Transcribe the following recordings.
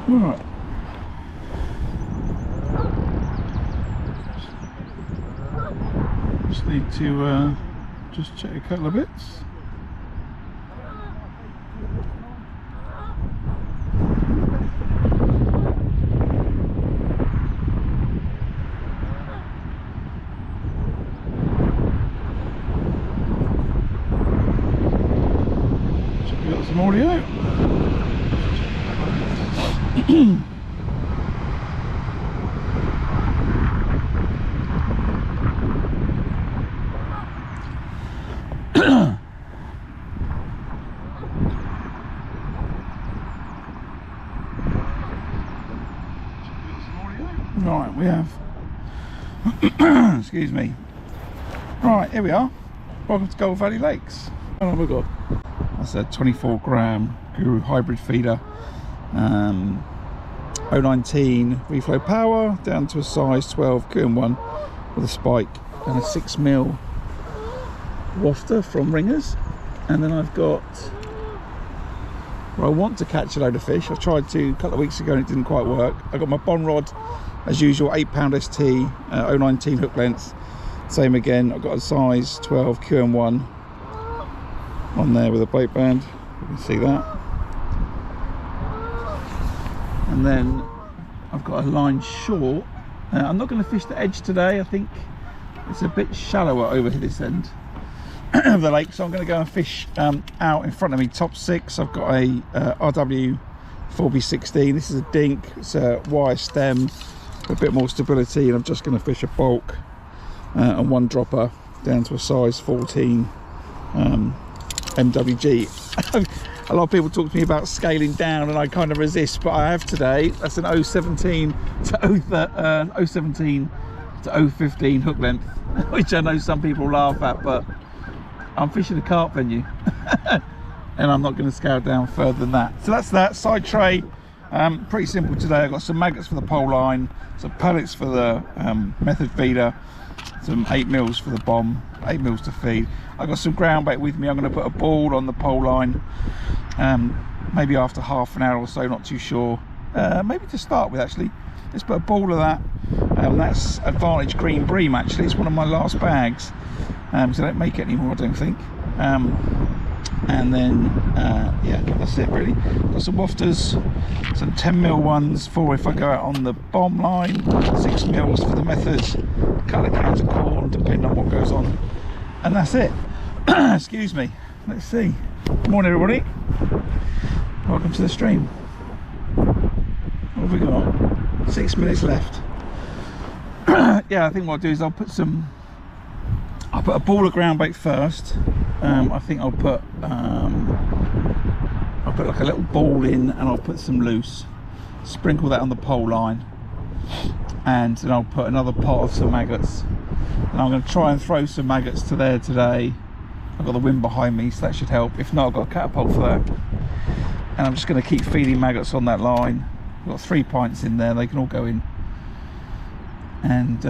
Right. Just need to just check a couple of bits. Check out some audio. Right, we have excuse me. Right, here we are. Welcome to GoldValleyLakes. What have we got? That's a 24 gram Guru hybrid feeder, 019 reflow power down to a size 12 2-in-1 with a spike and a 6mm wafter from Ringers. And then I've got, well, I want to catch a load of fish. I tried to a couple of weeks ago and it didn't quite work. I got my bond rod as usual, 8-pound ST, 019 hook length. Same again, I've got a size 12 QM1 on there with a bait band. You can see that. And then I've got a line short. I'm not going to fish the edge today. I think it's a bit shallower over this end of the lake, so I'm going to go and fish out in front of me, top 6. I've got a RW 4B16. This is a dink. It's a wire stem, a bit more stability, and I'm just going to fish a bulk and one dropper down to a size 14 MWG. A lot of people talk to me about scaling down and I kind of resist, but I have today. That's an 017 to 017 to 015 hook length, which I know some people laugh at, but I'm fishing a carp venue and I'm not going to scale down further than that. So that's that side tray. Pretty simple today. I've got some maggots for the pole line, some pellets for the method feeder, some 8mm for the bomb, 8mm to feed. I've got some ground bait with me. I'm going to put a ball on the pole line, maybe after half an hour or so, not too sure. Maybe to start with, actually. Let's put a ball of that. That's Advantage Green Bream, actually. It's one of my last bags, so I don't make it anymore, I don't think. And then yeah, that's it really. Got some wafters, some 10mm ones for if I go out on the bomb line, 6mm for the methods, couple of cans of corn depending on what goes on, and that's it. Excuse me. Let's see. Good morning everybody, welcome to the stream. What have we got? 6 minutes left. Yeah, I think what I'll do is I'll put a ball of ground bait first. I think I'll put like a little ball in, and I'll put some loose, sprinkle that on the pole line, and then I'll put another pot of some maggots, and I'm going to try and throw some maggots to there today. I've got the wind behind me, so that should help. If not, I've got a catapult for that, and I'm just going to keep feeding maggots on that line. I've got 3 pints in there, they can all go in, and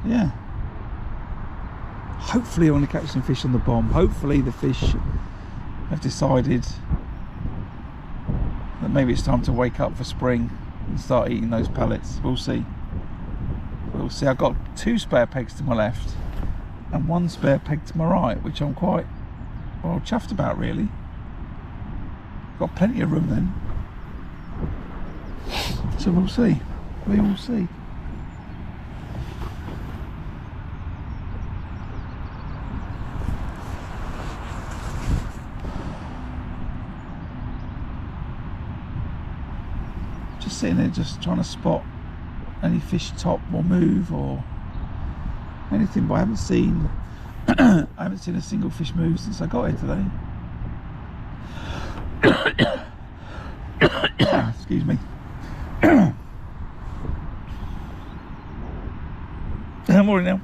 yeah, hopefully I want to catch some fish on the bomb. Hopefully the fish have decided that maybe it's time to wake up for spring and start eating those pellets. We'll see. We'll see. I've got 2 spare pegs to my left and 1 spare peg to my right, which I'm quite, well, chuffed about really. Got plenty of room then. So we'll see. We will see. Sitting there just trying to spot any fish top or move or anything, but I haven't seen I haven't seen a single fish move since I got here today. Excuse me. Morning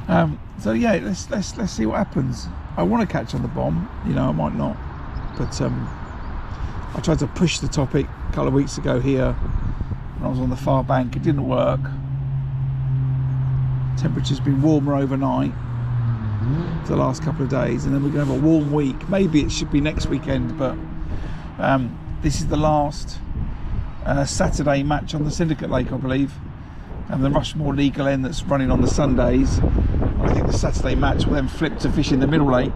now. So yeah, let's see what happens. I want to catch on the bomb, you know, I might not, but I tried to push the topic a couple of weeks ago here when I was on the far bank. It didn't work. Temperature's been warmer overnight for the last couple of days, and then we're going to have a warm week. Maybe it should be next weekend, but This is the last Saturday match on the Syndicate Lake, I believe, and the Rushmore Legal End that's running on the Sundays. I think the Saturday match will then flip to fish in the Middle Lake,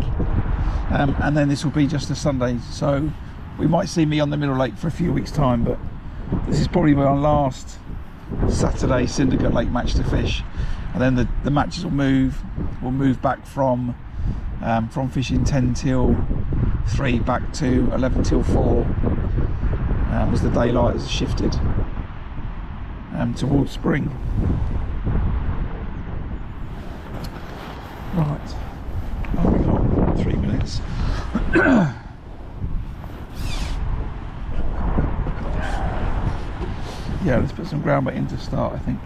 and then this will be just a Sunday, so we might see me on the Middle Lake for a few weeks time, but this is probably my last Saturday Syndicate Lake match to fish, and then the matches will move back from fishing 10 till 3 back to 11 till 4 as the daylight has shifted towards spring. Right, oh, we've got 3 minutes. Yeah, let's put some groundbait in to start, I think.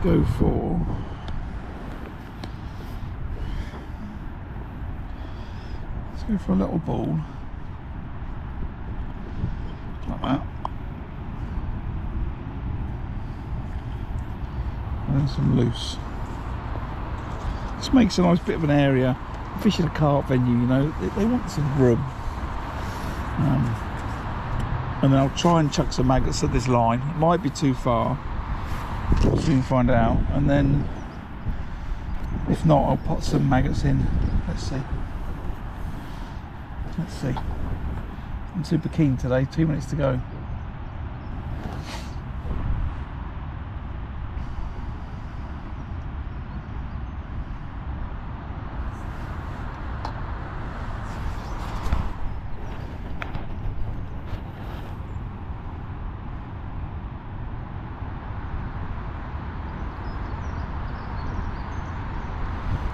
Go for a little ball like that, and then some loose. This makes a nice bit of an area. Fishing a carp venue, you know, they want some room. And then I'll try and chuck some maggots at this line. It might be too far. We'll soon find out, and then if not, I'll put some maggots in. Let's see. I'm super keen today. 2 minutes to go.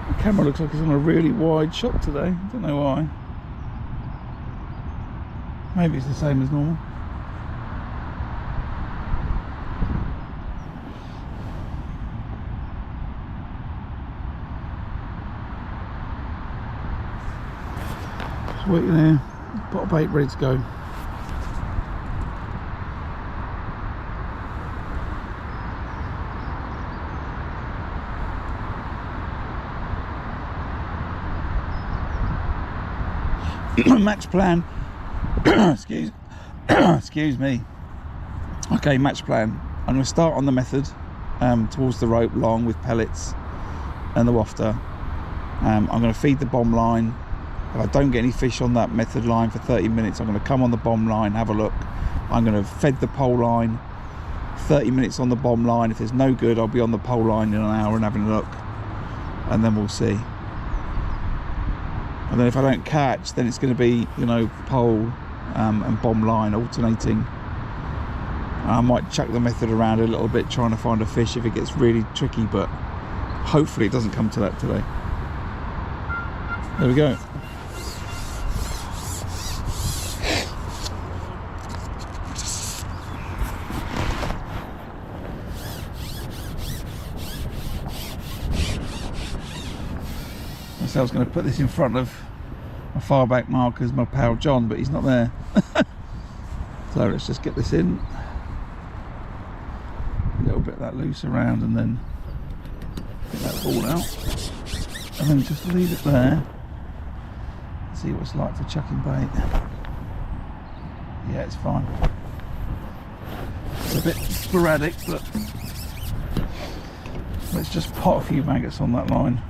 The camera looks like it's on a really wide shot today. I don't know why. Maybe it's the same as normal. Just waiting there. Pot of bait ready to go. Match plan. Excuse me. Okay, match plan. I'm going to start on the method towards the rope long with pellets and the wafter. I'm going to feed the bomb line. If I don't get any fish on that method line for 30 minutes, I'm going to come on the bomb line, have a look. I'm going to fed the pole line, 30 minutes on the bomb line. If there's no good, I'll be on the pole line in an hour and having a look, and then we'll see. And then if I don't catch, then it's going to be, you know, pole and bomb line alternating. I might chuck the method around a little bit trying to find a fish if it gets really tricky, but hopefully it doesn't come to that today. There we go. So I was going to put this in front of my far back markers, my pal John, but he's not there. So let's just get this in. A little bit of that loose around, and then get that ball out. And then just leave it there. See what it's like for chucking bait. Yeah, it's fine. It's a bit sporadic, but let's just pot a few maggots on that line.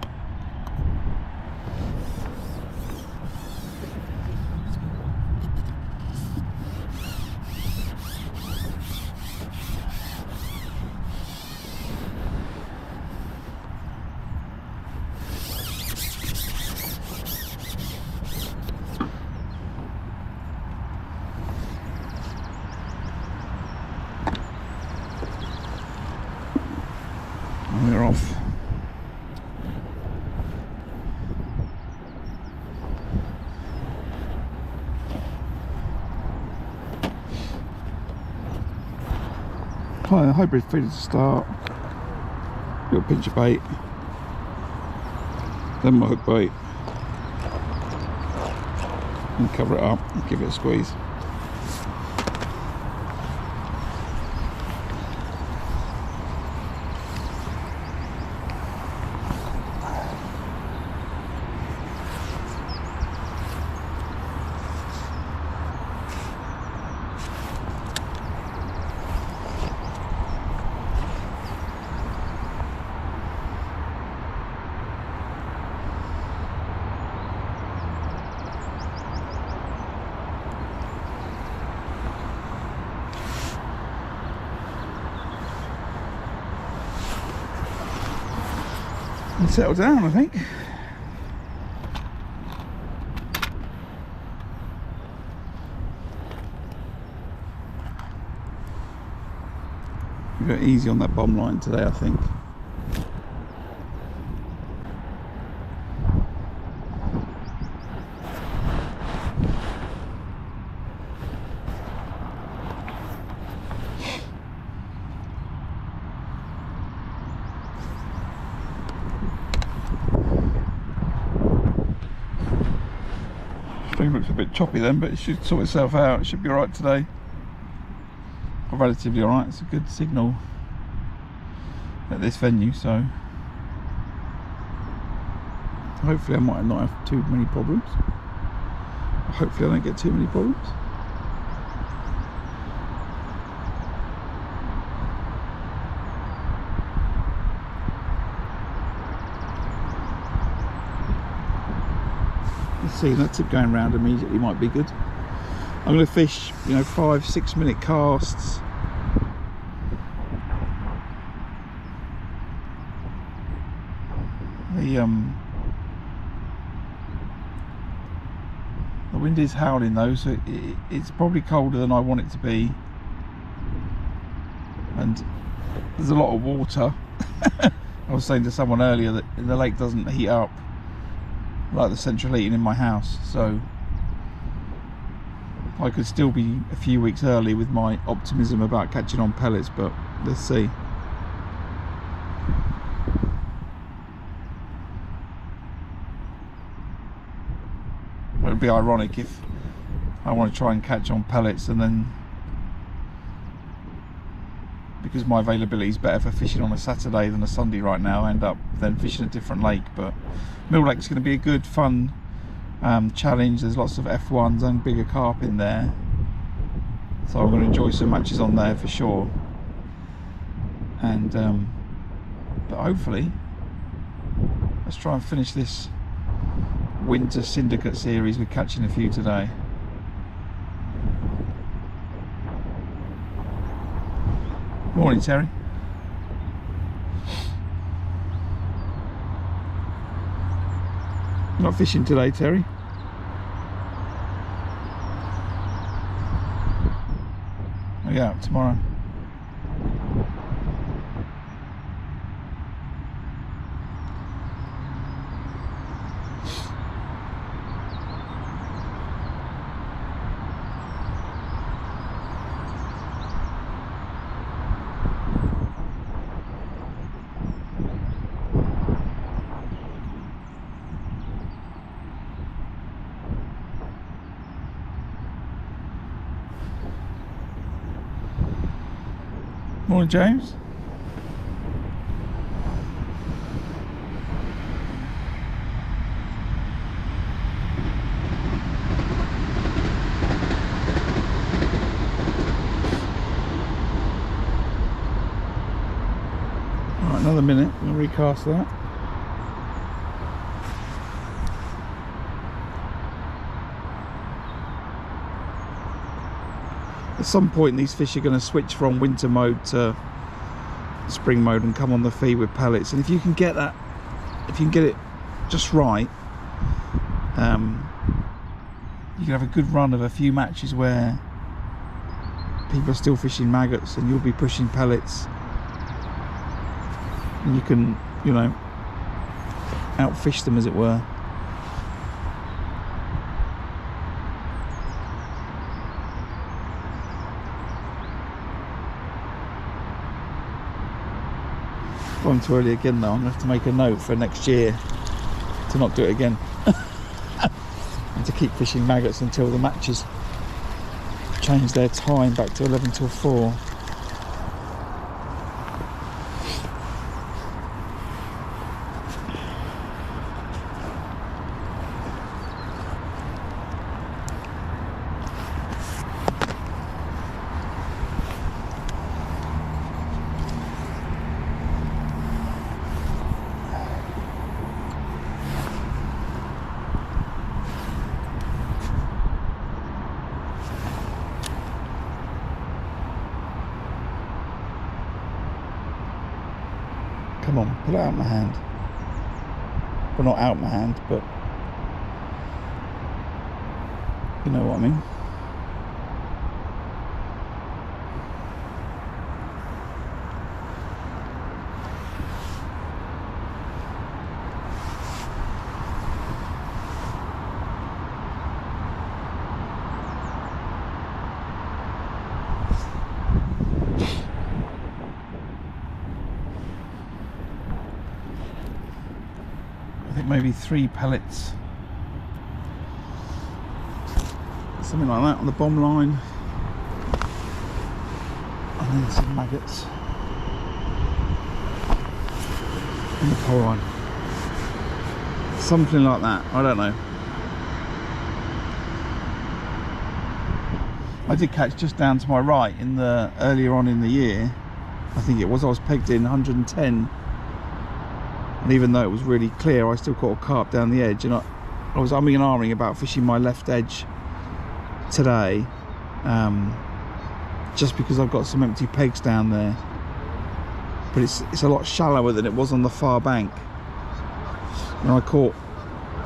We're off. Hybrid feeder to start. Little pinch of bait. then my hook bait, and cover it up and give it a squeeze. And settle down, I think. We go easy on that bomb line today, I think. Stream looks a bit choppy then, but it should sort itself out. It should be alright today. Or relatively alright. It's a good signal at this venue, so hopefully I might not have too many problems. Hopefully I don't get too many problems. See, that tip going round immediately might be good. I'm going to fish, you know, 5-6 minute casts. The wind is howling though, so it's probably colder than I want it to be, and there's a lot of water. I was saying to someone earlier that the lake doesn't heat up like the central heating in my house, so I could still be a few weeks early with my optimism about catching on pellets, but let's see. It would be ironic if I want to try and catch on pellets and then, because my availability is better for fishing on a Saturday than a Sunday right now, I end up then fishing a different lake. But Mill Lake's going to be a good fun challenge. There's lots of F1s and bigger carp in there, so I'm going to enjoy some matches on there for sure. And but hopefully let's try and finish this winter Syndicate series with catching a few today. Morning, Terry. Not fishing today, Terry? Oh yeah, tomorrow. Morning, James. Right, another minute, we'll recast that. At some point these fish are going to switch from winter mode to spring mode and come on the feed with pellets, and if you can get that, if you can get it just right, you can have a good run of a few matches where people are still fishing maggots and you'll be pushing pellets, and you can, you know, outfish them as it were. Gone too early again though. I'm going to have to make a note for next year to not do it again. And to keep fishing maggots until the matches change their time back to 11 till 4. Come on, pull it out my hand. Well, not out my hand, but you know what I mean. Maybe 3 pellets, something like that on the bomb line, and then some maggots in the pole line, something like that. I don't know. I did catch just down to my right in the earlier on in the year, I think it was. I was pegged in 110. And even though it was really clear, I still caught a carp down the edge, and I was umming and ahhing about fishing my left edge today, just because I've got some empty pegs down there. But it's a lot shallower than it was on the far bank. And I caught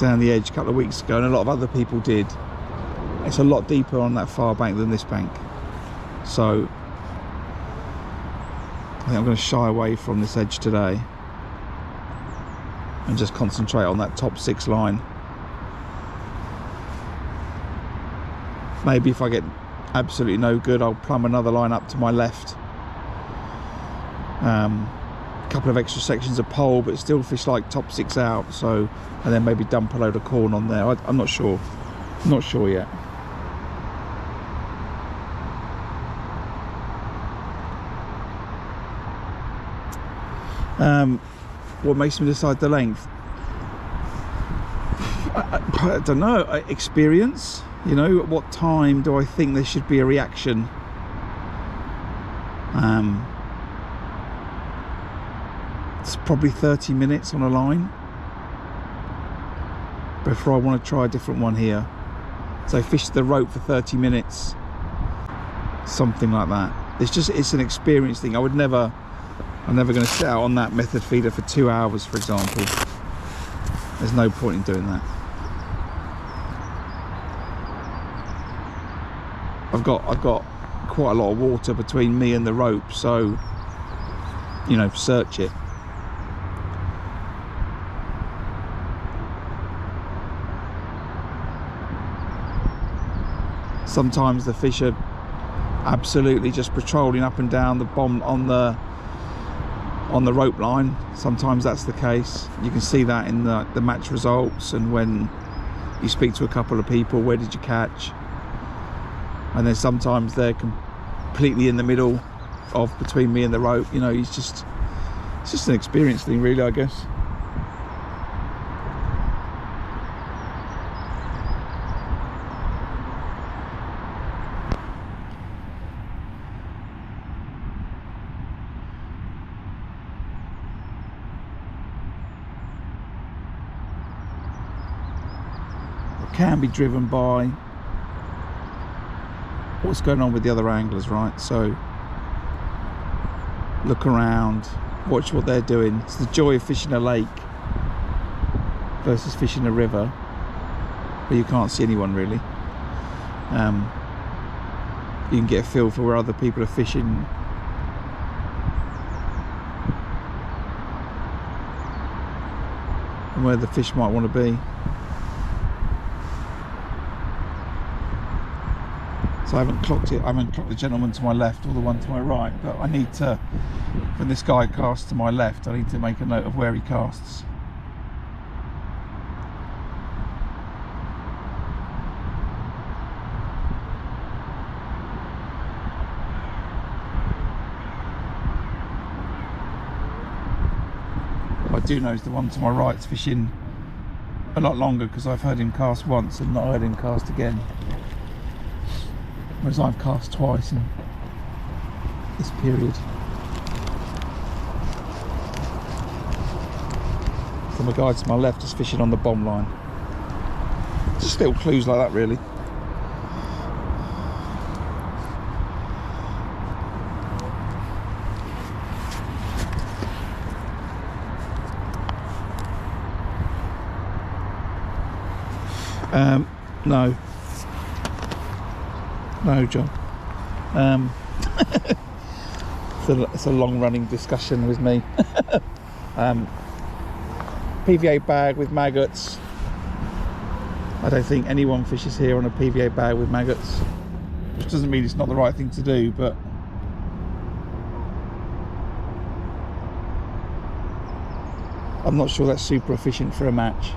down the edge a couple of weeks ago, and a lot of other people did. It's a lot deeper on that far bank than this bank. So I think I'm going to shy away from this edge today and just concentrate on that top 6 line. Maybe if I get absolutely no good, I'll plumb another line up to my left. A couple of extra sections of pole, but still fish like top 6 out. So, and then maybe dump a load of corn on there. I'm not sure. I'm not sure yet. What makes me decide the length? I don't know. Experience. You know, at what time do I think there should be a reaction? It's probably 30 minutes on a line before I want to try a different one here. So fish the rope for 30 minutes, something like that. It's an experience thing. I'm never going to sit out on that method feeder for 2 hours, for example. There's no point in doing that. I've got quite a lot of water between me and the rope, so you know, search it. Sometimes the fish are absolutely just patrolling up and down the bomb on the rope line. Sometimes that's the case. You can see that in the match results, and when you speak to a couple of people, where did you catch? And then sometimes they're completely in the middle of between me and the rope. You know, it's just an experience thing, really, I guess. Can be driven by what's going on with the other anglers, right? So look around, watch what they're doing. It's the joy of fishing a lake versus fishing a river where you can't see anyone really. You can get a feel for where other people are fishing, and where the fish might want to be. So I haven't clocked it. I haven't clocked the gentleman to my left or the one to my right, but I need to, when this guy casts to my left, I need to make a note of where he casts. I do know the one to my right's fishing a lot longer, because I've heard him cast once and not heard him cast again. Whereas I've cast twice in this period. So my guy to my left is fishing on the bomb line. Just little clues like that, really. No, John. It's a long-running discussion with me. PVA bag with maggots. I don't think anyone fishes here on a PVA bag with maggots, which doesn't mean it's not the right thing to do, but I'm not sure that's super efficient for a match.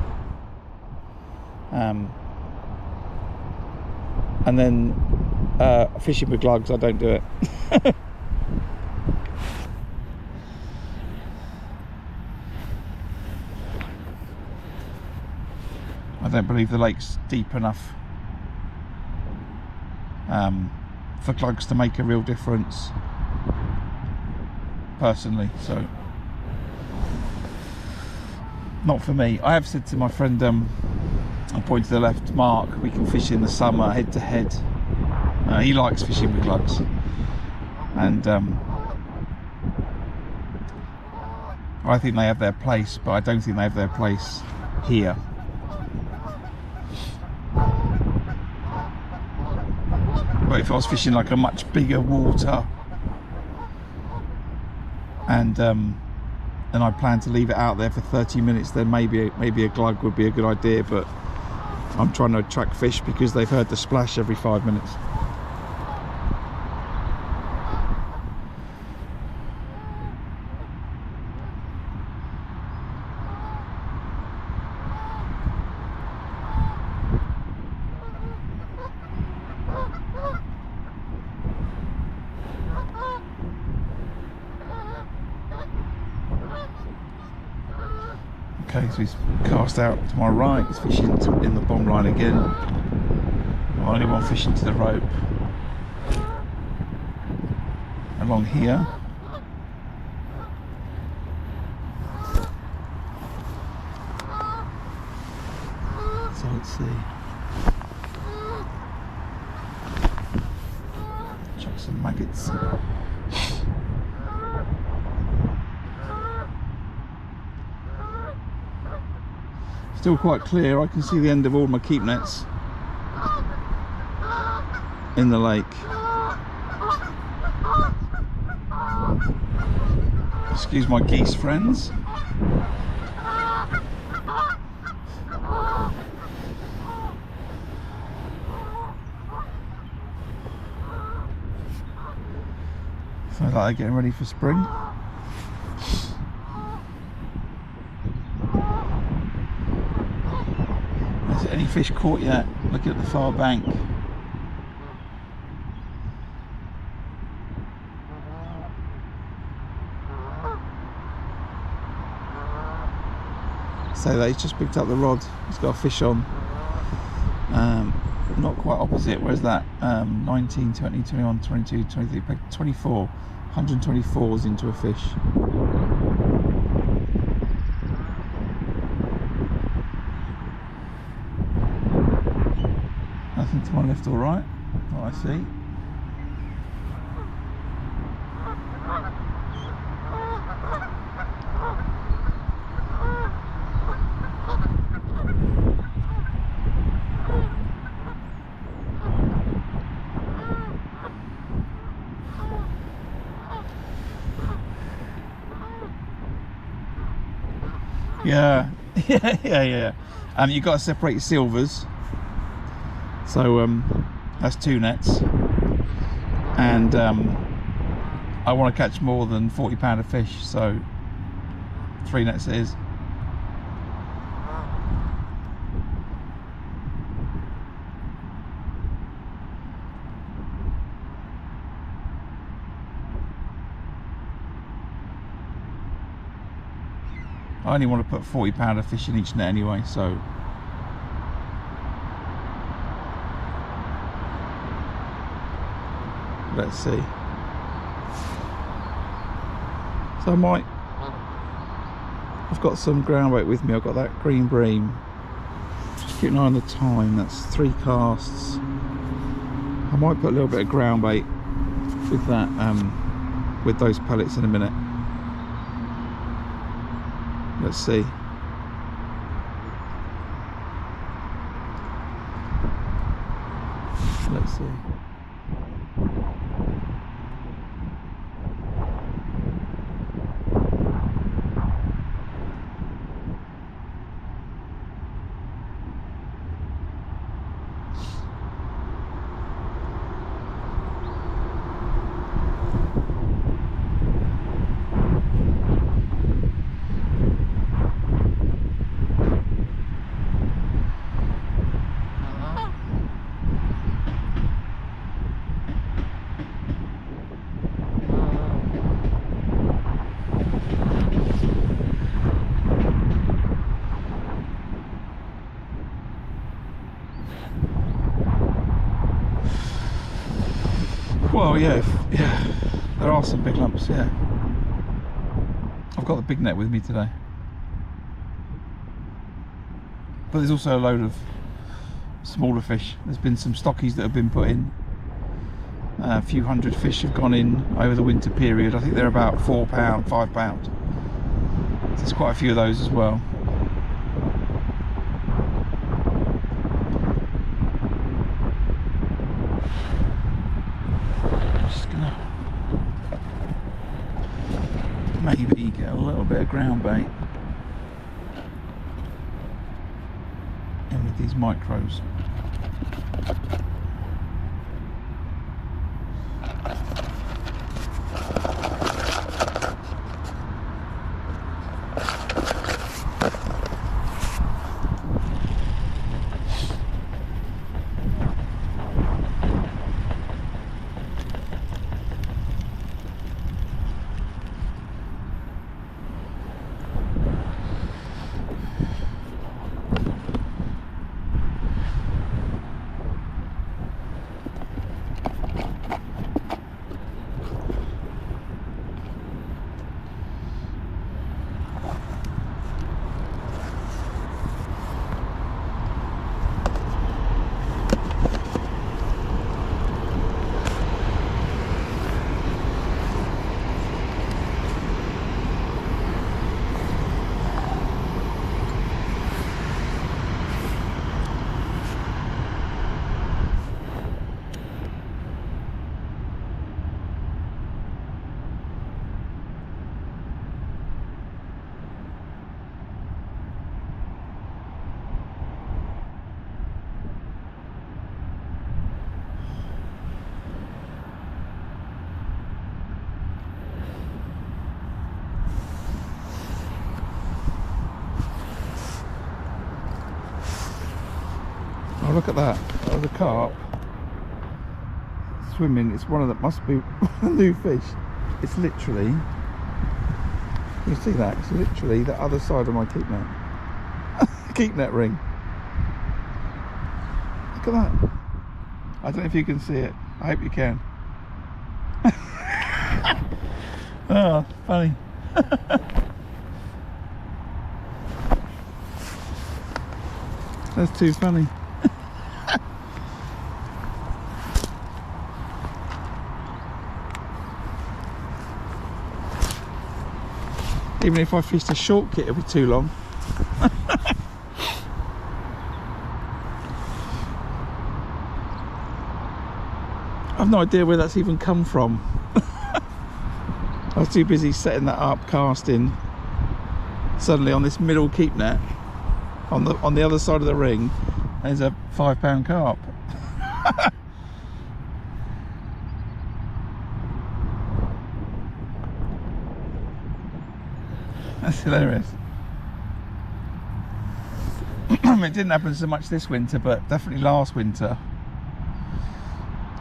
And then fishing with glugs, I don't do it. I don't believe the lake's deep enough for glugs to make a real difference, personally, so not for me. I have said to my friend, I'll point to the left, Mark, we can fish in the summer head to head. He likes fishing with glugs, and I think they have their place, but I don't think they have their place here. But if I was fishing like a much bigger water and I plan to leave it out there for 30 minutes, then maybe a glug would be a good idea, but I'm trying to attract fish because they've heard the splash every 5 minutes. Okay, so he's cast out to my right, he's fishing in the bomb line again. Only one fishing to the rope. Along here. So let's see. Chuck some maggots. Still quite clear. I can see the end of all my keep nets in the lake. Excuse my geese friends. Sounds like they're getting ready for spring. Any fish caught yet? Look at the far bank. So he's just picked up the rod. He's got a fish on. Not quite opposite. Where's that? 19, 20, 21, 22, 23, 24. 124s into a fish. Nothing to my left or right, what I see. Yeah. You've got to separate your silvers. So that's 2 nets, and I want to catch more than 40 pound of fish, so 3 nets it is. I only want to put 40-pounder fish in each net anyway, so let's see. So I've got some ground bait with me. I've got that green bream. Just keep an eye on the time. That's 3 casts. I might put a little bit of ground bait with that, with those pellets in a minute. Let's see. Let's see. Well, yeah, there are some big lumps, yeah. I've got the big net with me today. But there's also a load of smaller fish. There's been some stockies that have been put in. A few hundred fish have gone in over the winter period. I think they're about £4, £5. So there's quite a few of those as well. Maybe get a little bit of ground bait in with these micros. Oh, look at that. Oh, the carp swimming. It's one of them. Must be a new fish. It's literally, you see that? It's literally the other side of my keep net. Keep net ring. Look at that. I don't know if you can see it. I hope you can. Oh, funny. That's too funny. Even if I fished a short kit, it'll be too long. I've no idea where that's even come from. I was too busy setting that up, casting. Suddenly on this middle keep net, on the other side of the ring, there's a £5 carp. That's hilarious. It didn't happen so much this winter, but definitely last winter.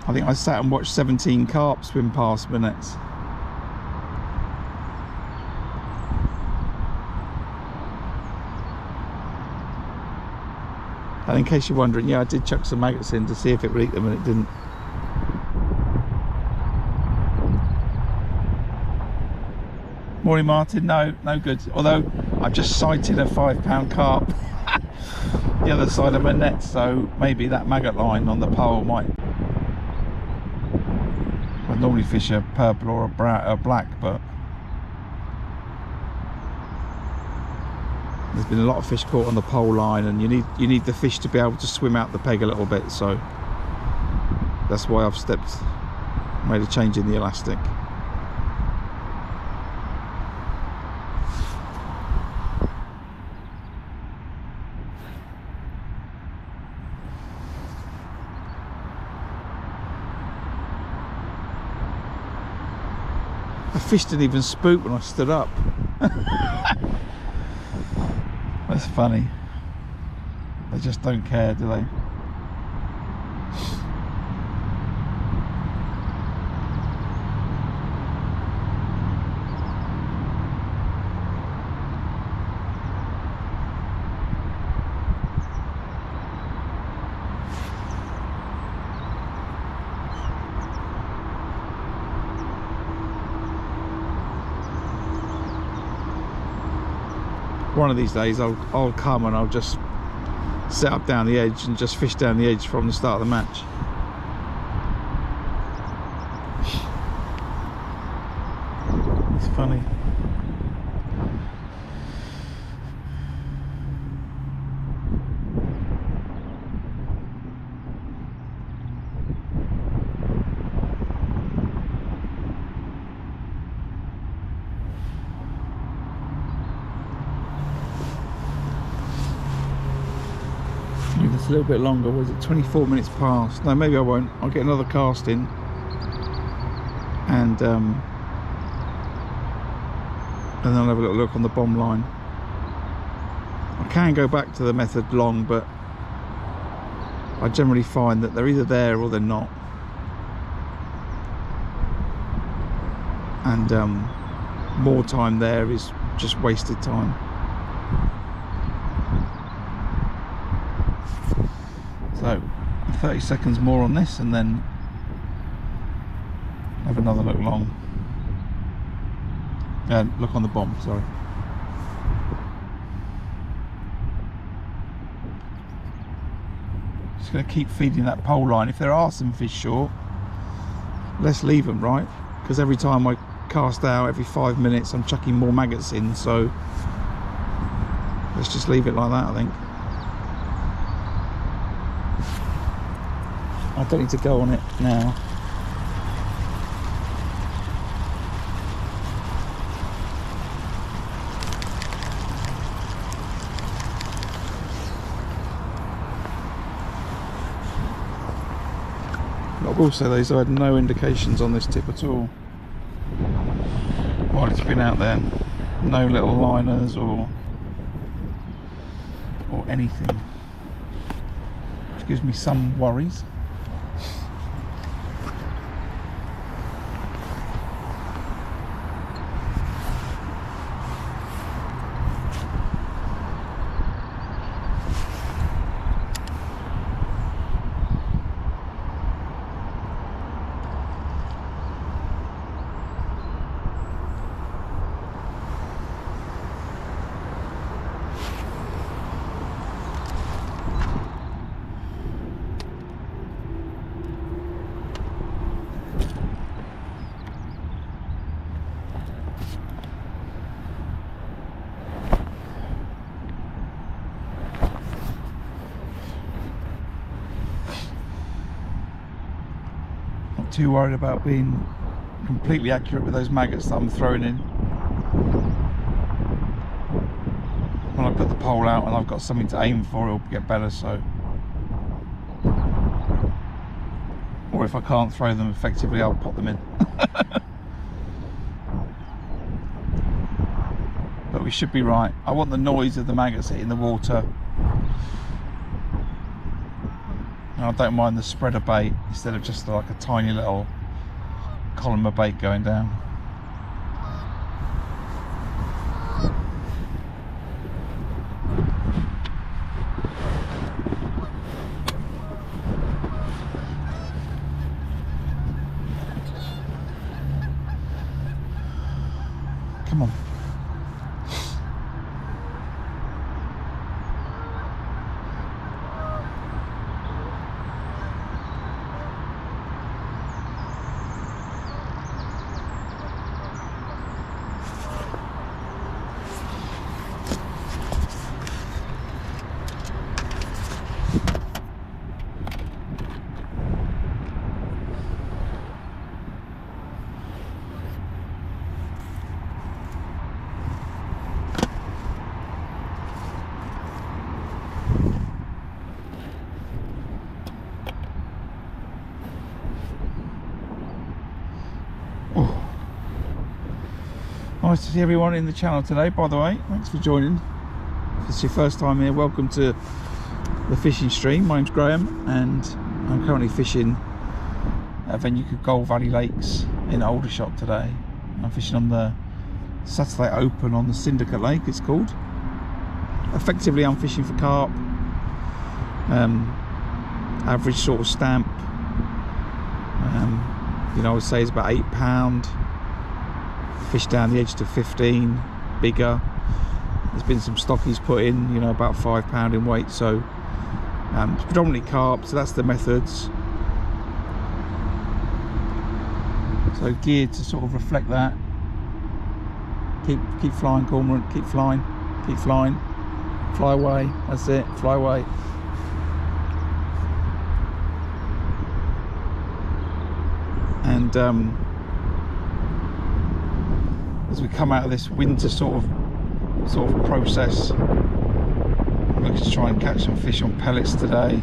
I think I sat and watched 17 carp swim past minutes. And in case you're wondering, yeah, I did chuck some maggots in to see if it would eat them, and it didn't. Morning, Martin. No good. Although I've just sighted a 5-pound carp the other side of my net, so maybe that maggot line on the pole might. I normally fish a purple or a black, but there's been a lot of fish caught on the pole line, and you need the fish to be able to swim out the peg a little bit, so that's why I've made a change in the elastic. The fish didn't even spook when I stood up. That's funny. They just don't care, do they? One of these days I'll come and I'll just set up down the edge and just fish down the edge from the start of the match. It's funny. A little bit longer. Was it 24 minutes past? No, maybe I won't. I'll get another cast in, and then I'll have a little look on the bomb line. I can go back to the method long, but I generally find that they're either there or they're not, and more time there is just wasted time. So 30 seconds more on this, and then have another look long. Look on the bomb, sorry. Just going to keep feeding that pole line. If there are some fish short, let's leave them, right? Because every time I cast out, every 5 minutes, I'm chucking more maggots in, so let's just leave it like that, I think. I don't need to go on it now. But I will say those, I had no indications on this tip at all while it's been out there. No little liners or anything, which gives me some worries. Too worried about being completely accurate with those maggots that I'm throwing in. When I put the pole out and I've got something to aim for, it'll get better. So, or if I can't throw them effectively, I'll pop them in. But we should be right. I want the noise of the maggots hitting the water. I don't mind the spread of bait instead of just like a tiny little column of bait going down. Nice to see everyone in the channel today, by the way. Thanks for joining. If it's your first time here, welcome to the fishing stream. My name's Graham and I'm currently fishing at a venue called GoldValleyLakes in Aldershot today. I'm fishing on the Saturday Open on the Syndicate Lake, it's called. Effectively I'm fishing for carp. Average sort of stamp. You know, I would say it's about £8. Fish down the edge to 15, bigger. There's been some stockies put in, you know, about £5 in weight. So it's predominantly carp, so that's the methods. So geared to sort of reflect that. Keep flying, cormorant, keep flying, keep flying. Fly away, that's it, fly away. And as we come out of this winter sort of process, I'm looking to try and catch some fish on pellets today.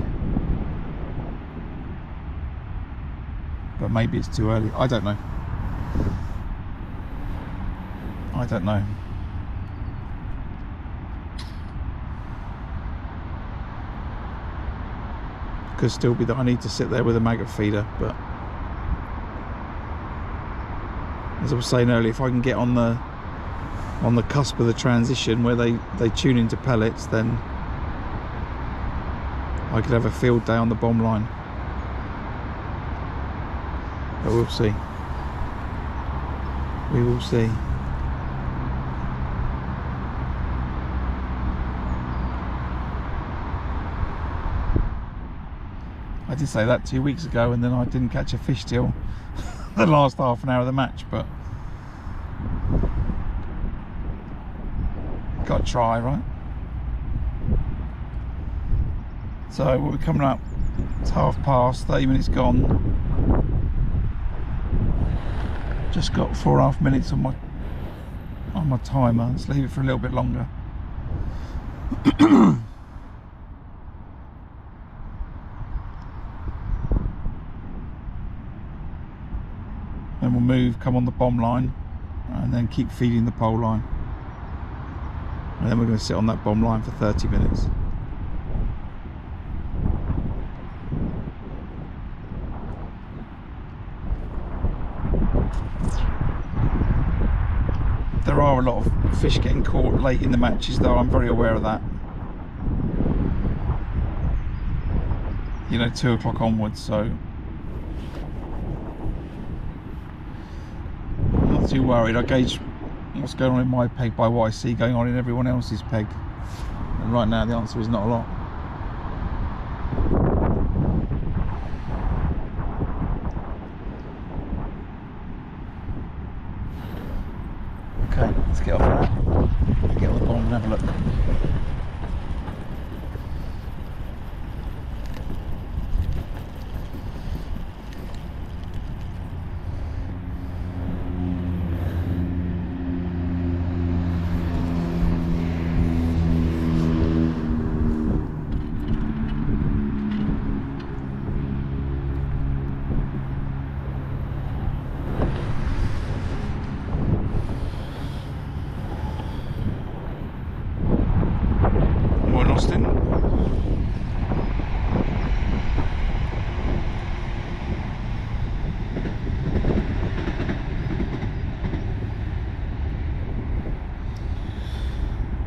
But maybe it's too early, I don't know. I don't know. Could still be that I need to sit there with a maggot feeder, but as I was saying earlier, if I can get on the cusp of the transition where they tune into pellets, then I could have a field day on the bomb line. But we'll see. We will see. I did say that 2 weeks ago, and then I didn't catch a fish till the last half an hour of the match, but got to try, right? So we're coming up, it's past, 30 minutes gone. Just got 4.5 minutes on my timer. Let's leave it for a little bit longer. Then we'll move, come on the bomb line, and then keep feeding the pole line. And then we're going to sit on that bomb line for 30 minutes. There are a lot of fish getting caught late in the matches, though. I'm very aware of that. You know, 2 o'clock onwards, so not too worried. I gauge what's going on in my peg by what I see going on in everyone else's peg, and right now the answer is not a lot. Okay, let's get off that, get on the bomb and have a look.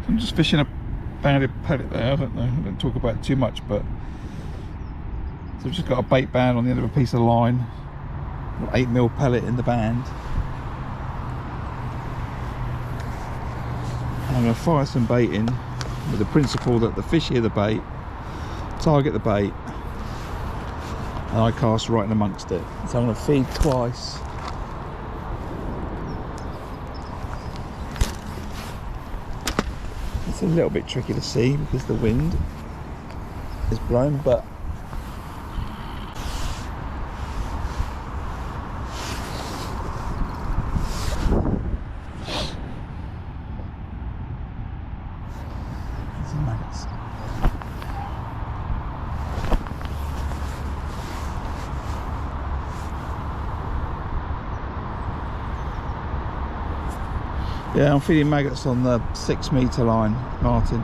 I'm just fishing a banded pellet there. I don't talk about it too much, but so I've just got a bait band on the end of a piece of line, 8mm pellet in the band. I'm going to fire some bait in with the principle that the fish hear the bait, target the bait, and I cast right in amongst it. So I'm going to feed twice. It's a little bit tricky to see because the wind is blowing, but some maggots. Yeah, I'm feeding maggots on the 6 metre line, Martin.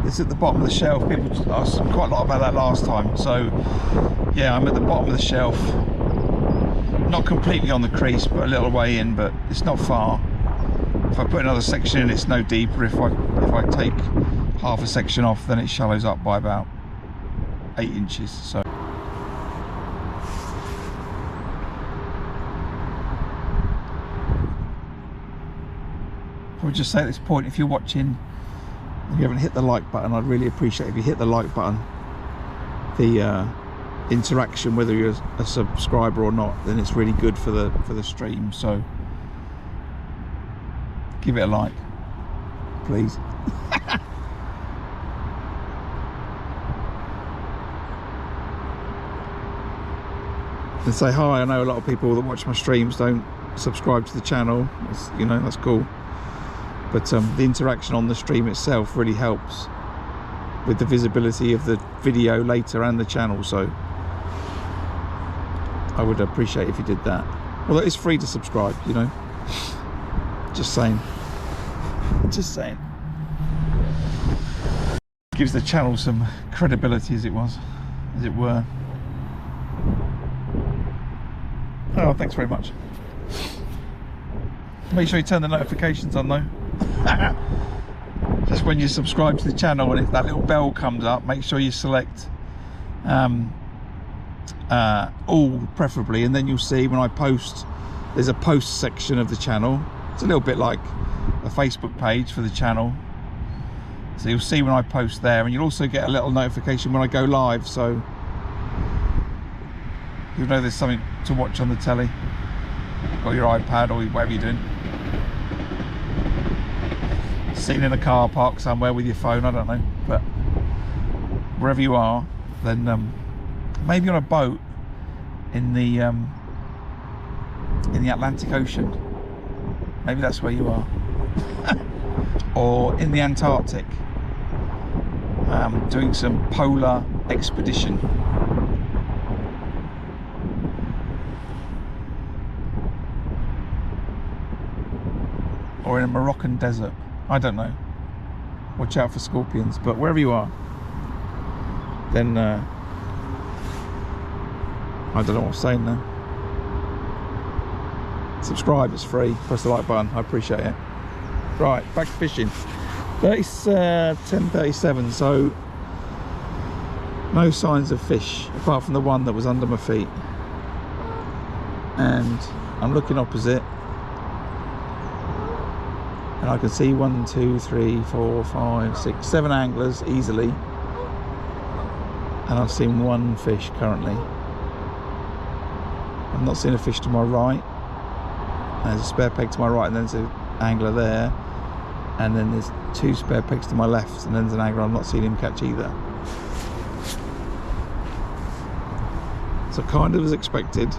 It's at the bottom of the shelf. People asked quite a lot about that last time. So yeah, I'm at the bottom of the shelf. Not completely on the crease, but a little way in, but it's not far. If I put another section in, it's no deeper. If I take half a section off, then it shallows up by about 8 inches. So I would just say at this point, if you're watching and you haven't hit the like button, I'd really appreciate if you hit the like button. The interaction, whether you're a subscriber or not, then it's really good for the stream. So give it a like, please. And say hi. I know a lot of people that watch my streams don't subscribe to the channel. It's, you know, that's cool. But the interaction on the stream itself really helps with the visibility of the video later and the channel. So I would appreciate if you did that. Although it's free to subscribe, you know. Just saying. Just saying. Gives the channel some credibility, as it were. Oh, thanks very much. Make sure you turn the notifications on though. Just when you subscribe to the channel and if that little bell comes up, make sure you select all, preferably, and then you'll see when I post, there's a post section of the channel. It's a little bit like a Facebook page for the channel, so you'll see when I post there, and you'll also get a little notification when I go live, so you'll know there's something to watch on the telly or your iPad or whatever you're doing. Sitting in a car park somewhere with your phone, I don't know, but wherever you are, then maybe on a boat in the Atlantic Ocean, maybe that's where you are, or in the Antarctic, doing some polar expedition. Or in a Moroccan desert, I don't know. Watch out for scorpions, but wherever you are, then I don't know what I'm saying now. Subscribe, it's free. Press the like button, I appreciate it. Right, back to fishing. It's 10:37, so no signs of fish apart from the one that was under my feet. And I'm looking opposite, and I can see 1, 2, 3, 4, 5, 6, 7 anglers easily, and I've seen 1 fish currently. I've not seen a fish to my right. There's a spare peg to my right, and then there's an angler there, and then there's 2 spare pegs to my left, and then there's an angler I've not seen him catch either. So kind of as expected.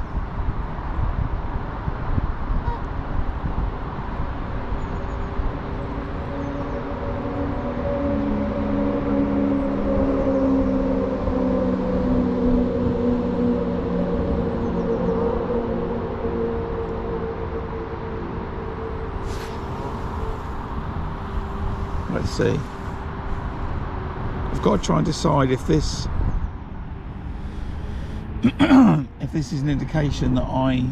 Let's see. I've got to try and decide if this if this is an indication that I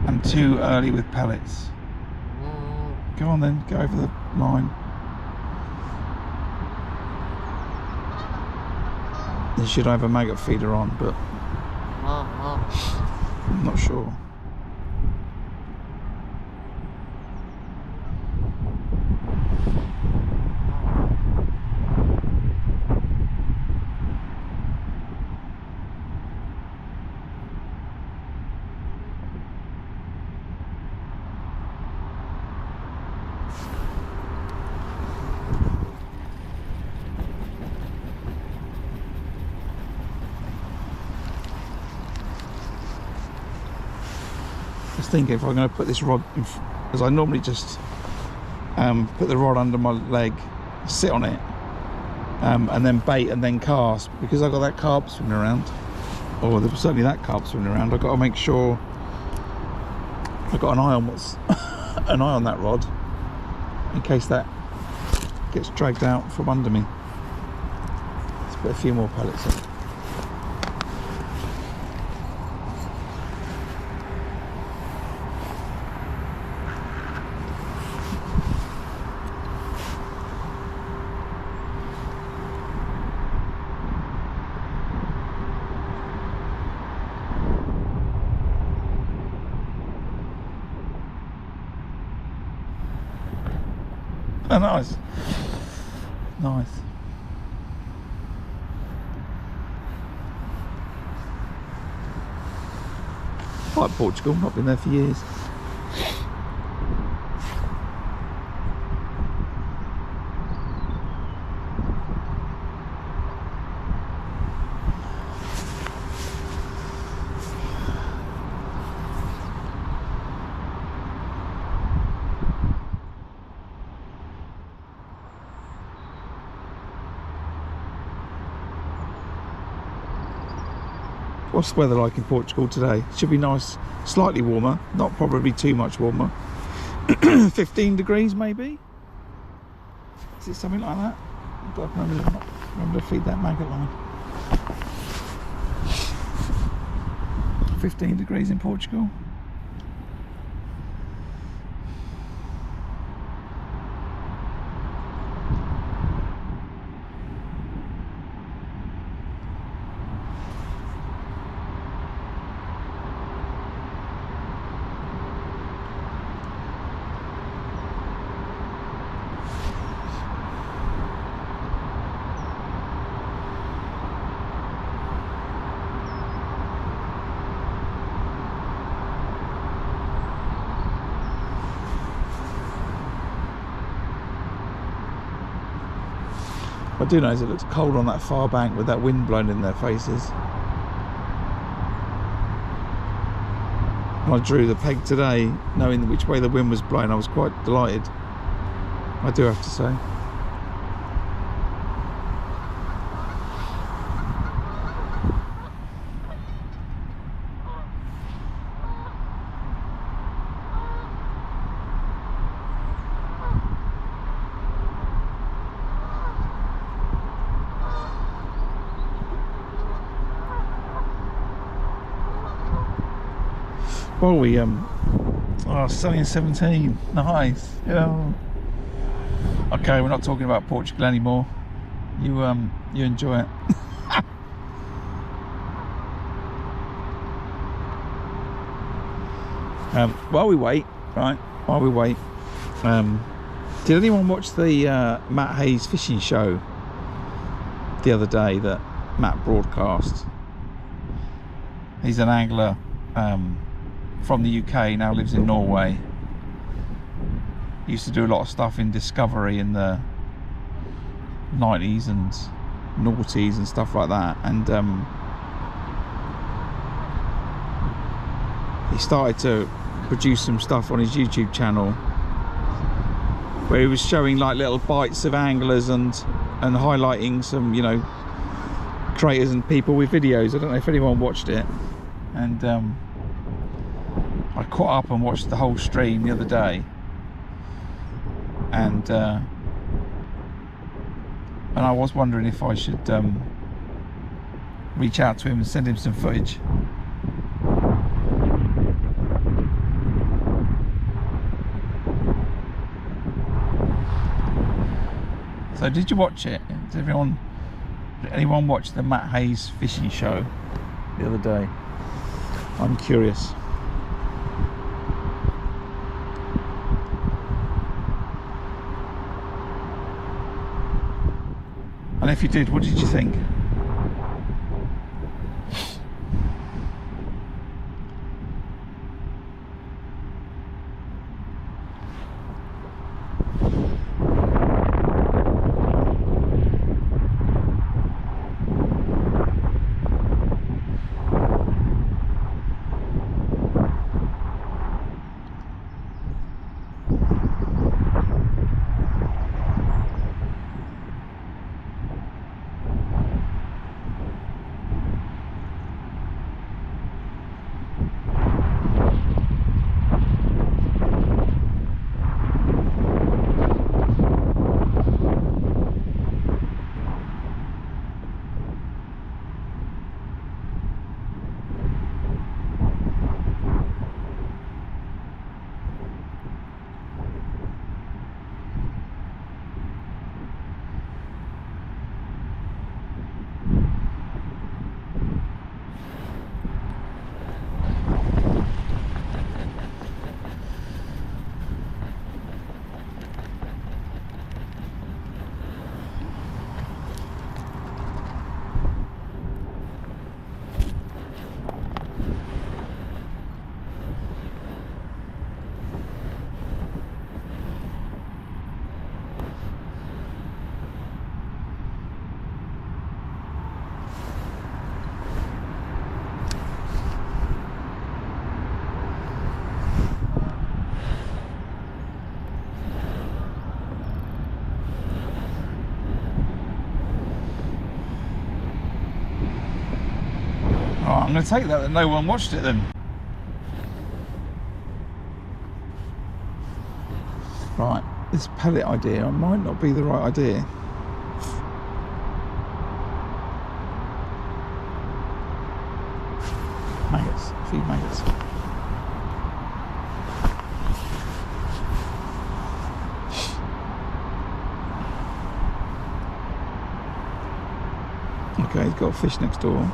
am too early with pellets. Go on then, go over the line. They should have a maggot feeder on, but I'm not sure. Thinking if I'm going to put this rod in, because I normally just put the rod under my leg, sit on it, and then bait and then cast, because I've got that carp swimming around, or there's certainly that carp swimming around. I've got to make sure I've got an eye on what's an eye on that rod in case that gets dragged out from under me. Let's put a few more pellets in. Oh, nice. Nice. I like Portugal, not been there for years. What's the weather like in Portugal today? Should be nice, slightly warmer, not probably too much warmer. 15 degrees maybe? Is it something like that? I've got to remember to feed that maggot line. 15 degrees in Portugal. What I do know is it looks cold on that far bank with that wind blowing in their faces. When I drew the peg today, knowing which way the wind was blowing, I was quite delighted, I do have to say. Well, we sunny and 17, nice. Yeah. Okay, we're not talking about Portugal anymore. You enjoy it. While we wait, did anyone watch the Matt Hayes fishing show the other day that Matt broadcast? He's an angler from the UK, now lives in Norway. He used to do a lot of stuff in Discovery in the 90s and noughties and stuff like that, and he started to produce some stuff on his YouTube channel where he was showing like little bites of anglers and highlighting some, you know, creators and people with videos. I don't know if anyone watched it, and I caught up and watched the whole stream the other day, and I was wondering if I should reach out to him and send him some footage. So did you watch it? Did anyone watch the Matt Hayes fishing show the other day? I'm curious. And if you did, what did you think? Oh, I'm going to take that no one watched it then. Right, this pellet idea might not be the right idea. Maggots, feed maggots. Okay, he's got a fish next door.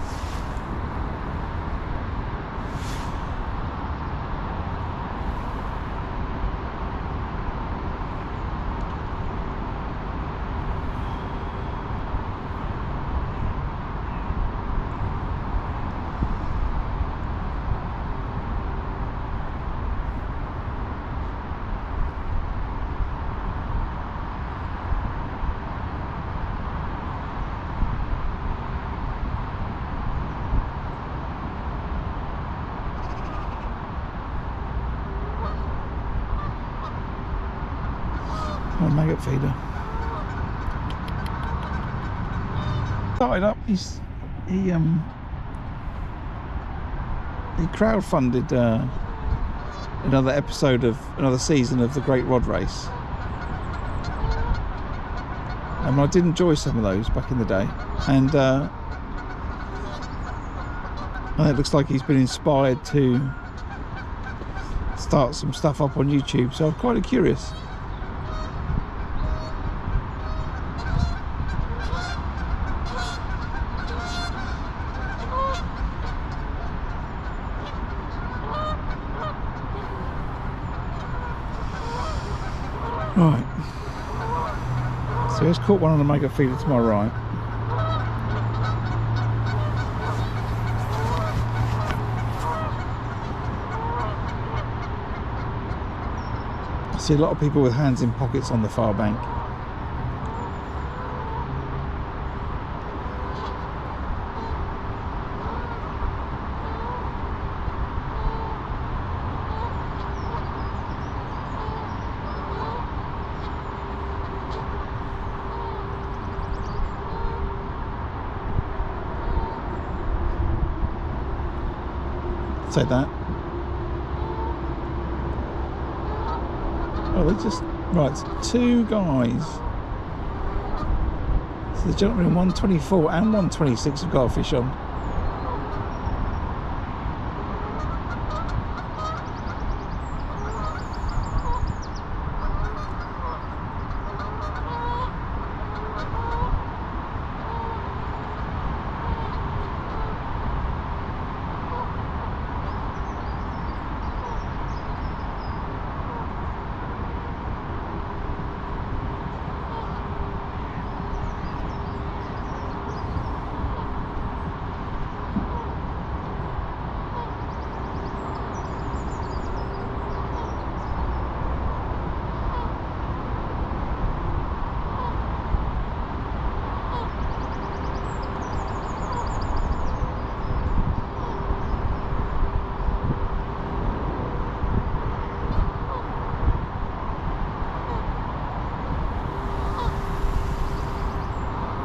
A maggot feeder. Started up. He crowdfunded another episode of another season of the Great Rod Race. I did enjoy some of those back in the day, and it looks like he's been inspired to start some stuff up on YouTube. So I'm quite curious. Right, so he's caught one on the maggot feeder to my right. I see a lot of people with hands in pockets on the far bank. Take that. Oh, they just right. Two guys. So the gentleman in 124 and 126 have got a fish on.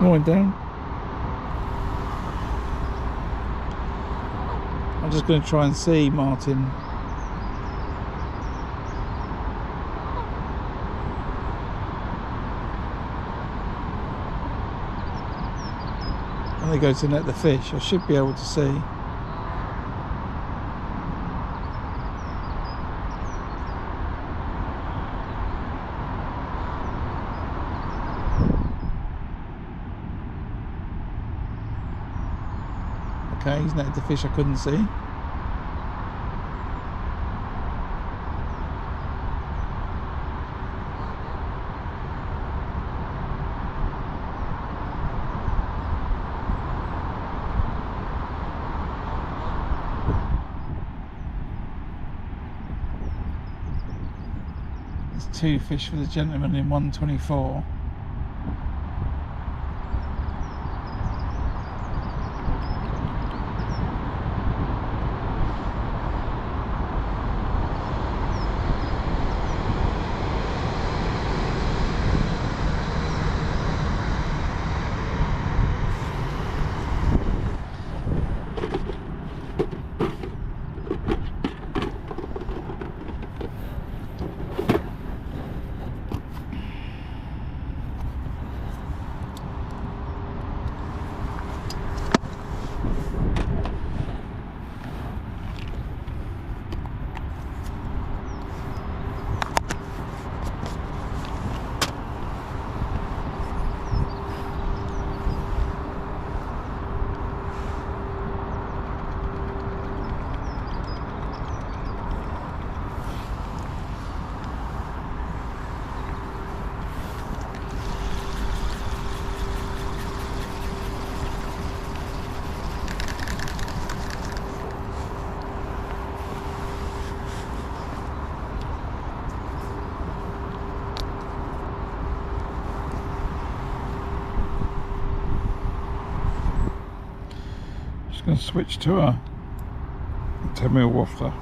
Going down. I'm just going to try and see Martin. When they go to net the fish, I should be able to see. Okay, he's netted the fish I couldn't see. There's two fish for the gentleman in 124. Just going to switch to a 10mm wafter.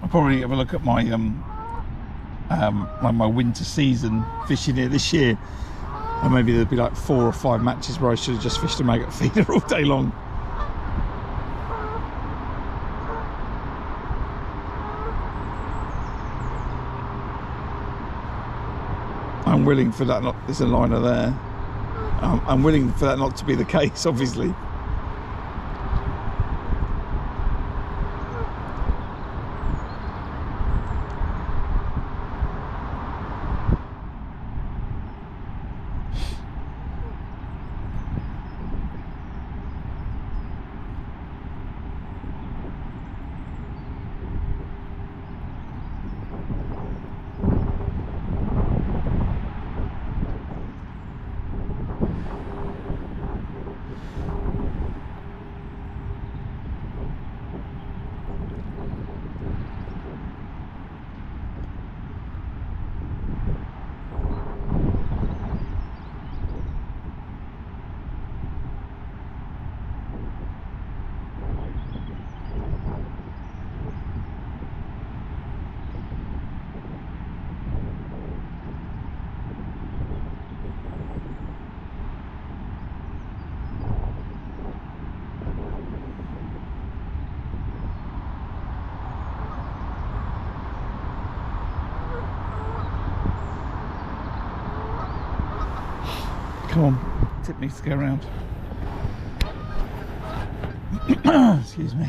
I'll probably have a look at my my winter season fishing here this year, and maybe there'll be like 4 or 5 matches where I should have just fished a maggot feeder all day long. I'm willing for that not, there's a liner there. I'm willing for that not to be the case, obviously. Come on, tip needs to go around. Excuse me.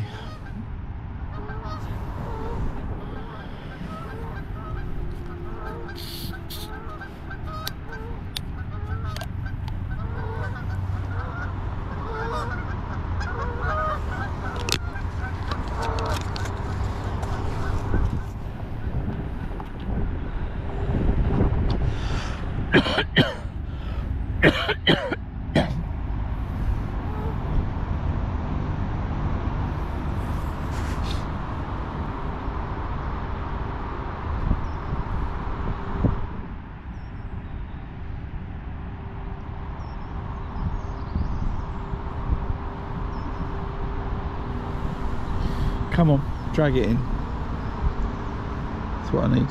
Come on, drag it in. That's what I need.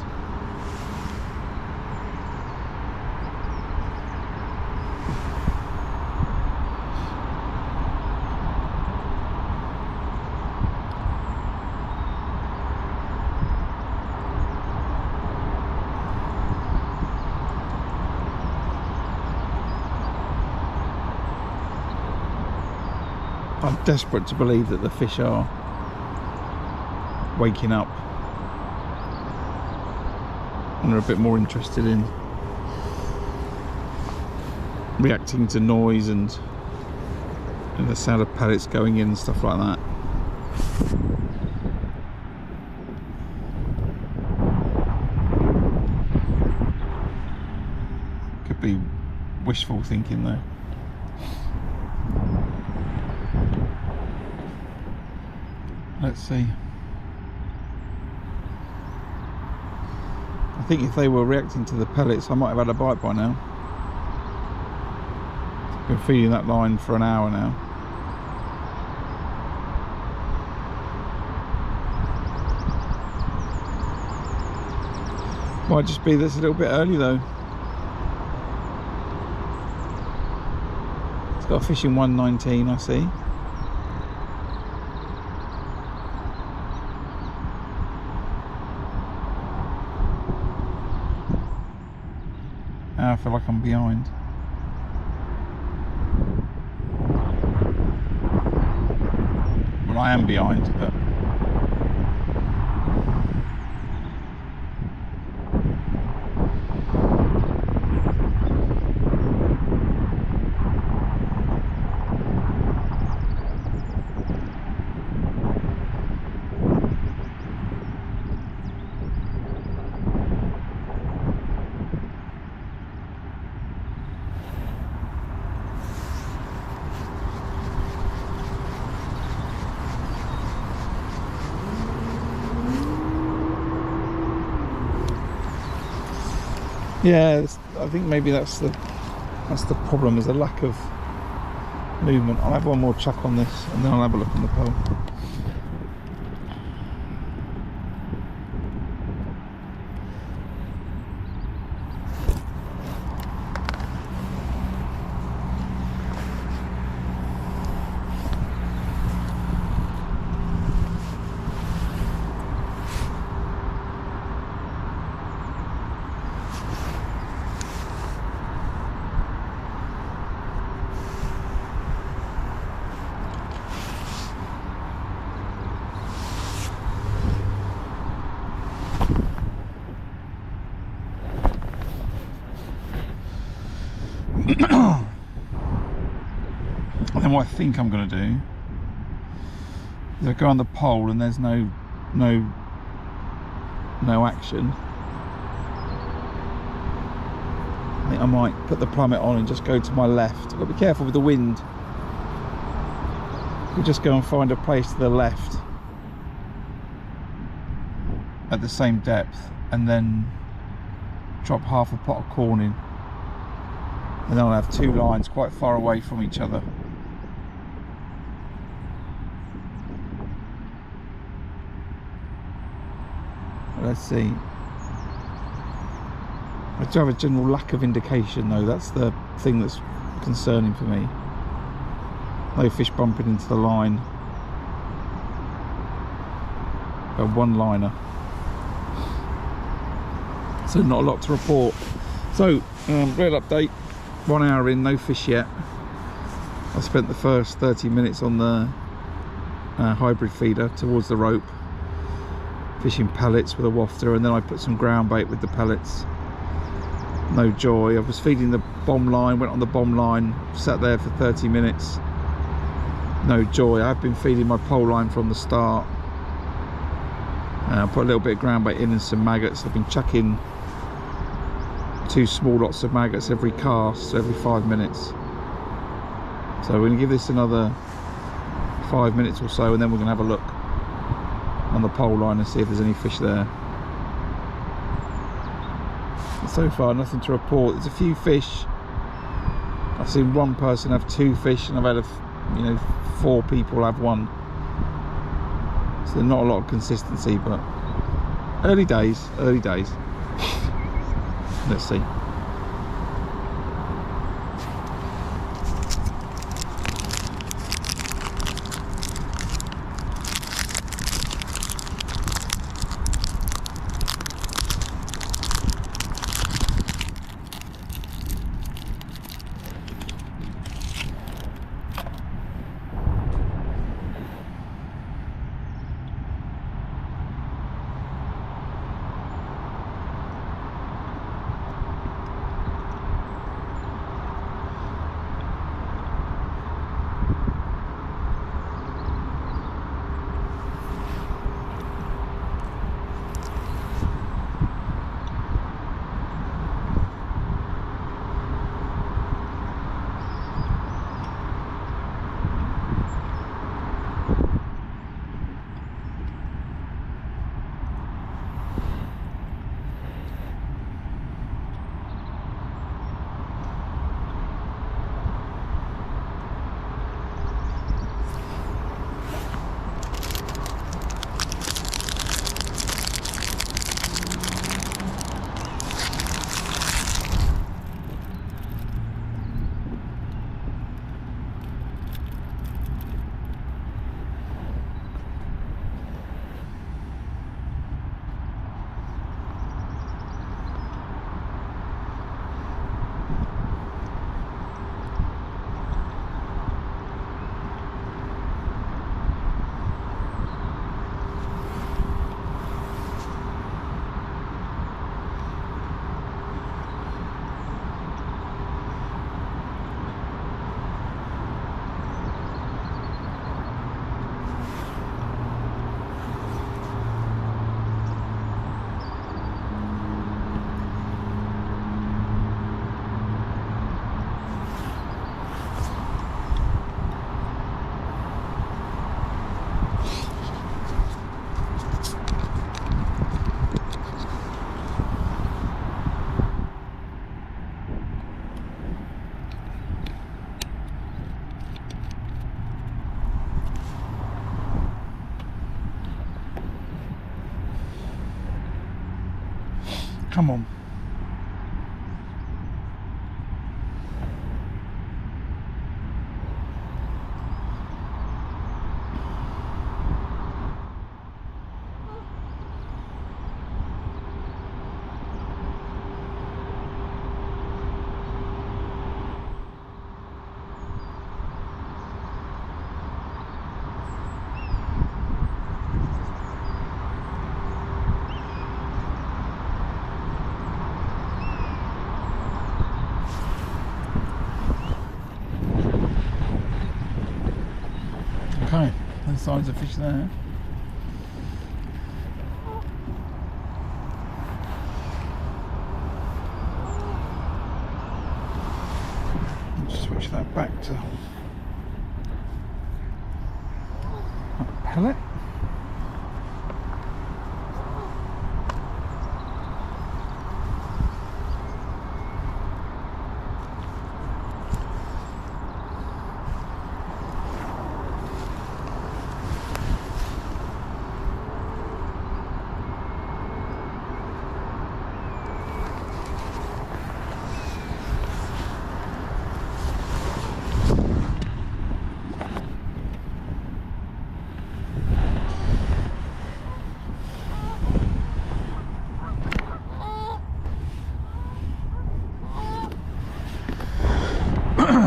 I'm desperate to believe that the fish are waking up and are a bit more interested in reacting to noise and the sound of pellets going in and stuff like that. Could be wishful thinking though. Let's see. I think if they were reacting to the pellets, I might have had a bite by now. Been feeding that line for an hour now. Might just be this a little bit early though. It's got a fish in 119, I see. I feel like I'm behind. Well, I am behind, but yeah, I think maybe that's the problem, is the lack of movement. I'll have one more chuck on this and then I'll have a look on the pole. And then what I think I'm going to do is I go on the pole and there's no action. I think I might put the plummet on and just go to my left. I've got to be careful with the wind. We'll just go and find a place to the left at the same depth and then drop half a pot of corn in. And then I'll have two lines quite far away from each other. Let's see. I do have a general lack of indication though, that's the thing that's concerning for me. No fish bumping into the line. A one liner. So not a lot to report. So, real update. 1 hour in, no fish yet. I spent the first 30 minutes on the hybrid feeder towards the rope, fishing pellets with a wafter, and then I put some ground bait with the pellets. No joy. I was feeding the bomb line, went on the bomb line, sat there for 30 minutes. No joy. I've been feeding my pole line from the start. I put a little bit of ground bait in and some maggots. I've been chucking 2 small lots of maggots every cast, so every 5 minutes. So we're going to give this another 5 minutes or so, and then we're going to have a look on the pole line and see if there's any fish there. So far nothing to report. There's a few fish. I've seen one person have 2 fish, and I've had 4 people have 1. So not a lot of consistency, but early days. Let's see. Come on. Okay, no signs of fish there. Let's switch that back to pellet.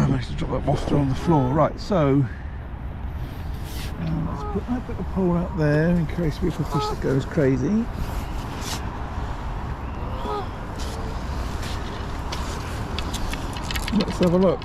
Managed to drop that wafter on the floor. Right, so let's put that bit of pole out there in case we have a fish that goes crazy. Let's have a look.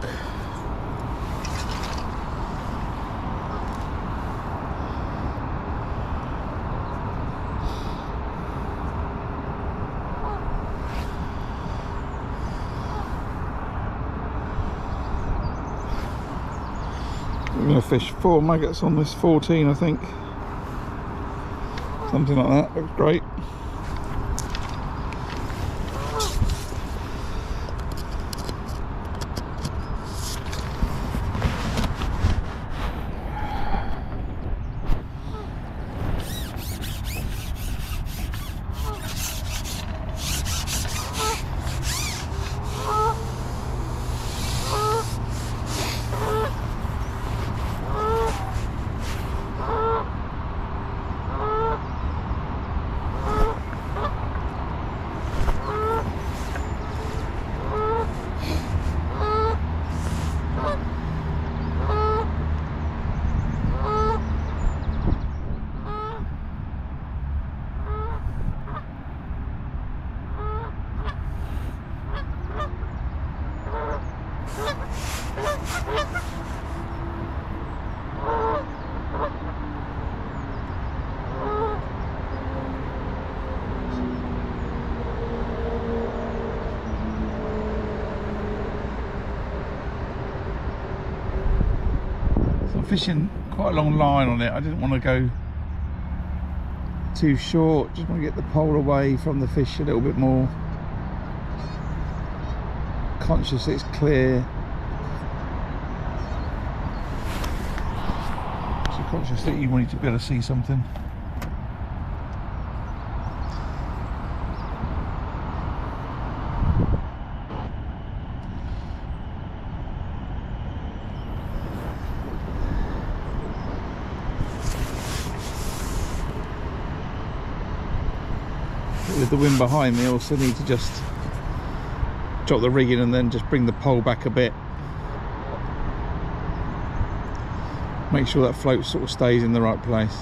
I'm going to fish 4 maggots on this 14, I think. Something like that. Looks great. Fishing quite a long line on it. I didn't want to go too short, just want to get the pole away from the fish a little bit more, conscious it's clear, so conscious that you wanted to be able to see something. With the wind behind me, I also need to just drop the rig in and then just bring the pole back a bit. Make sure that float sort of stays in the right place.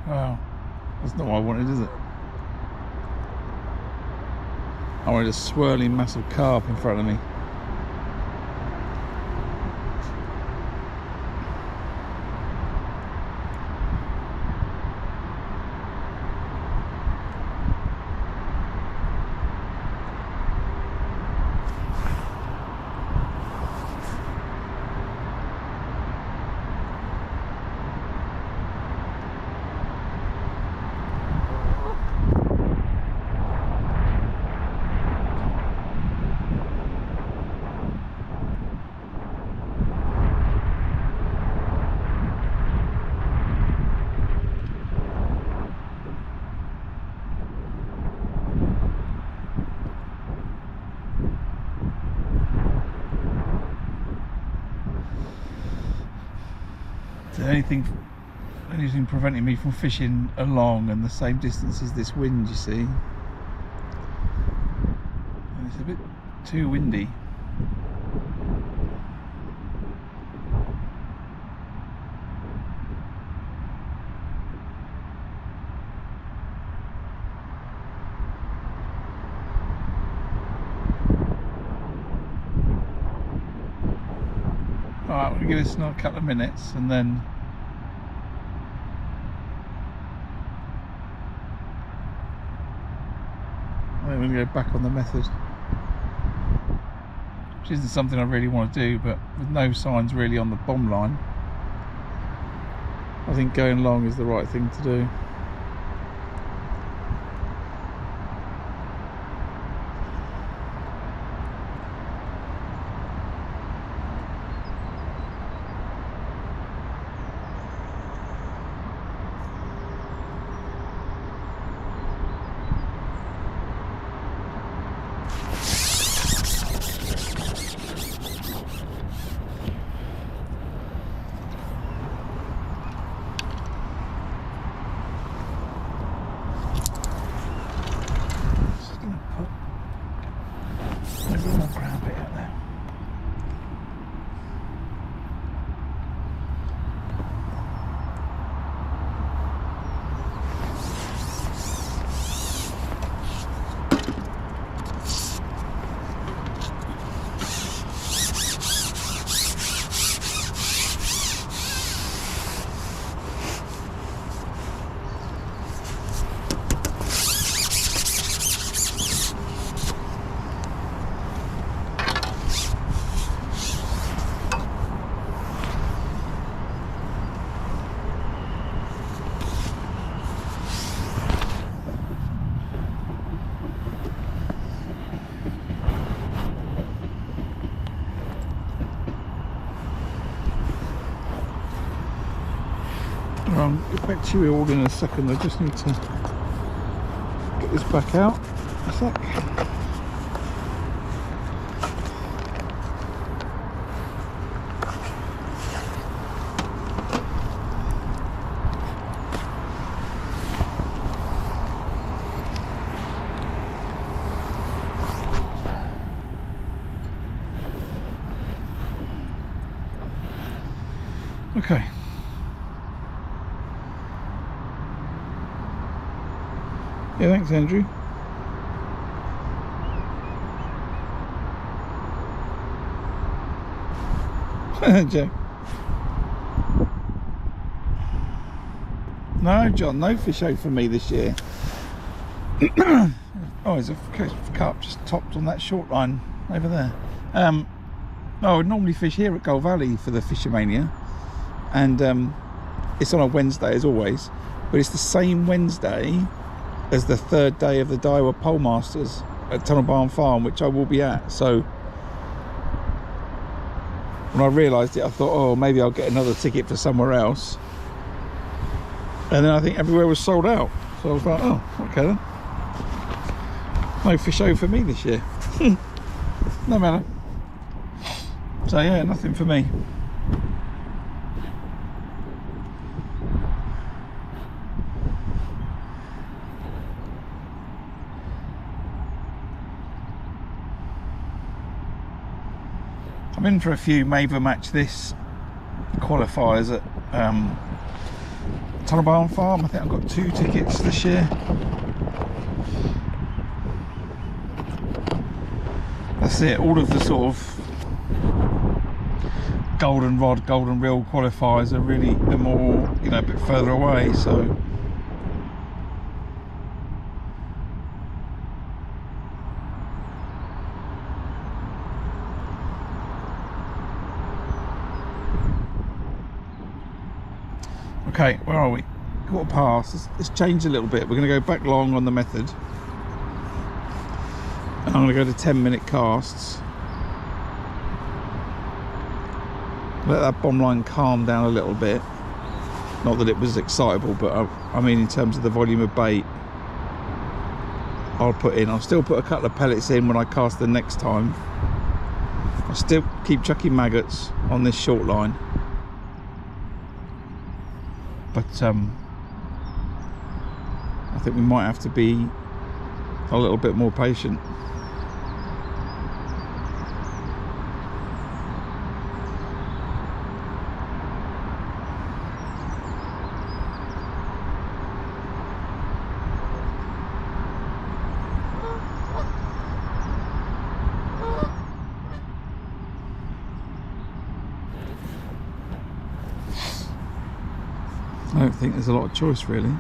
Wow, that's not what I wanted, is it? I wanted a swirling massive carp in front of me. Anything preventing me from fishing along and the same distance as this wind, you see. And it's a bit too windy. Alright, we'll give this another couple of minutes and then we're going to go back on the method, which isn't something I really want to do, but with no signs really on the bomb line, I think going long is the right thing to do. I'll get back to you all in a second. I just need to get this back out a sec. Okay. Yeah, thanks, Andrew. Joe. No, John, no fish out for me this year. Oh, there's a carp just topped on that short line over there. I would normally fish here at Gold Valley for the Fishermania, and it's on a Wednesday as always, but it's the same Wednesday as the third day of the Daiwa Pole Masters at Tunnel Barn Farm, which I will be at. So when I realised it, I thought, oh, maybe I'll get another ticket for somewhere else. And then I think everywhere was sold out. So I was like, oh, okay then. No fish over for me this year. No matter. So yeah, nothing for me. I'm in for a few Maver Match This qualifiers at Tunnel Barn Farm. I think I've got 2 tickets this year. That's it. All of the sort of golden rod, golden reel qualifiers are really more, you know, a bit further away. So okay, where are we? Quarter past. Let's change a little bit. We're going to go back long on the method, and I'm going to go to 10-minute casts. Let that bomb line calm down a little bit. Not that it was excitable, but I mean in terms of the volume of bait I'll put in. I'll still put a couple of pellets in when I cast the next time. I'll still keep chucking maggots on this short line. But I think we might have to be a little bit more patient. I don't think there's a lot of choice really.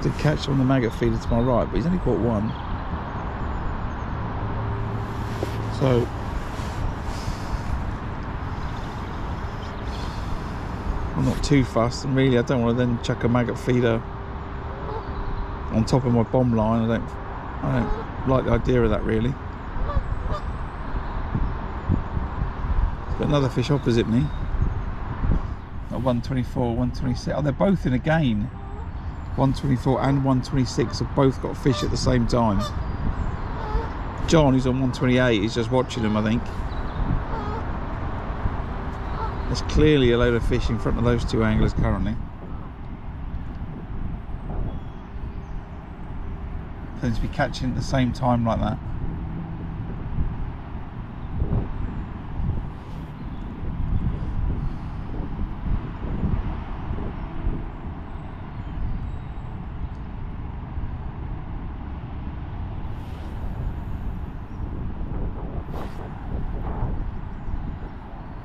Did catch on the maggot feeder to my right, but he's only caught 1. So I'm not too fussed, and really I don't want to then chuck a maggot feeder on top of my bomb line. I don't like the idea of that really. Got another fish opposite me. Got 124, 126. Oh, they're both in a gain. 124 and 126 have both got fish at the same time. John, who's on 128, is just watching them, I think. There's clearly a load of fish in front of those 2 anglers currently. For them to be catching at the same time like that.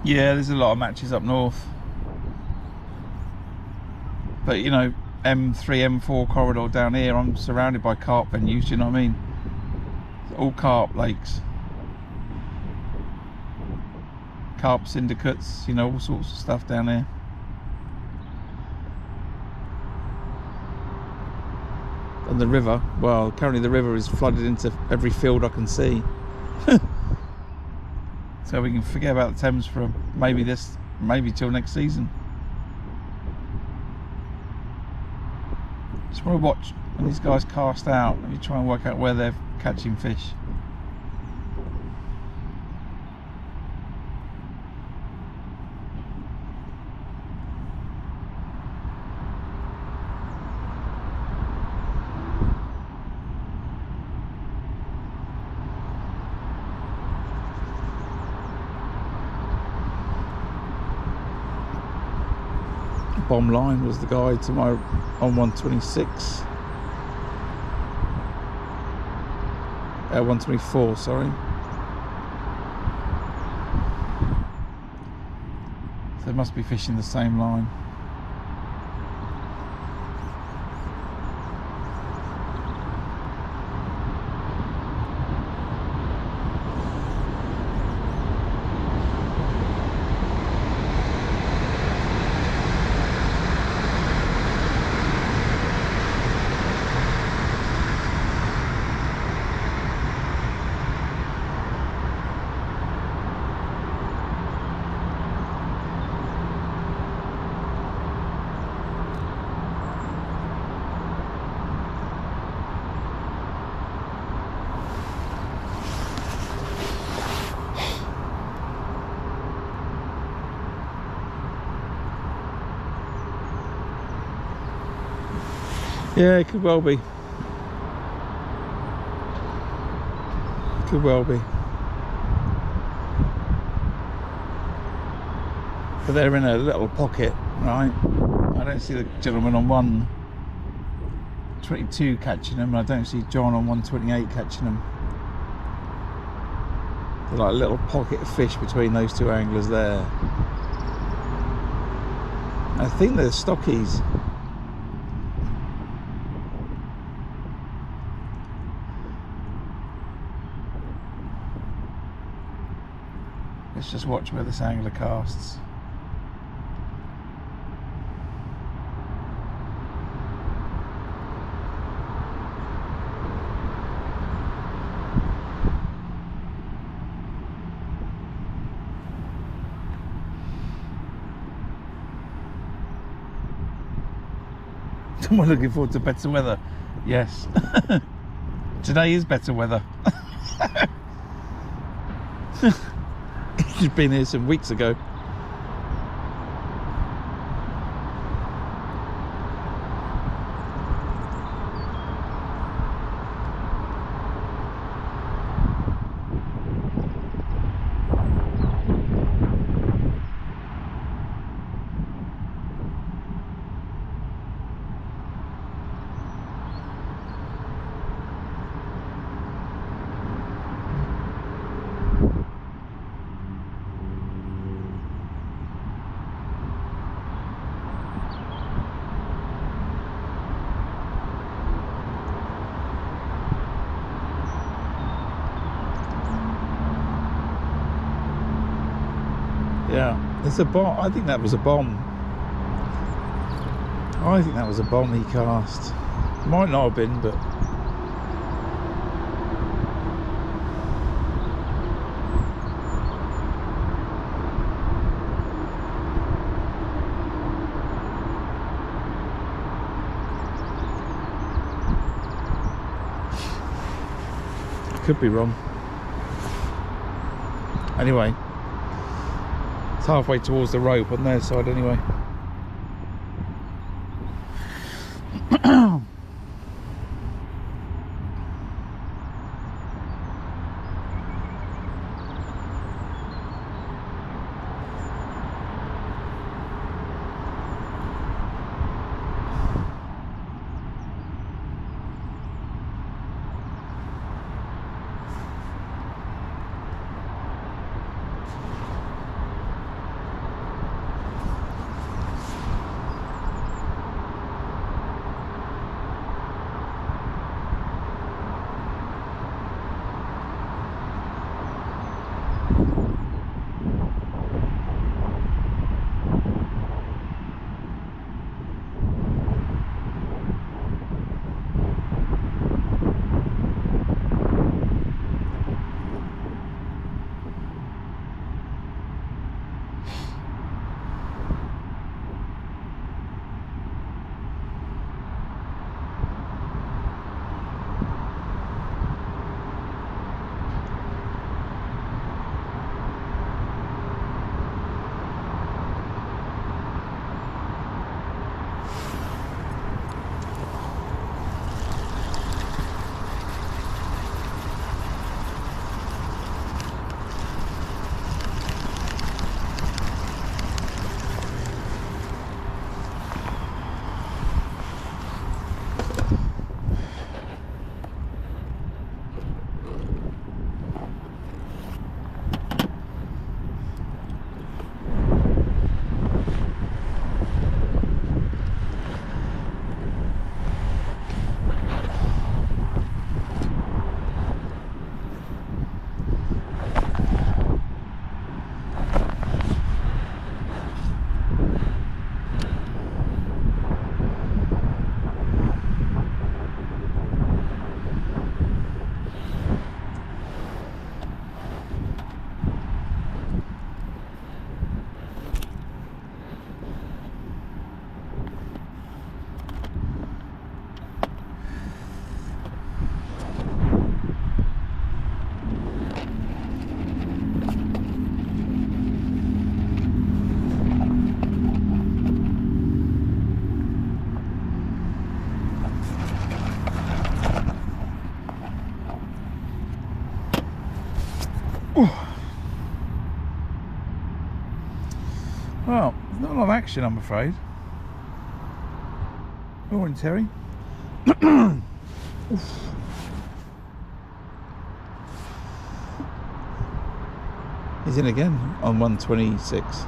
Yeah, there's a lot of matches up north, but you know, M3, M4 corridor down here, I'm surrounded by carp venues, you know what I mean? It's all carp lakes, carp syndicates, you know, all sorts of stuff down there. And the river, well, currently the river is flooded into every field I can see. So we can forget about the Thames for maybe till next season. Just want to watch when these guys cast out. Let me try and work out where they're catching fish. Bomb line was the guy to my on 126. 124, sorry. So they must be fishing the same line. Yeah, it could well be. Could well be. but they're in a little pocket, right? I don't see the gentleman on 122 catching them, and I don't see John on 128 catching them. There's like a little pocket of fish between those two anglers there. I think they're stockies. Let's just watch where this angler casts. We're looking forward to better weather. Yes. Today is better weather. He's been here some weeks ago. Yeah, it's a bomb. I think that was a bomb. I think that was a bomb he cast. Might not have been, but could be wrong. Anyway, it's halfway towards the rope on their side anyway. Well, there's not a lot of action, I'm afraid. Morning, Terry. He's in again on 126.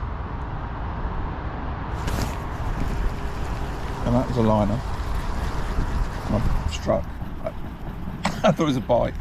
And that was a liner. I struck. I thought it was a bite.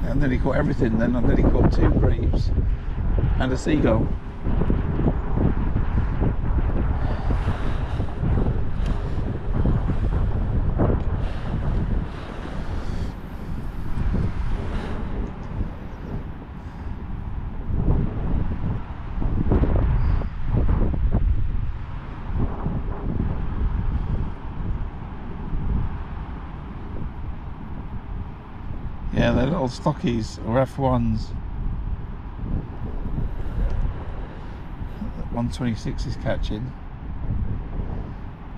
And then he caught everything then, and then he caught 2 grebes and a seagull. Yeah, they're little stockies or F1s. 126 is catching.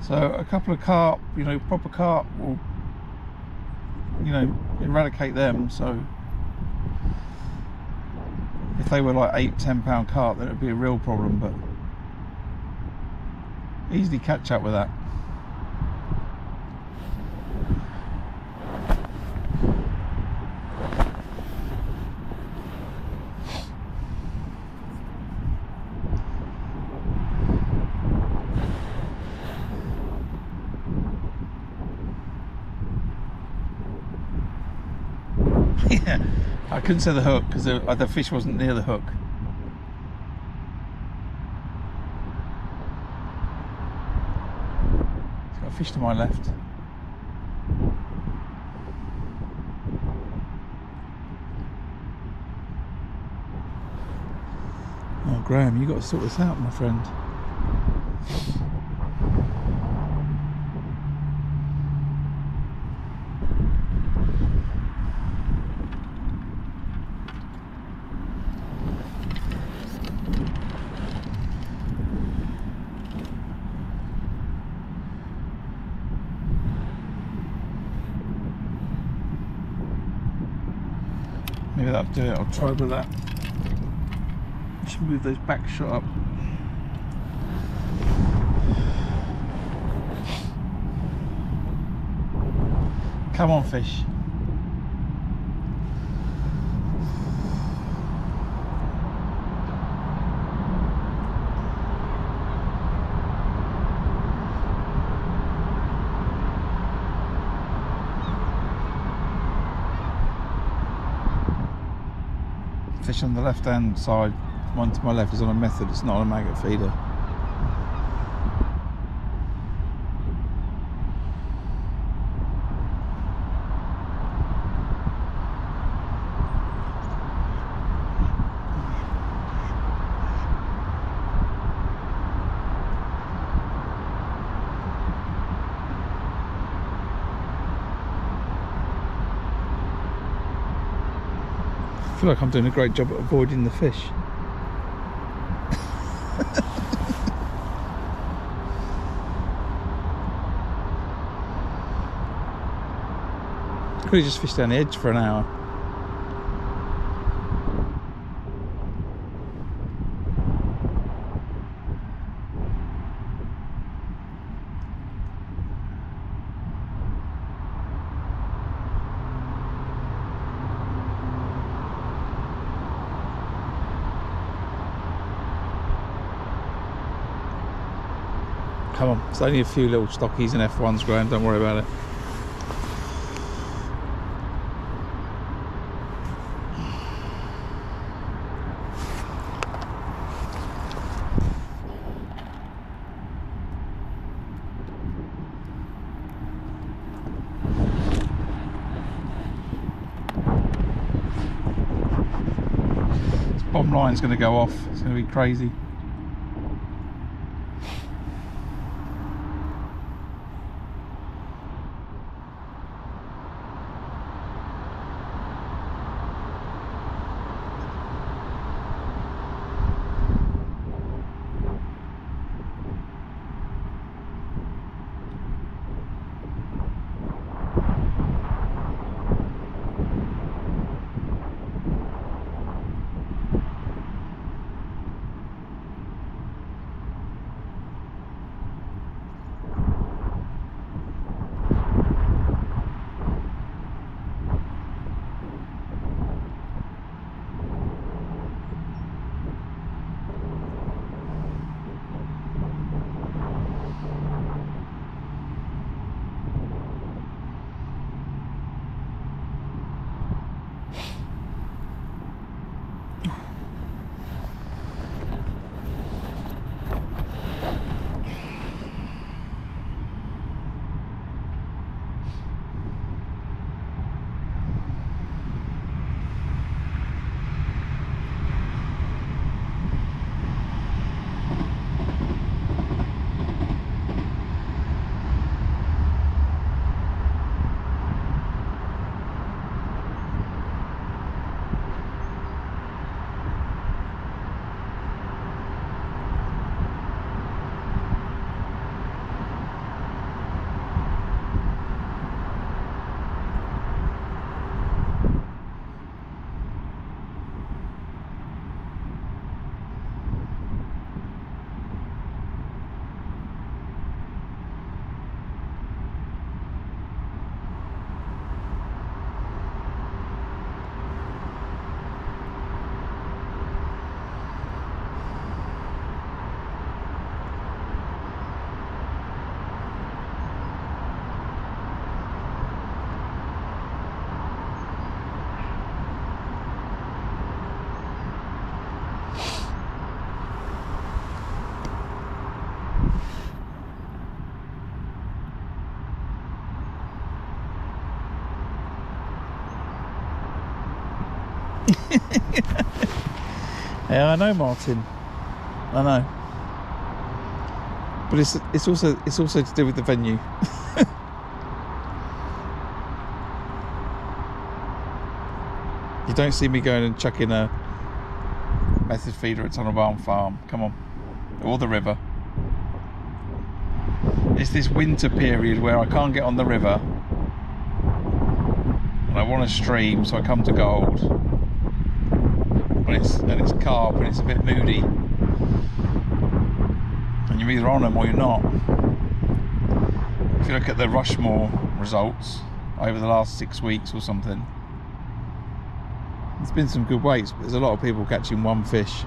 So a couple of carp, you know, proper carp will, you know, eradicate them. So if they were like 8-10 pound carp, then it would be a real problem, but easily catch up with that. Yeah, I couldn't say the hook because the fish wasn't near the hook. It's got a fish to my left. Oh, Graham, you got to sort this out, my friend. Maybe that'll do it. I'll try with that. Just move those back shot up. Come on, fish. Fish on the left hand side, one to my left is on a method, it's not on a maggot feeder. I feel like I'm doing a great job at avoiding the fish. Could have just fished down the edge for an hour. Come on, it's only a few little stockies and F1s, Graham, don't worry about it. This bomb line's going to go off, it's going to be crazy. Yeah, I know, Martin. I know. But it's also to do with the venue. You don't see me going and chucking a method feeder at Tunnel Barn Farm. Come on. Or the river. It's this winter period where I can't get on the river. And I want to stream, so I come to Gold. And it's carp and it's a bit moody. And you're either on them or you're not. If you look at the Rushmore results over the last 6 weeks or something, there's been some good weights, but there's a lot of people catching one fish.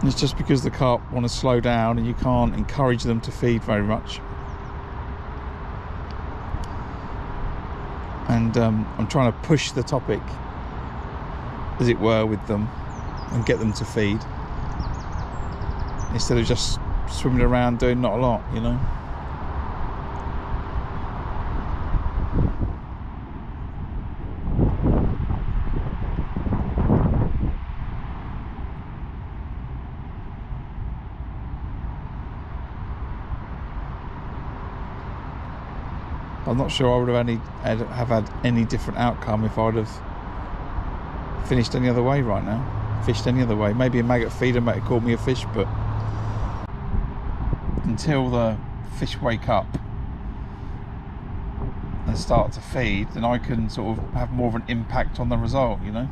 And it's just because the carp want to slow down and you can't encourage them to feed very much. And I'm trying to push the topic, as it were, with them and get them to feed, instead of just swimming around doing not a lot, you know. I'm not sure I would have had any different outcome if I would have finished any other way right now. Fished any other way. Maybe a maggot feeder might have caught me a fish, but until the fish wake up and start to feed, then I can sort of have more of an impact on the result, you know.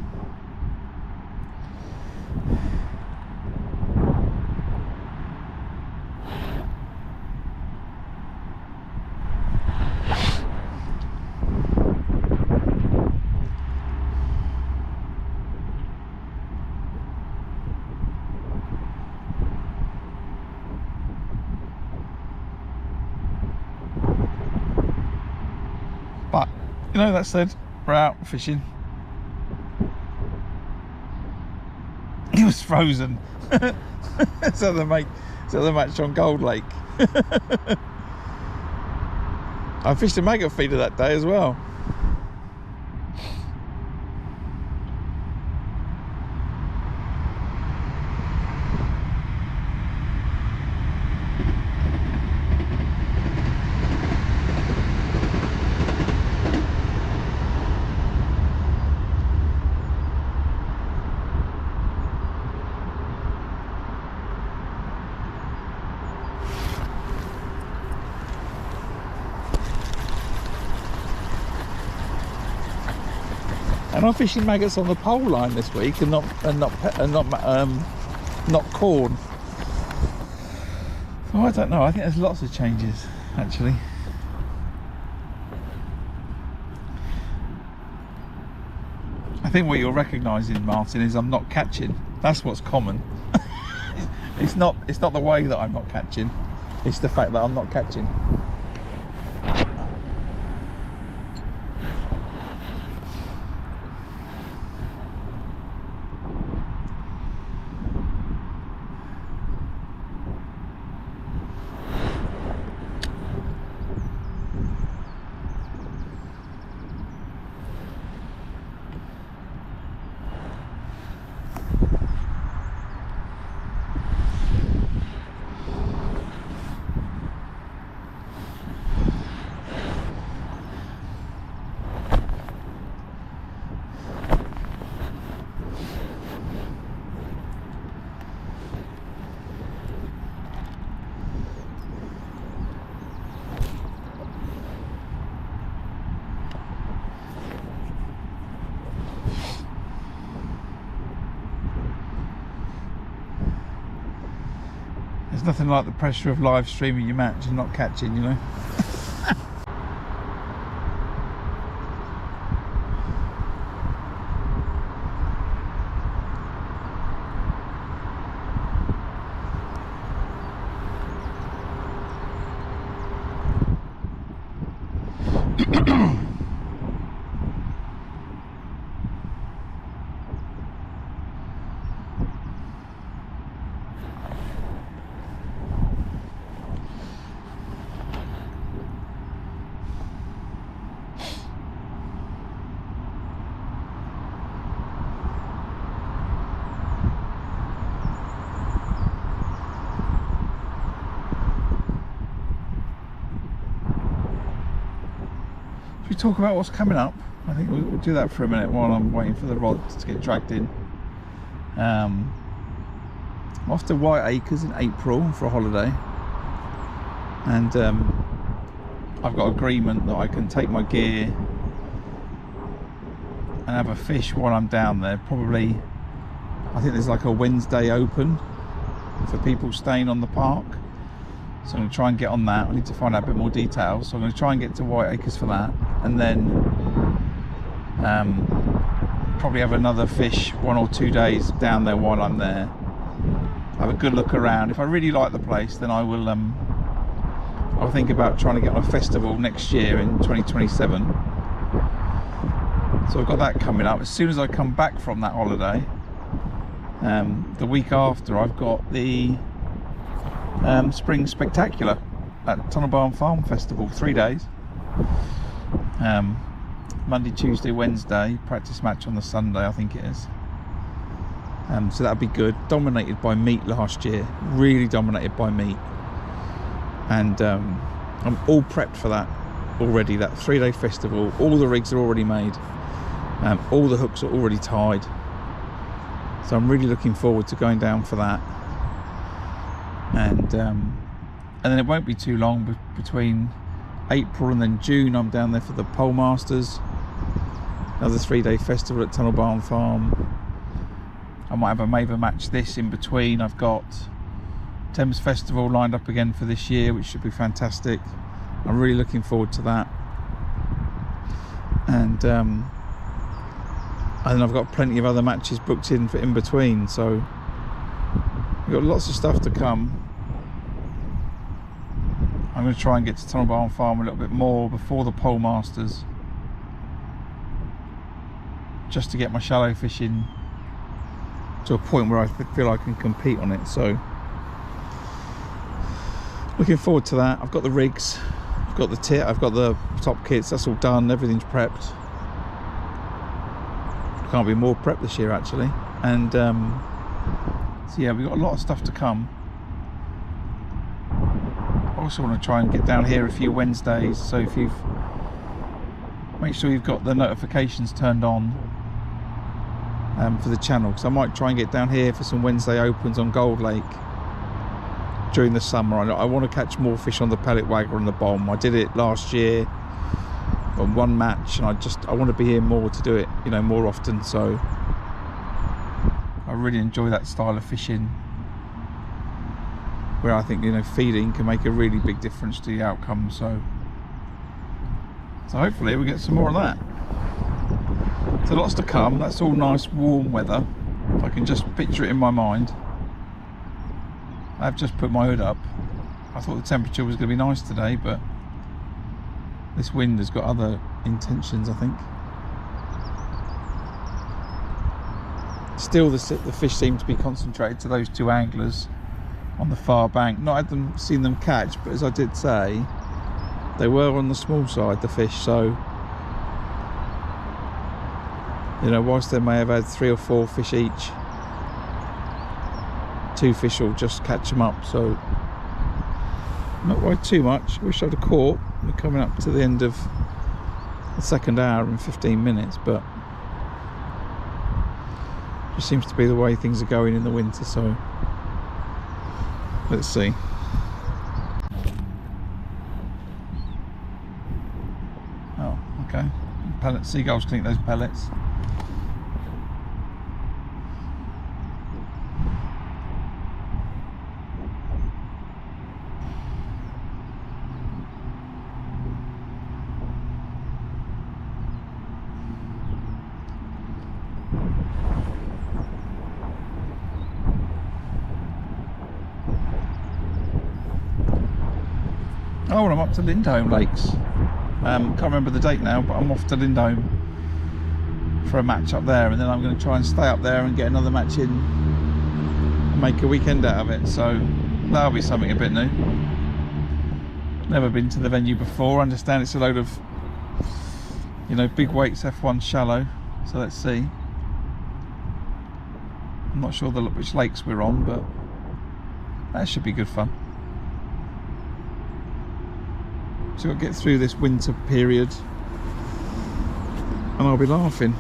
But, you know, that said, we're out fishing. It was frozen. So the match on Gold Lake. I fished a maggot feeder that day as well. And I'm fishing maggots on the pole line this week, and not corn. Oh, I don't know. I think there's lots of changes actually. I think what you're recognising, Martin, is I'm not catching. That's what's common. It's not the way that I'm not catching. It's the fact that I'm not catching. There's nothing like the pressure of live streaming your match and not catching, you know. Should we talk about what's coming up? I think we'll do that for a minute while I'm waiting for the rod to get dragged in. I'm off to Whiteacres in April for a holiday, and I've got agreement that I can take my gear and have a fish while I'm down there. Probably, I think there's like a Wednesday open for people staying on the park, so I'm going to try and get on that. I need to find out a bit more details, so I'm going to try and get to Whiteacres for that, and then probably have another fish 1 or 2 days down there while I'm there. Have a good look around. If I really like the place, then I will I'll think about trying to get on a festival next year in 2027. So I've got that coming up. As soon as I come back from that holiday, the week after, I've got the Spring Spectacular at Tunnel Barn Farm Festival, 3 days. Monday, Tuesday, Wednesday, practice match on the Sunday, I think it is. So that'll be good. Dominated by meat last year, really dominated by meat, and I'm all prepped for that already. That 3-day festival, all the rigs are already made, all the hooks are already tied, so I'm really looking forward to going down for that. And then it won't be too long, but between April and then June I'm down there for the Pole Masters, another 3-day festival at Tunnel Barn Farm. I might have a Maver match this in between. I've got Thames Festival lined up again for this year, which should be fantastic. I'm really looking forward to that. And then I've got plenty of other matches booked in for in between, so we've got lots of stuff to come. I'm going to try and get to Tunnel Barn Farm a little bit more before the Pole Masters, just to get my shallow fishing to a point where I feel I can compete on it. So looking forward to that. I've got the rigs, I've got the tit, I've got the top kits, that's all done, everything's prepped. Can't be more prepped this year actually. And so yeah, we've got a lot of stuff to come. I also want to try and get down here a few Wednesdays, so if you've make sure you've got the notifications turned on for the channel, because I might try and get down here for some Wednesday opens on Gold Lake during the summer. I want to catch more fish on the pellet wagger and the bomb. I did it last year on one match, and I want to be here more to do it, you know, more often. So I really enjoy that style of fishing, where I think, you know, feeding can make a really big difference to the outcome. So hopefully we'll get some more of that. So lots to come. That's all nice warm weather. I can just picture it in my mind. I've just put my hood up. I thought the temperature was going to be nice today, but this wind has got other intentions, I think. Still the fish seem to be concentrated to those 2 anglers on the far bank. Not seen them catch, but as I did say, they were on the small side, the fish. So, you know, whilst they may have had 3 or 4 fish each, 2 fish will just catch them up. So not worried too much. Wish I'd have caught. We're coming up to the end of the second hour in 15 minutes, but just seems to be the way things are going in the winter. So let's see. Oh, okay. Pellet seagulls can eat those pellets. Oh, and I'm up to Lindholm Lakes. Can't remember the date now, but I'm off to Lindholm for a match up there, and then I'm going to try and stay up there and get another match in and make a weekend out of it. So that'll be something a bit new. Never been to the venue before. I understand it's a load of, you know, big weights, F1 shallow. So let's see. I'm not sure which lakes we're on, but that should be good fun. So we've got to get through this winter period, and I'll be laughing.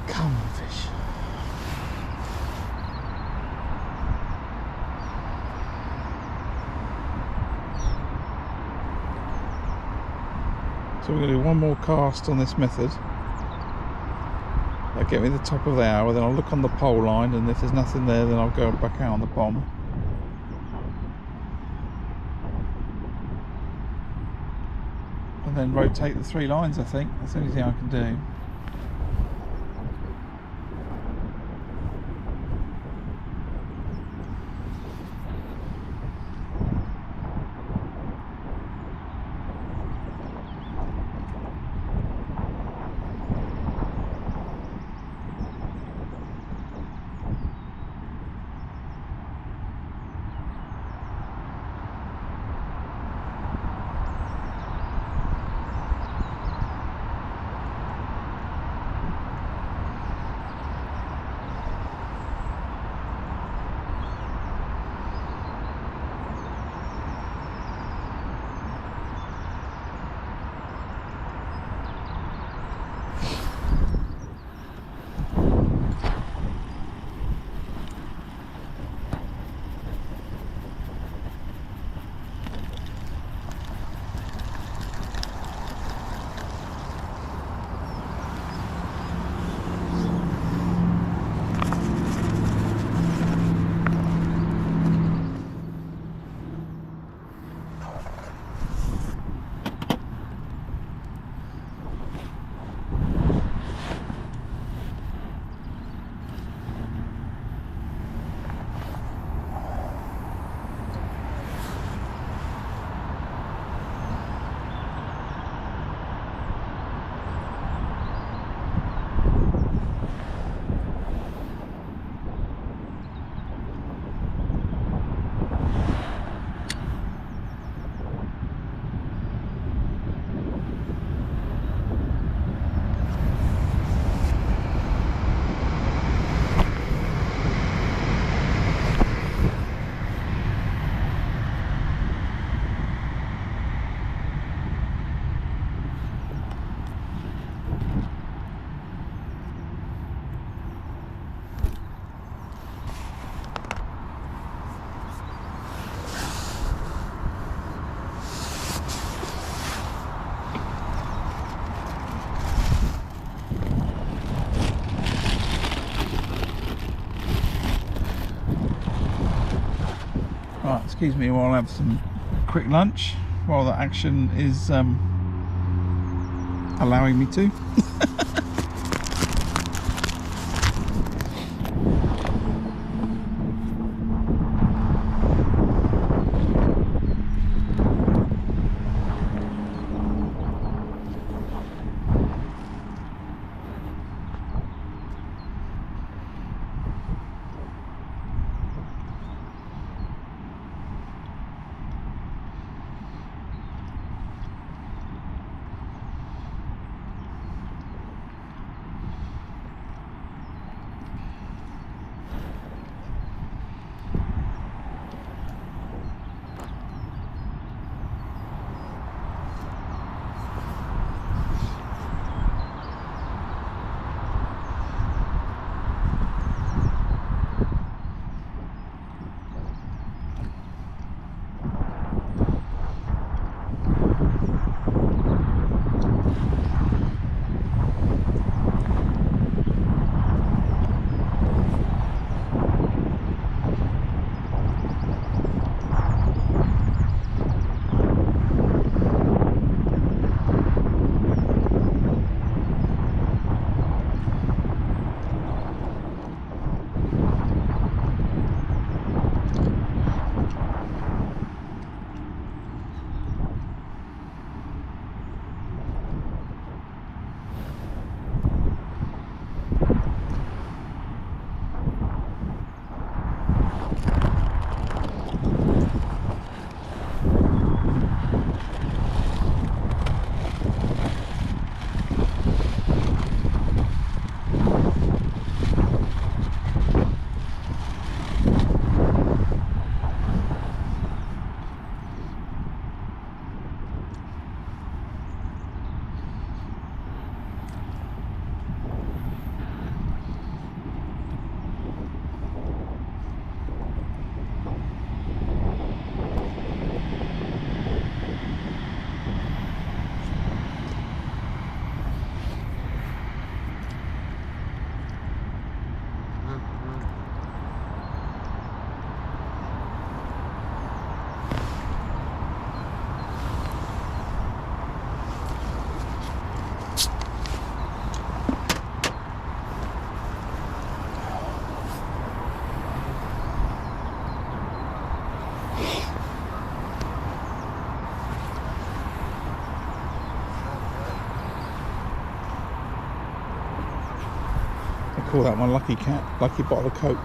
Come on, fish. So we're going to do one more cast on this method. That'll get me the top of the hour, then I'll look on the pole line, and if there's nothing there, then I'll go back out on the bomb. And then rotate the 3 lines, I think. That's the only thing I can do. Right, excuse me while I have some quick lunch while the action is allowing me to. Call that my lucky cat, lucky bottle of Coke.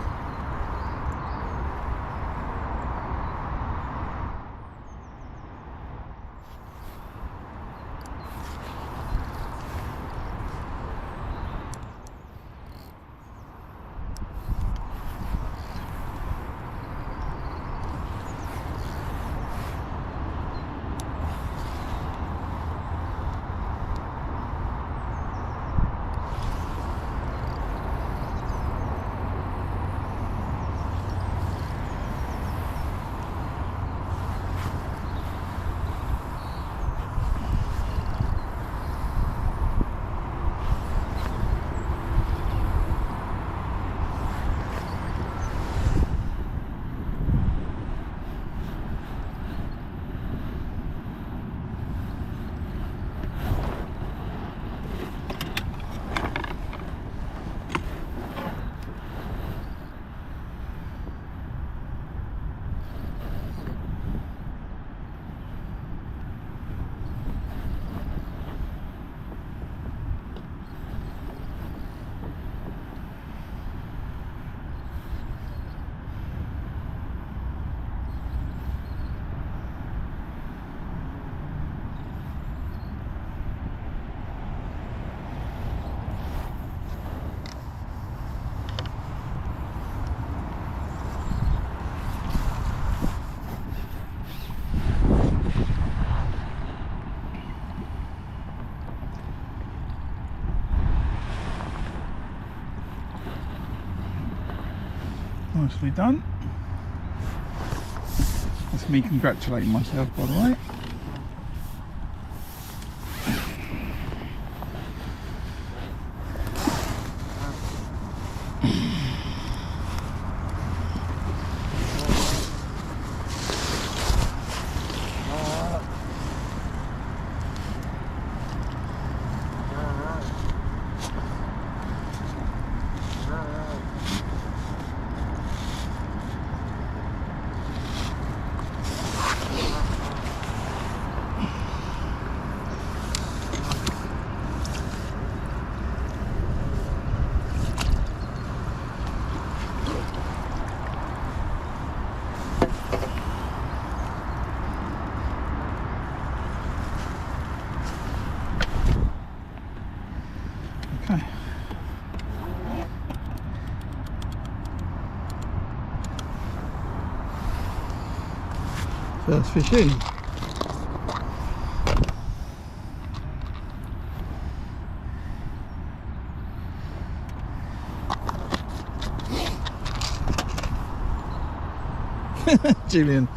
Nicely done. That's me congratulating myself, by the way. Okay. First fish in. Julian.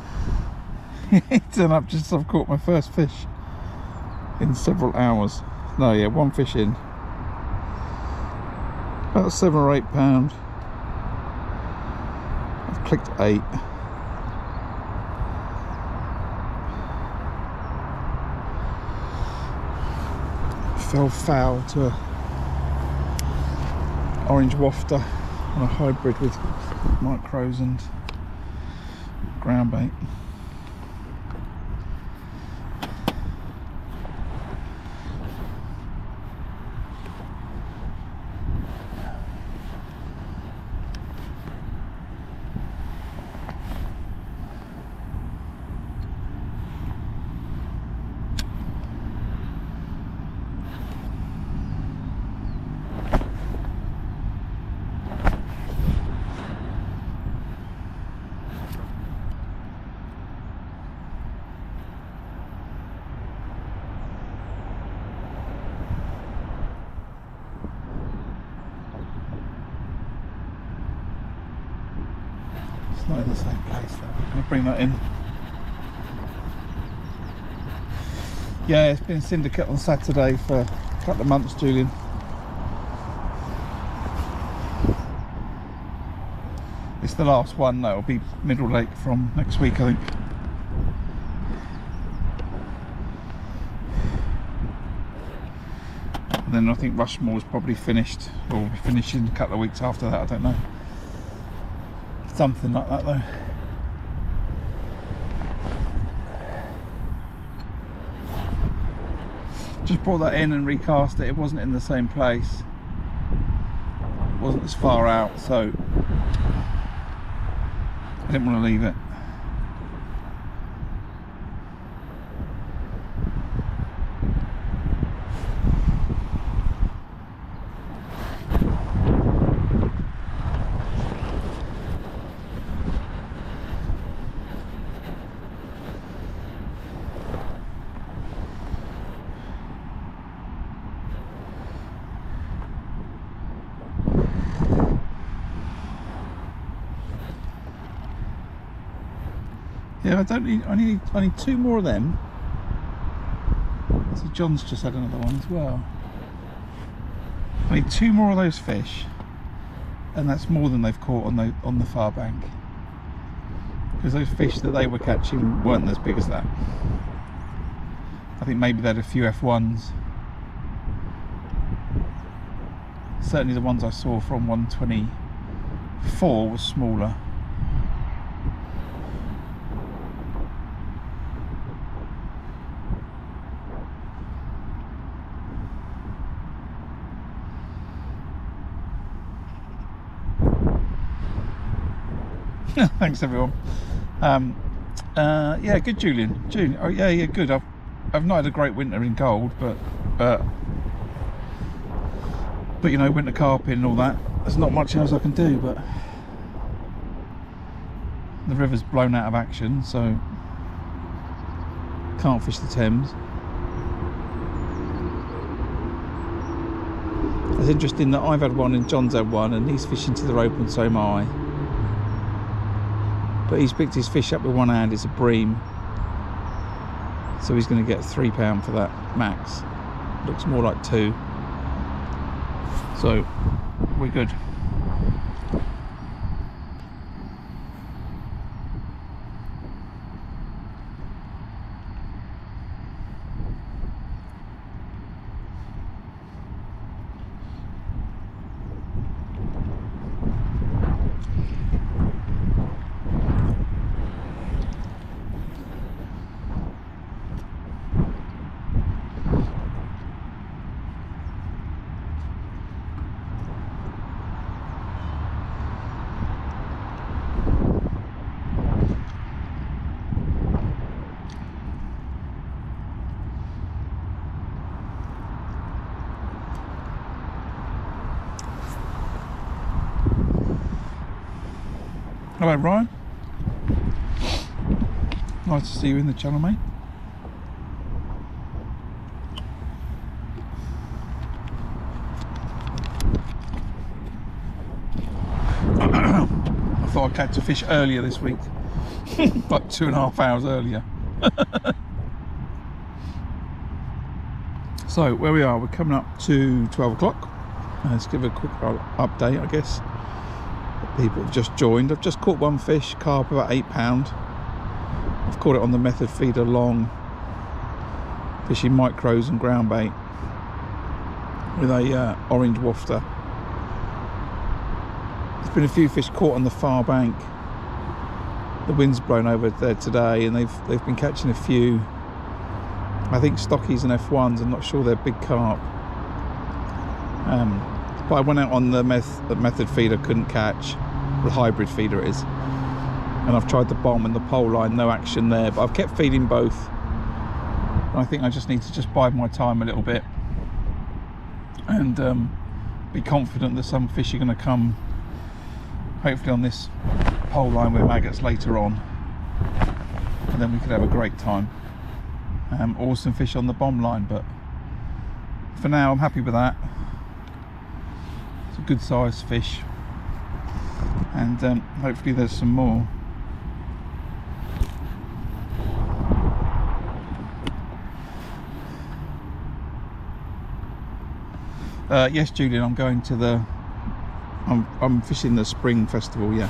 Turned up just as I've caught my first fish in several hours. No, yeah, one fish in. About 7 or 8 pound. I've clicked 8. Fell foul to a orange wafter on a hybrid with micros and ground bait. Not in the same place though. I'm going to bring that in. Yeah, it's been Syndicate on Saturday for a couple of months, Julian. It's the last one, that'll be Middle Lake from next week, I think. And then I think Rushmore's probably finished, or will be finishing a couple of weeks after that, I don't know. Something like that though. Just brought that in and recast it. It wasn't in the same place. It wasn't as far out, so I didn't want to leave it. Yeah, I need 2 more of them. So John's just had another one as well. I need 2 more of those fish, and that's more than they've caught on the far bank. Because those fish that they were catching weren't as big as that. I think maybe they had a few F1s. Certainly the ones I saw from 124 was smaller. Thanks everyone. Yeah, good, Julian. Oh yeah, good. I've not had a great winter in gold, but you know, winter carping and all that. There's not much else I can do, but the river's blown out of action, so can't fish the Thames. It's interesting that I've had one and John's had one, and he's fishing to the rope and so am I. But he's picked his fish up with one hand. It's a bream, so he's going to get £3 for that max. Looks more like 2, so we're good. Hello Ryan, nice to see you in the channel, mate. I thought I'd catch a fish earlier this week, like 2.5 hours earlier. So where we are, we're coming up to 12 o'clock. Let's give a quick update, I guess. People have just joined. I've just caught one fish, carp, about £8. I've caught it on the method feeder long, fishing micros and ground bait with a orange wafter. There's been a few fish caught on the far bank. The wind's blown over there today, and they've been catching a few, I think, stockies and F1s. I'm not sure they're big carp. But I went out on the method feeder, couldn't catch. The hybrid feeder it is. And I've tried the bomb and the pole line, no action there. But I've kept feeding both. And I think I just need to just bide my time a little bit. And be confident that some fish are going to come, hopefully on this pole line with maggots later on. And then we could have a great time. Or some fish on the bomb line. But for now, I'm happy with that. It's a good sized fish, and hopefully there's some more. Yes, Julian, I'm going to the I'm fishing the spring festival, yeah.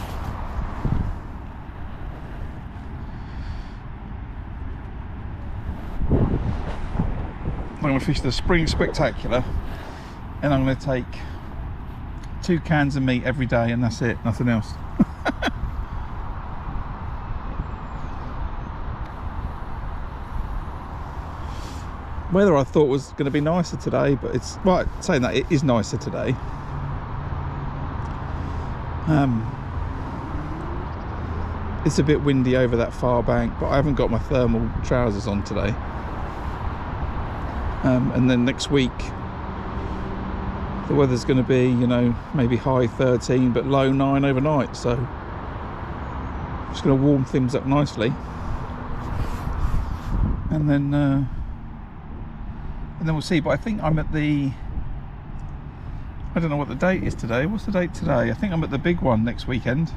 I'm going to fish the spring spectacular, and I'm going to take 2 cans of meat every day, and that's it, nothing else. Weather I thought was going to be nicer today, but it's, well, saying that, it is nicer today. It's a bit windy over that far bank, but I haven't got my thermal trousers on today. And then next week the weather's going to be, you know, maybe high 13 but low 9 overnight, so it's going to warm things up nicely. And then we'll see. But I think I'm at the, I don't know what the date is today. What's the date today? I think I'm at the big one next weekend,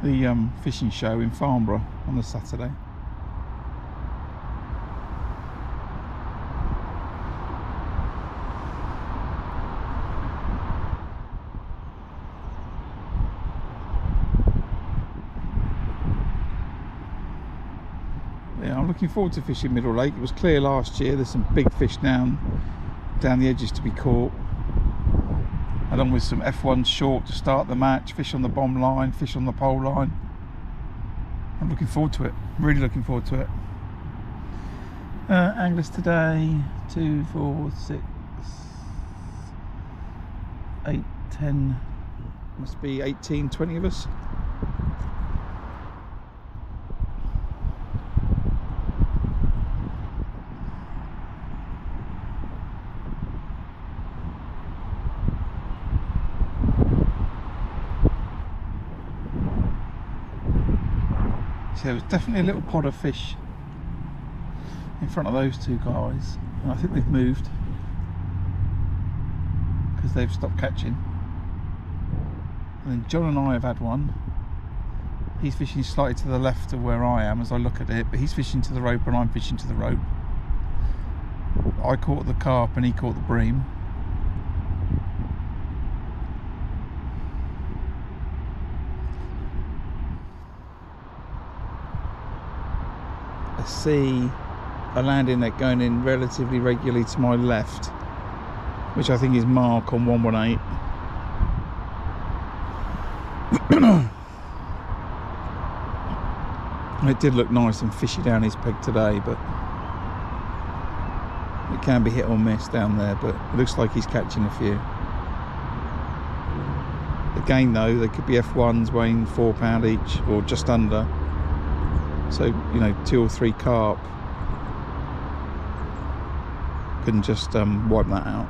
the fishing show in Farnborough on the Saturday. Yeah, I'm looking forward to fishing Middle Lake. It was clear last year. There's some big fish down the edges to be caught, along with some F1 short to start the match, fish on the bomb line, fish on the pole line. I'm looking forward to it, really looking forward to it. Anglers today, 2, 4, 6, 8, 10, must be 18, 20 of us. So there was definitely a little pod of fish in front of those two guys, and I think they've moved because they've stopped catching. And then John and I have had one. He's fishing slightly to the left of where I am as I look at it, but he's fishing to the rope and I'm fishing to the rope. I caught the carp and he caught the bream. I see a landing net going in relatively regularly to my left, which I think is Mark on 118. It did look nice and fishy down his peg today, but it can be hit or miss down there, but it looks like he's catching a few. Again though, they could be F1s weighing 4 pound each or just under. So, you know, 2 or 3 carp couldn't just wipe that out.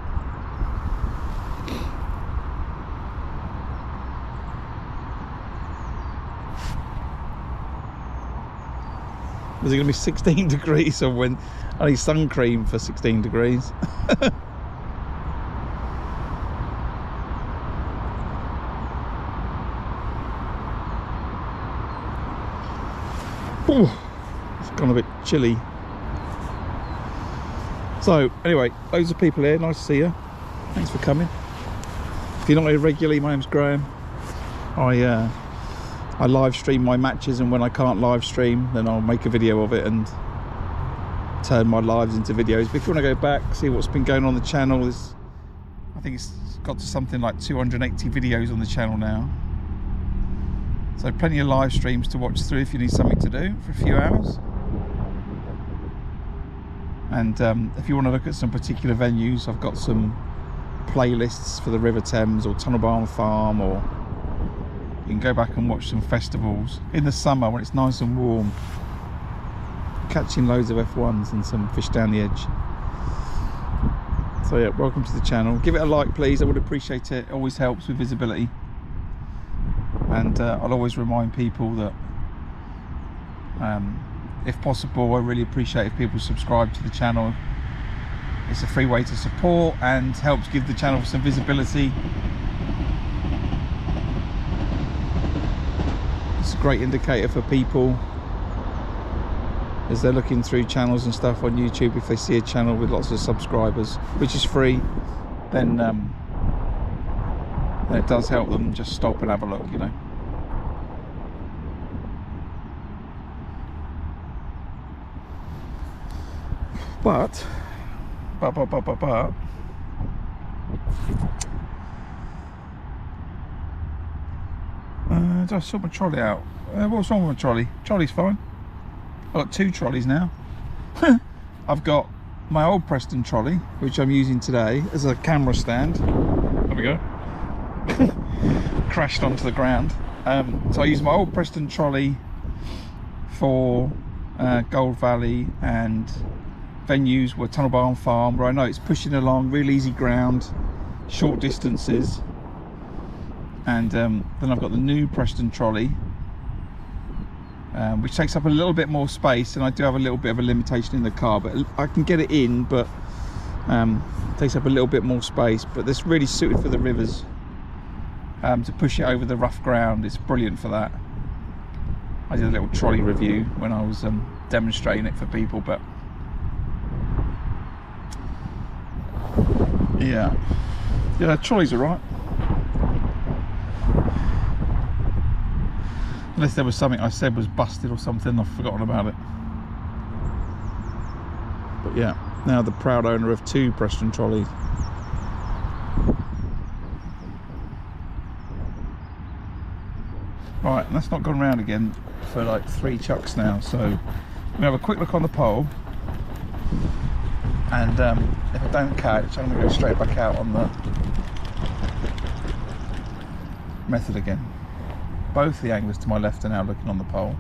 Was it going to be 16 degrees or when I need sun cream for 16 degrees? Ooh, it's gone a bit chilly. So anyway, loads of people here, nice to see you. Thanks for coming. If you're not here regularly, my name's Graham. I live stream my matches, and when I can't live stream then I'll make a video of it and turn my lives into videos. But if you want to go back, see what's been going on the channel, I think it's got to something like 280 videos on the channel now. So plenty of live streams to watch through if you need something to do for a few hours. And if you want to look at some particular venues, I've got some playlists for the River Thames or Tunnel Barn Farm, or you can go back and watch some festivals in the summer when it's nice and warm, catching loads of F1s and some fish down the edge. So yeah, welcome to the channel. Give it a like please, I would appreciate it. It always helps with visibility. And I'll always remind people that if possible, I really appreciate if people subscribe to the channel. It's a free way to support and helps give the channel some visibility. It's a great indicator for people as they're looking through channels and stuff on YouTube. If they see a channel with lots of subscribers, which is free, then it does help them just stop and have a look, you know. But I sort my trolley out. What's wrong with my trolley? Trolley's fine. I've got 2 trolleys now. I've got my old Preston trolley, which I'm using today as a camera stand. There we go. crashed onto the ground. So I used my old Preston trolley for Gold Valley, and venues were Tunnel Barn Farm, where I know it's pushing along, real easy ground, short distances. And then I've got the new Preston trolley, which takes up a little bit more space, and I do have a little bit of a limitation in the car, but I can get it in, but takes up a little bit more space. But this really suited for the rivers, to push it over the rough ground. It's brilliant for that. I did a little trolley review when I was demonstrating it for people, but yeah, trolleys are right. Unless there was something I said was busted or something, I've forgotten about it. But yeah, now the proud owner of 2 Preston trolleys. Right, and that's not gone round again for like 3 chucks now, so I'm gonna have a quick look on the pole, and if I don't catch, I'm gonna go straight back out on the method again. Both the anglers to my left are now looking on the pole.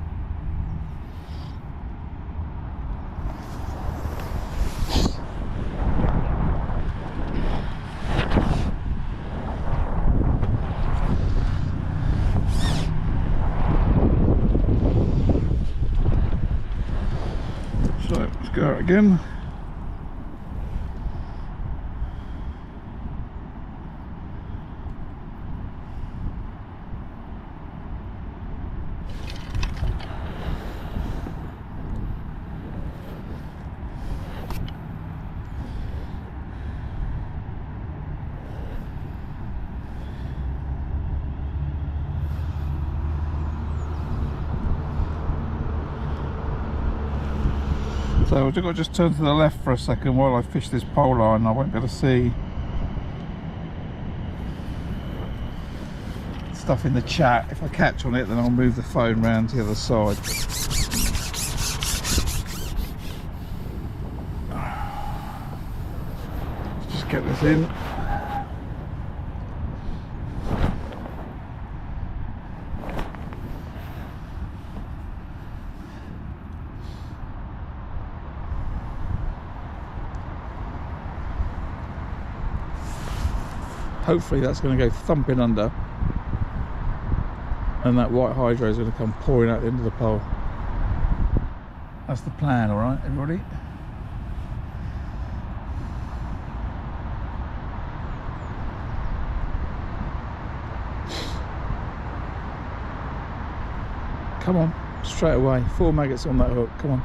So let's go out again. So I've got to just turn to the left for a second while I fish this pole line. I won't be able to see stuff in the chat. If I catch on it, then I'll move the phone round to the other side. Let's just get this in. Hopefully that's going to go thumping under, and that white hydro is going to come pouring out the end of the pole. That's the plan, alright everybody? Come on, straight away. 4 maggots on that hook, come on.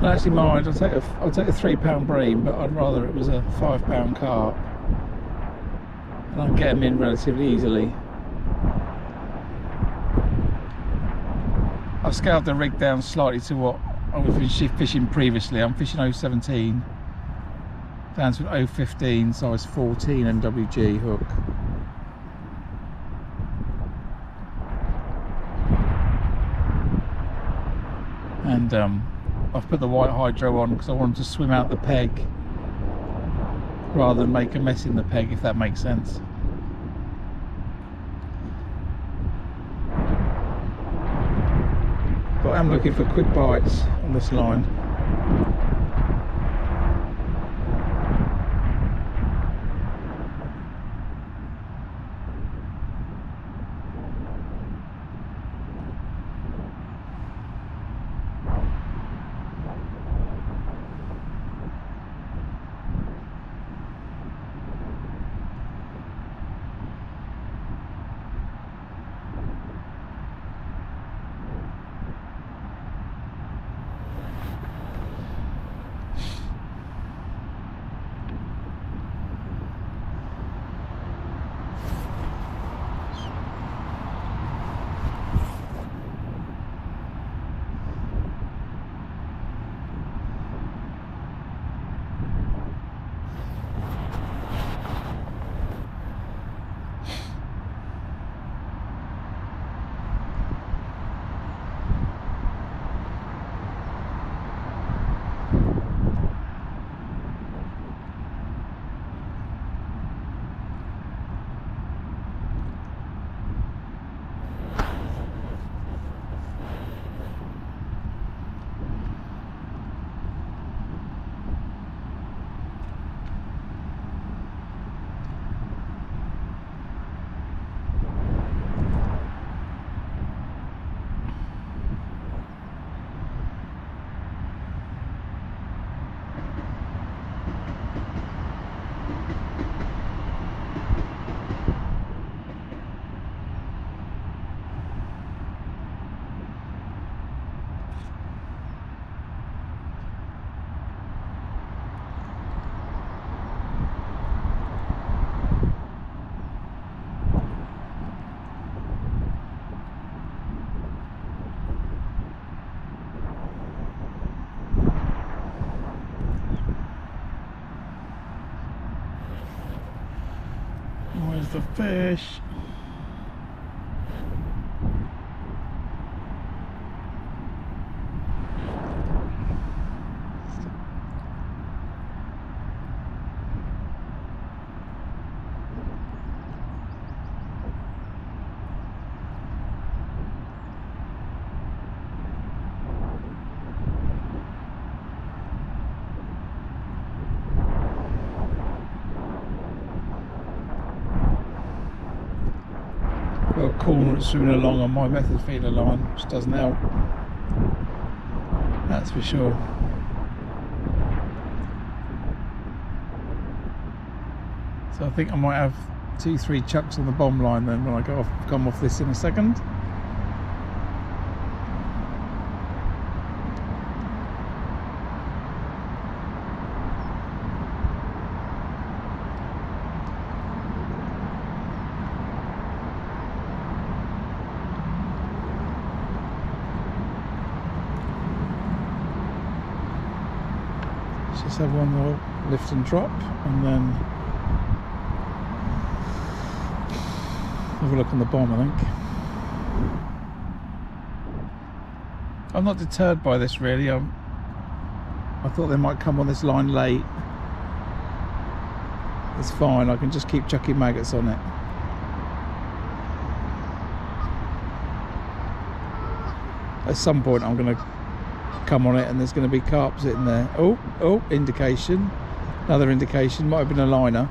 I actually mind, I'll take a £3 bream, but I'd rather it was a £5 carp, and I'll get them in relatively easily. I've scaled the rig down slightly to what I was fishing previously. I'm fishing 017 down to an 015 size 14 NWG hook. And I've put the white hydro on because I want them to swim out the peg rather than make a mess in the peg, if that makes sense. But I'm looking for quick bites on this line. fish. Got a cormorant swimming along on my method feeder line, which doesn't help, that's for sure. So I think I might have 2-3 chucks on the bomb line then when I come off this in a second. Just have one more lift and drop, and then have a look on the bomb. I think I'm not deterred by this really. I thought they might come on this line late. It's fine, I can just keep chucking maggots on it. At some point I'm going to come on it and there's going to be carp sitting there. Oh, indication, another indication, might have been a liner.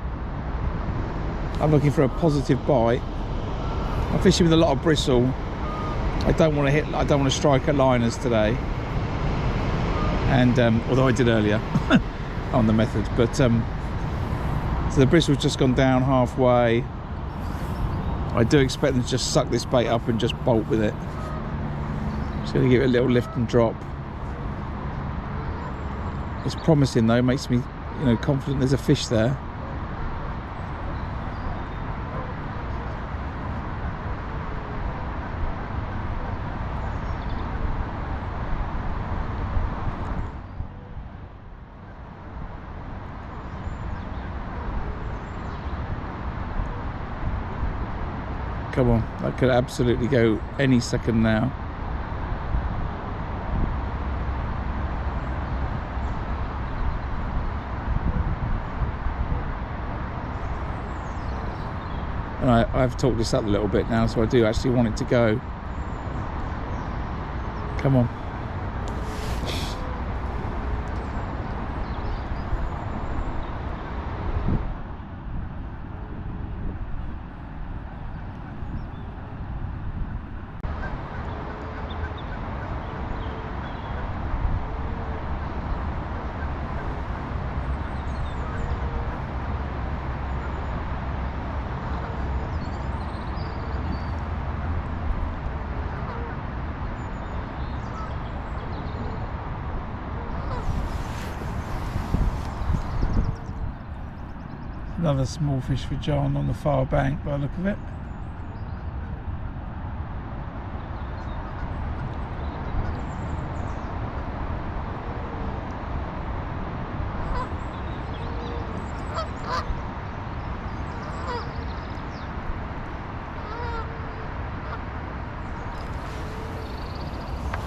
I'm looking for a positive bite. I'm fishing with a lot of bristle. I don't want to strike at liners today, and although I did earlier on the method, but so the bristle's just gone down halfway. I do expect them to just suck this bait up and just bolt with it. Just going to give it a little lift and drop. It's promising though, makes me, confident there's a fish there. Come on, that could absolutely go any second now. And I've talked this up a little bit now, so I do actually want it to go. Come on. Another small fish for John on the far bank by the look of it.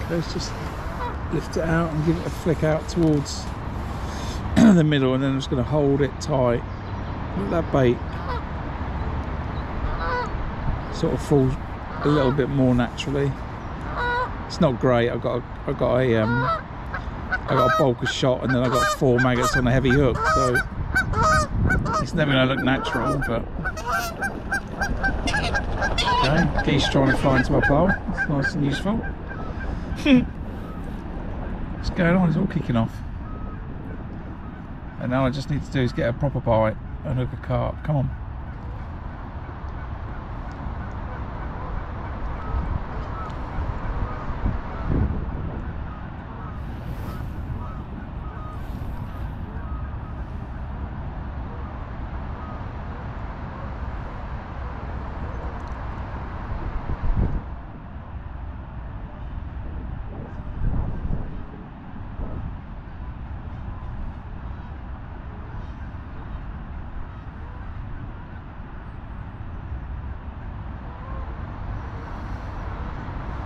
Okay, let's just lift it out and give it a flick out towards the middle, and then I'm just going to hold it tight. Look at that bait sort of falls a little bit more naturally. It's not great. I got a bulk shot, and then I got 4 maggots on a heavy hook, so it's never going to look natural. But okay, geese trying to fly into my pole. It's nice and useful. What's going on? It's all kicking off, and now I just need to do is get a proper bite and hook a carp. Come on.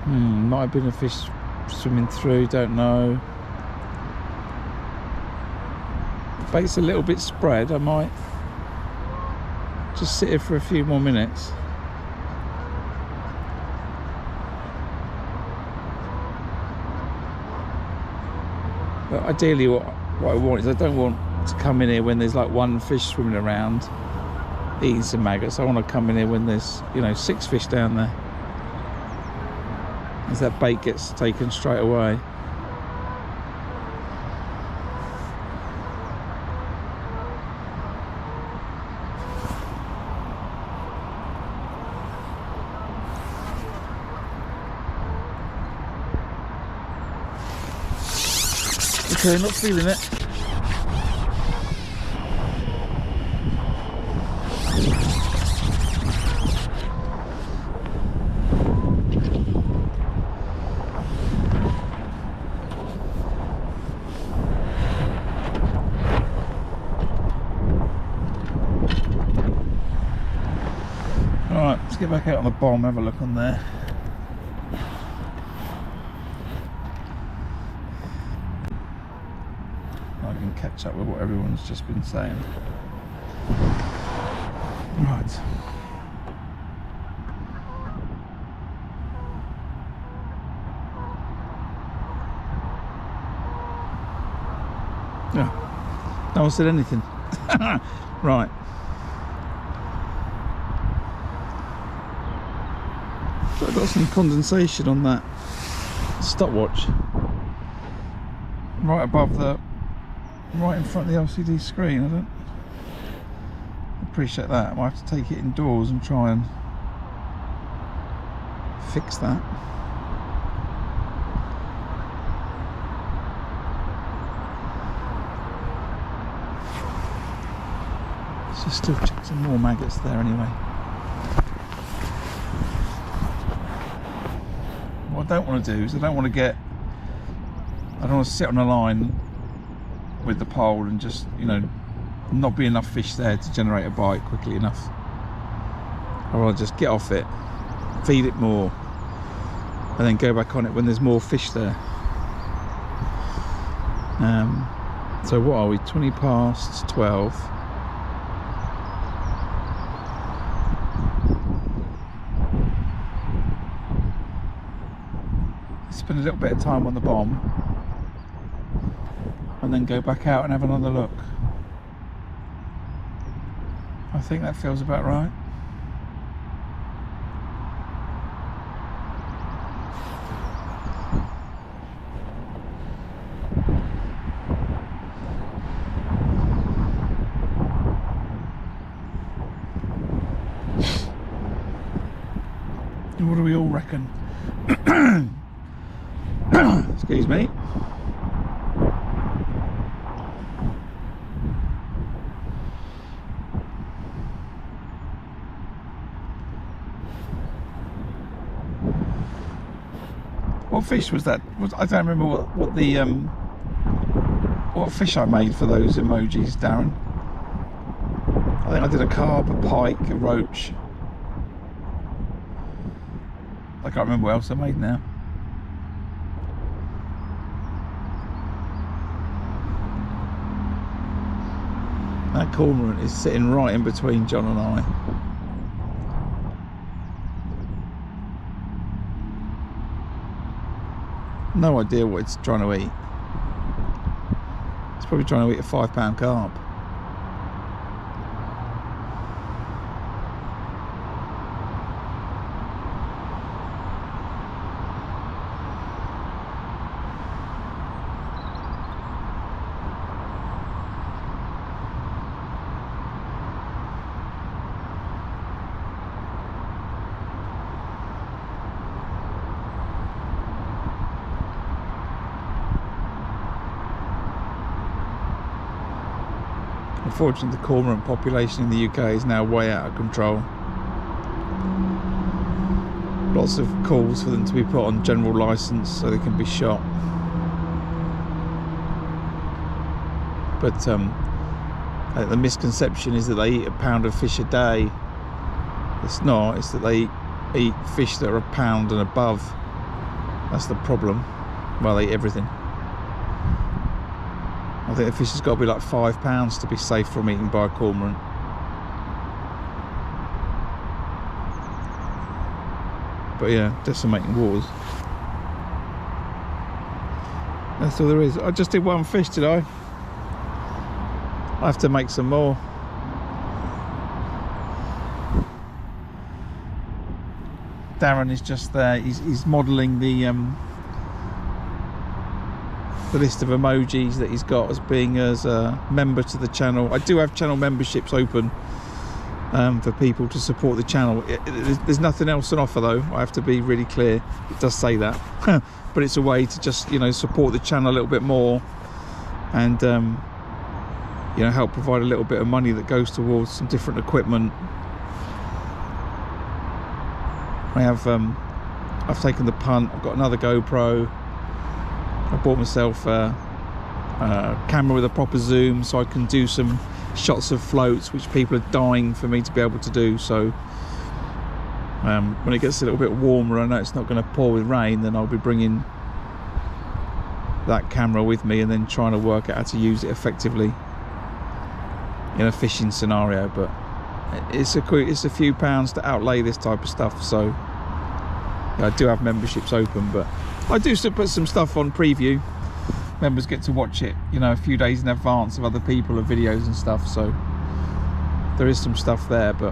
Might have been a fish swimming through, don't know. The bait's a little bit spread. I might just sit here for a few more minutes. But ideally what I want is, I don't want to come in here when there's like one fish swimming around eating some maggots. I want to come in here when there's, you know, 6 fish down there, as that bait gets taken straight away. Okay, not feeling it. Alright, let's get back out on the bomb, have a look on there. Catch up with what everyone's just been saying. Right. Yeah. No one said anything. Right. So I've got some condensation on that stopwatch. Right above the, right in front of the LCD screen. I don't appreciate that. I might have to take it indoors and try and fix that. Let's just still check some more maggots there anyway. What I don't want to do is I don't want to sit on a line with the pole and just, you know, not be enough fish there to generate a bite quickly enough. I want to just get off it, feed it more, and then go back on it when there's more fish there. So what are we, 20 past 12? Spend a little bit of time on the bomb and then go back out and have another look. I think that feels about right. What do we all reckon? Excuse me. What fish was that? I don't remember what fish I made for those emojis, Darren. I think I did a carp, a pike, a roach. I can't remember what else I made now. That cormorant is sitting right in between John and I. No idea what it's trying to eat. It's probably trying to eat a £5 carp. Unfortunately, the cormorant population in the UK is now way out of control. Lots of calls for them to be put on general licence so they can be shot. But I think the misconception is that they eat a pound of fish a day. It's not, it's that they eat fish that are a pound and above That's the problem. Well, they eat everything. I think the fish has got to be like £5 to be safe from eating by a cormorant. But yeah, decimating waters. That's all there is. I just did one fish, did I? I have to make some more. Darren is just there. He's modelling the list of emojis that he's got as being as a member to the channel. I do have channel memberships open for people to support the channel. There's nothing else on offer though. I have to be really clear. It does say that, but it's a way to just, you know, support the channel a little bit more, and you know, help provide a little bit of money that goes towards some different equipment. I have I've taken the punt. I've got another GoPro. I bought myself a camera with a proper zoom so I can do some shots of floats, which people are dying for me to be able to do. So when it gets a little bit warmer, I know it's not going to pour with rain, then I'll be bringing that camera with me and then trying to work out how to use it effectively in a fishing scenario. But it's a few pounds to outlay this type of stuff, so yeah, I do have memberships open, but I do still put some stuff on preview. Members get to watch it, you know, a few days in advance of other people of videos and stuff, so there is some stuff there. But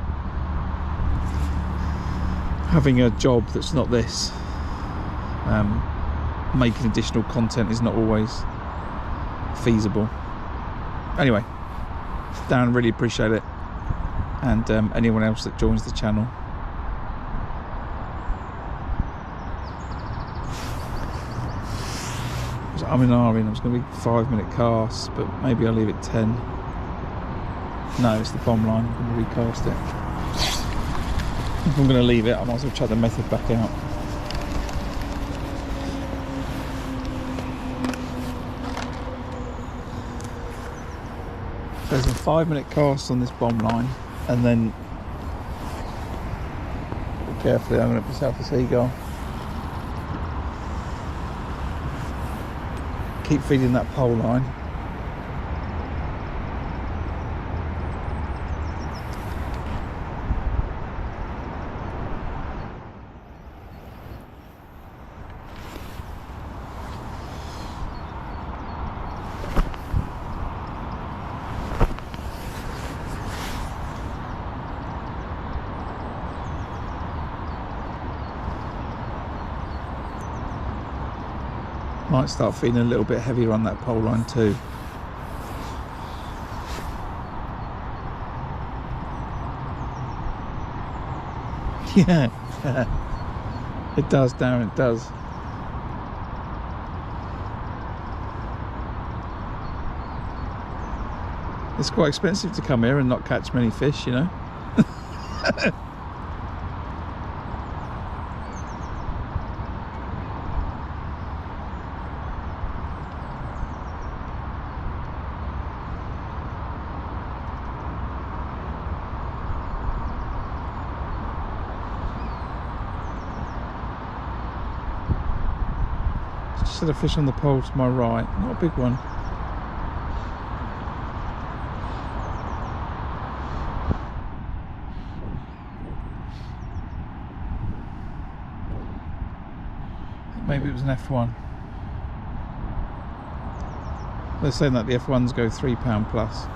having a job that's not this, making additional content is not always feasible. Anyway, Dan, really appreciate it, and anyone else that joins the channel. I'm in Arvin. It's going to be 5-minute cast, but maybe I'll leave it 10. No, it's the bomb line. I'm going to recast it. If I'm going to leave it, I might as well chuck the method back out. There's a 5-minute cast on this bomb line, and then carefully I'm going to put myself a seagull. Keep feeding that pole line. Might start feeling a little bit heavier on that pole line too. Yeah, it does, Darren, it does. It's quite expensive to come here and not catch many fish, you know. Just a fish on the pole to my right, not a big one. Maybe it was an F1. They're saying that the F1s go £3 plus.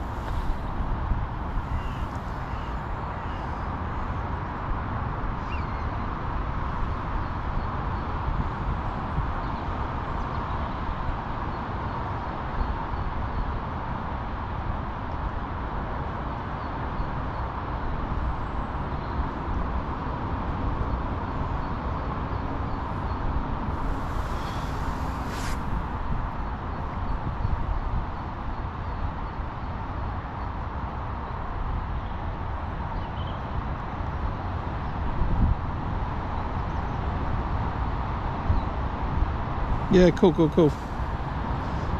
Yeah, cool.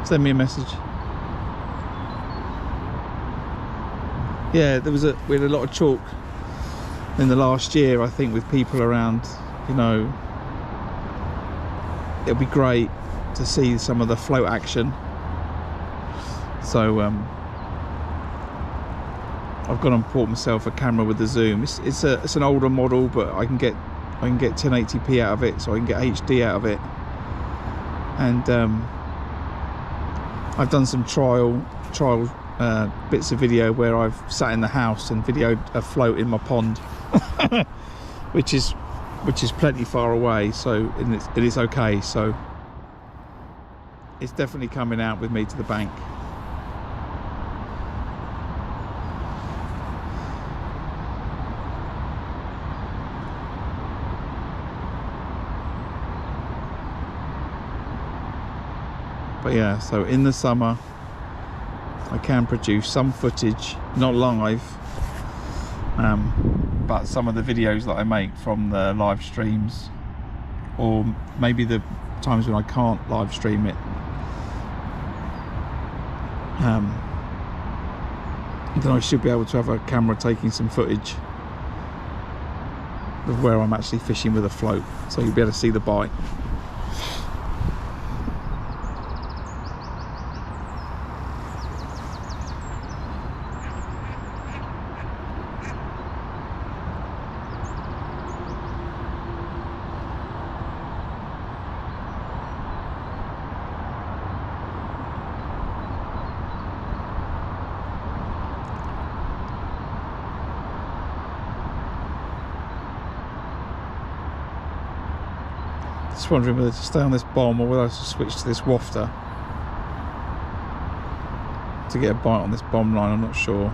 Send me a message. Yeah, we had a lot of talk in the last year, I think, with people around, you know, it'll be great to see some of the float action. So I've got to import myself a camera with the zoom. It's an older model, but I can get 1080p out of it, so I can get HD out of it. And I've done some trial bits of video where I've sat in the house and videoed a float in my pond, which is plenty far away, so it is okay. So it's definitely coming out with me to the bank. But yeah, so in the summer I can produce some footage, not live, but some of the videos that I make from the live streams, or maybe the times when I can't live stream it. Then I should be able to have a camera taking some footage of where I'm actually fishing with a float, so you'll be able to see the bite. Just wondering whether to stay on this bomb or whether I should switch to this wafter to get a bite on this bomb line. I'm not sure.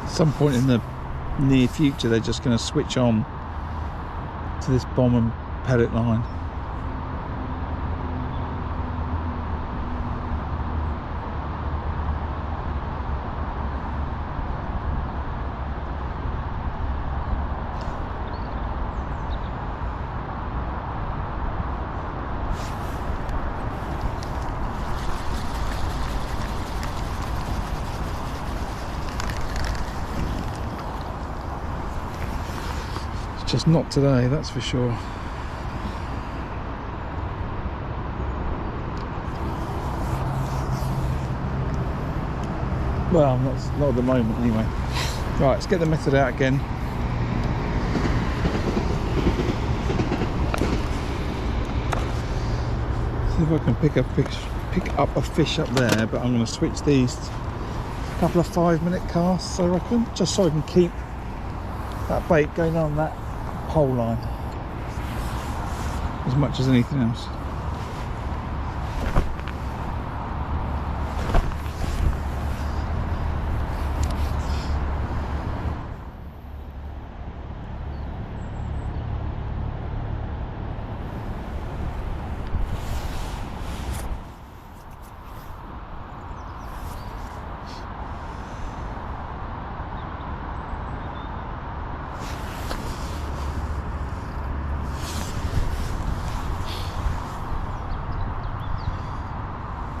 At some point in the near future they're just going to switch on to this bomb and pellet line. Just not today, that's for sure. Well, not at the moment anyway. Right, let's get the method out again. See if I can pick up a fish up there, but I'm going to switch these to a couple of 5-minute casts, I reckon, just so I can keep that bait going on that pole line as much as anything else.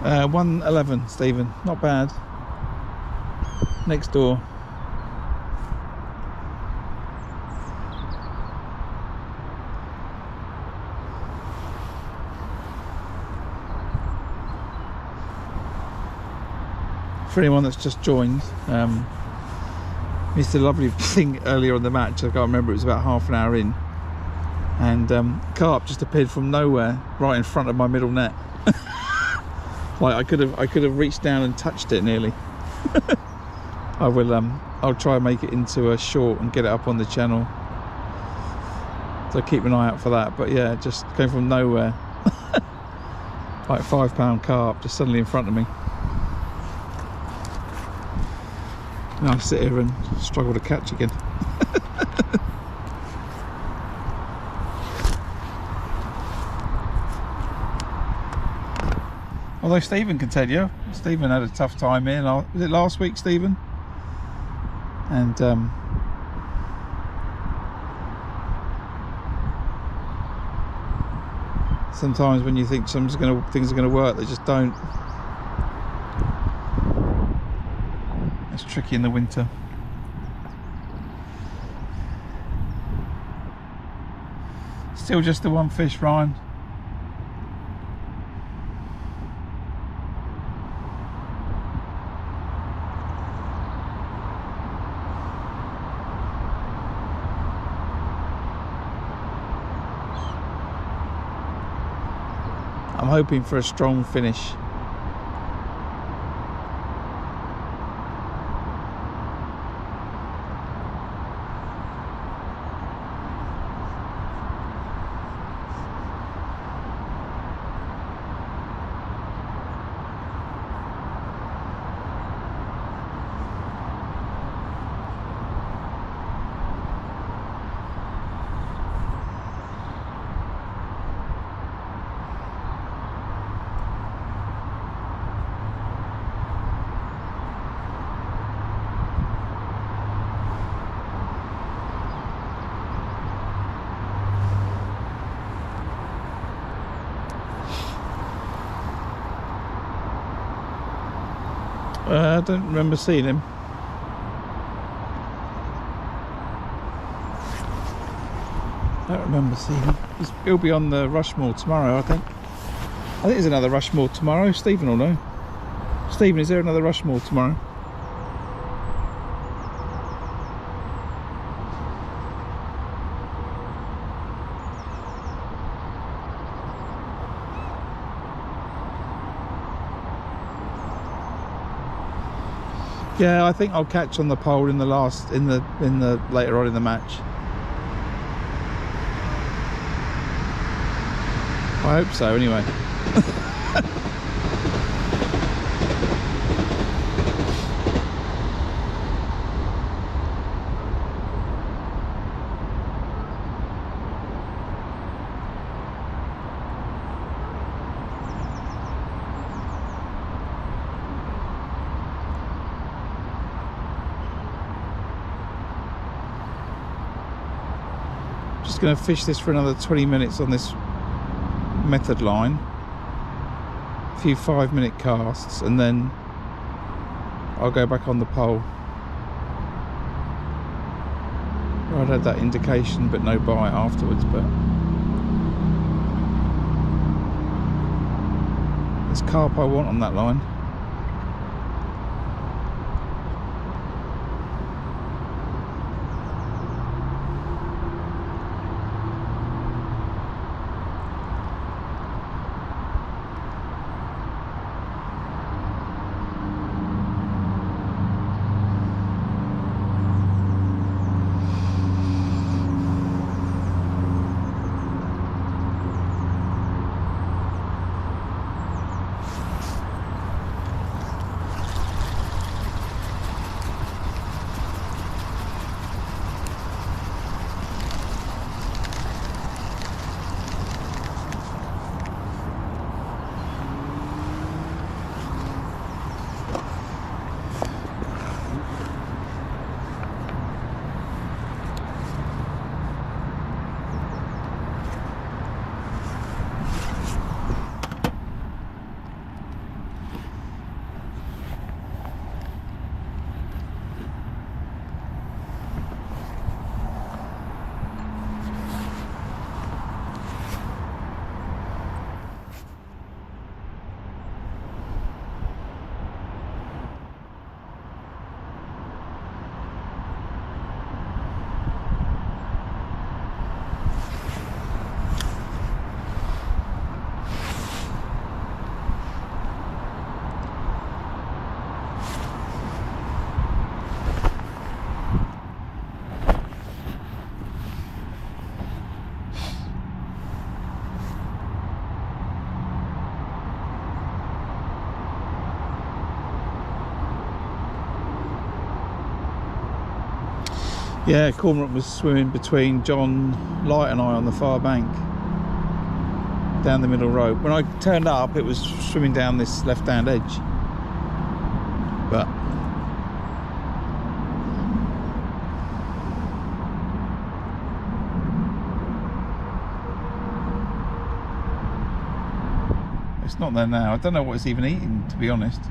Uh, 111, Stephen, not bad. Next door. For anyone that's just joined, missed a lovely thing earlier on the match. I can't remember, it was about half an hour in, and carp just appeared from nowhere right in front of my middle net. Like I could have reached down and touched it nearly. I'll try and make it into a short and get it up on the channel, so keep an eye out for that. But yeah, it just came from nowhere. Like 5-pound carp just suddenly in front of me. And I sit here and struggle to catch again. Although Stephen can tell you, Stephen had a tough time here. Was it last week, Stephen? And Sometimes when you think things are going to work, they just don't. It's tricky in the winter. Still just the one fish, Ryan. I'm hoping for a strong finish. I don't remember seeing him. I don't remember seeing him. He'll be on the Rushmore tomorrow, I think. I think there's another Rushmore tomorrow. Stephen will know. Stephen, is there another Rushmore tomorrow? Yeah, I think I'll catch on the pole in the later on in the match. I hope so, anyway. Just going to fish this for another 20 minutes on this method line, a few 5-minute casts, and then I'll go back on the pole. I'd had that indication but no bite afterwards, but there's carp I want on that line. Yeah, Cormorant was swimming between John Light and I on the far bank, down the middle road. When I turned up, it was swimming down this left-hand edge. But it's not there now. I don't know what it's even eating, to be honest.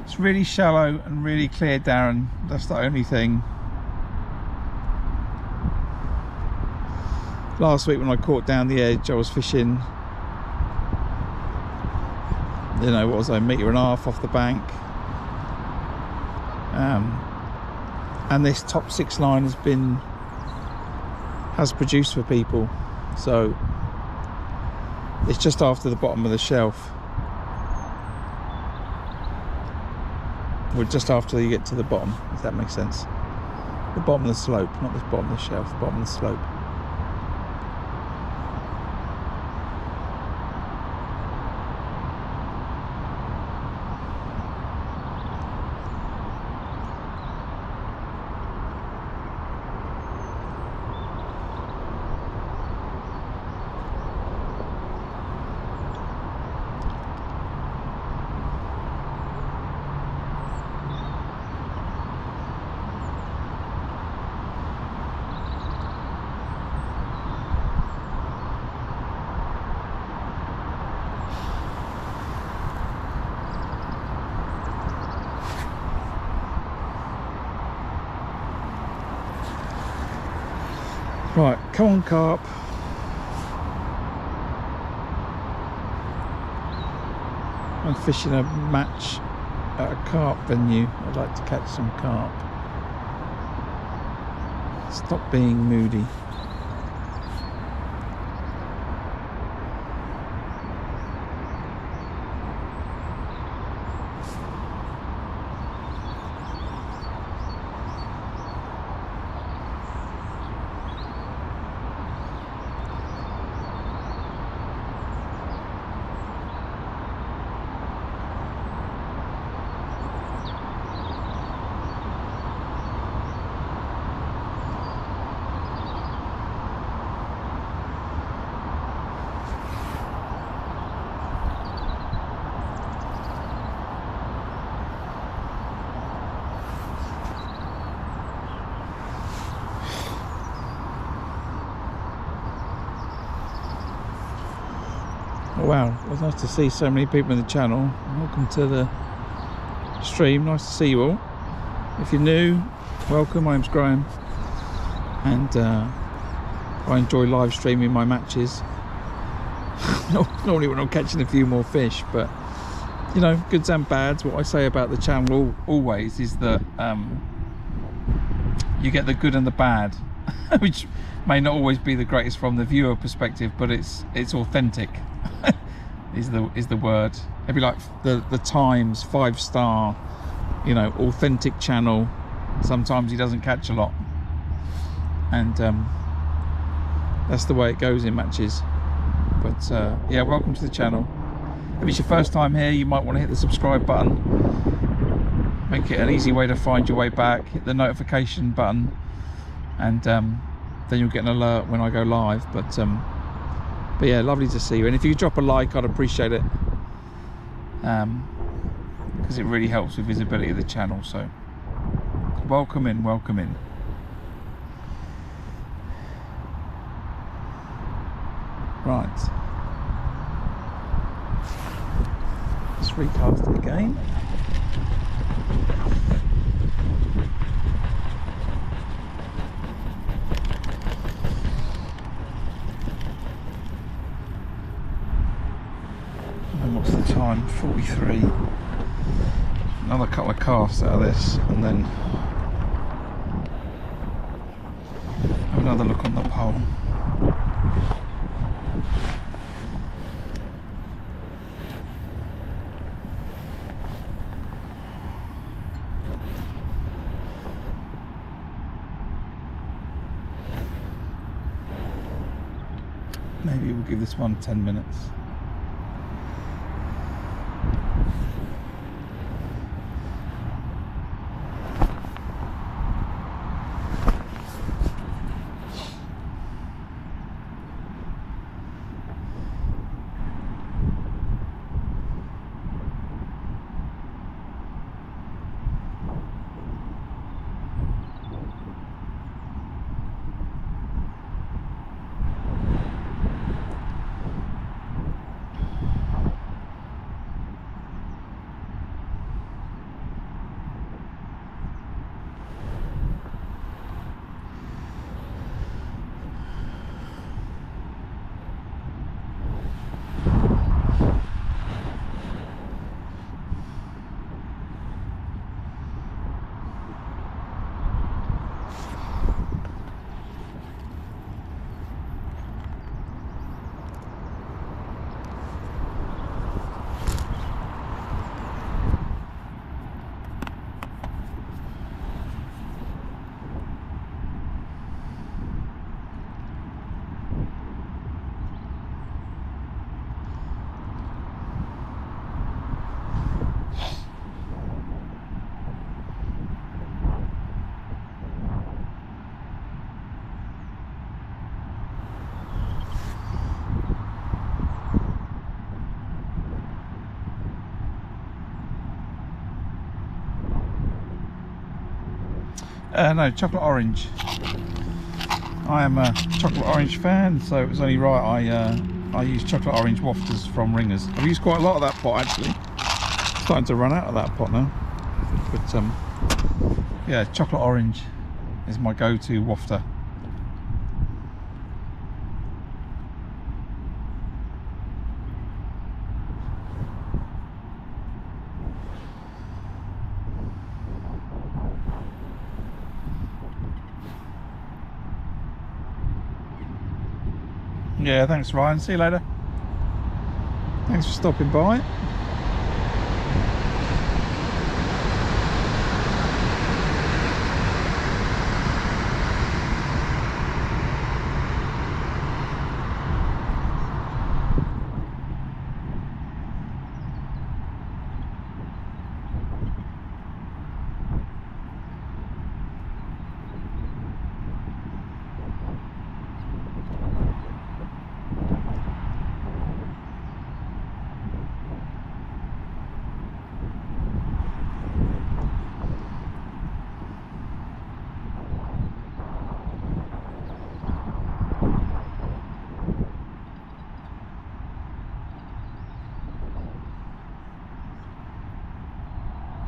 It's really shallow and really clear, Darren. That's the only thing. Last week when I caught down the edge, I was fishing, you know, what was I, 1.5 meters off the bank. And this top 6 line has produced for people. So it's just after the bottom of the shelf. Well, just after you get to the bottom, if that makes sense. The bottom of the slope, not the bottom of the shelf, the bottom of the slope. Right, come on, carp. I'm fishing a match at a carp venue. I'd like to catch some carp. Stop being moody. Wow, it was nice to see so many people in the channel. Welcome to the stream, nice to see you all. If you're new, welcome, my name's Graham, and I enjoy live streaming my matches. Normally when I'm catching a few more fish, but you know, goods and bads. What I say about the channel always is that you get the good and the bad, which may not always be the greatest from the viewer perspective, but it's authentic. is the word. It'd be like the Times 5-star, you know, authentic channel. Sometimes he doesn't catch a lot, and that's the way it goes in matches. But yeah, welcome to the channel. If it's your first time here, you might want to hit the subscribe button, make it an easy way to find your way back. Hit the notification button, and then you'll get an alert when I go live. But yeah, lovely to see you, and if you could drop a like, I'd appreciate it, because it really helps with visibility of the channel. So welcome in, welcome in. Right, let's recast it again. What's the time? 43. Another couple of casts out of this, and then have another look on the pole. Maybe we'll give this one 10 minutes. No, chocolate orange. I am a chocolate orange fan, so it was only right I used chocolate orange wafters from Ringers. I've used quite a lot of that pot actually. Starting to run out of that pot now. But yeah, chocolate orange is my go-to wafter. Yeah, thanks Ryan, see you later. Thanks for stopping by.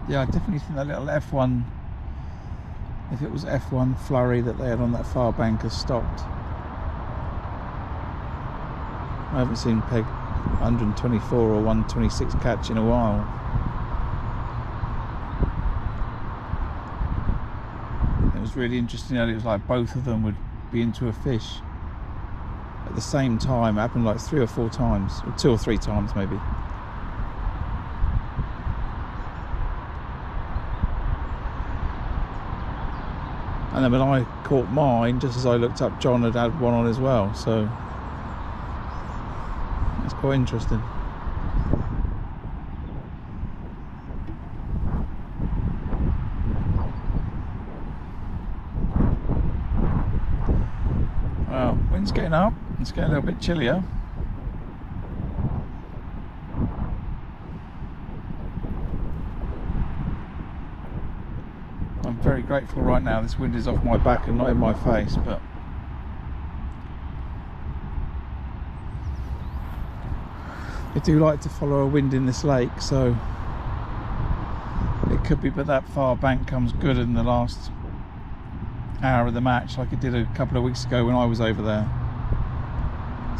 Yeah, I definitely think that little F1, if it was F1 flurry that they had on that far bank, has stopped. I haven't seen peg 124 or 126 catch in a while. It was really interesting that it was like both of them would be into a fish at the same time. It happened like 3 or 4 times, or 2 or 3 times maybe. And then when I caught mine, just as I looked up, John had had one on as well, so it's quite interesting. Well, wind's getting up, it's getting a little bit chillier. I'm very grateful right now this wind is off my back and not in my face, but I do like to follow a wind in this lake, so it could be, but that far bank comes good in the last hour of the match, like it did a couple of weeks ago when I was over there.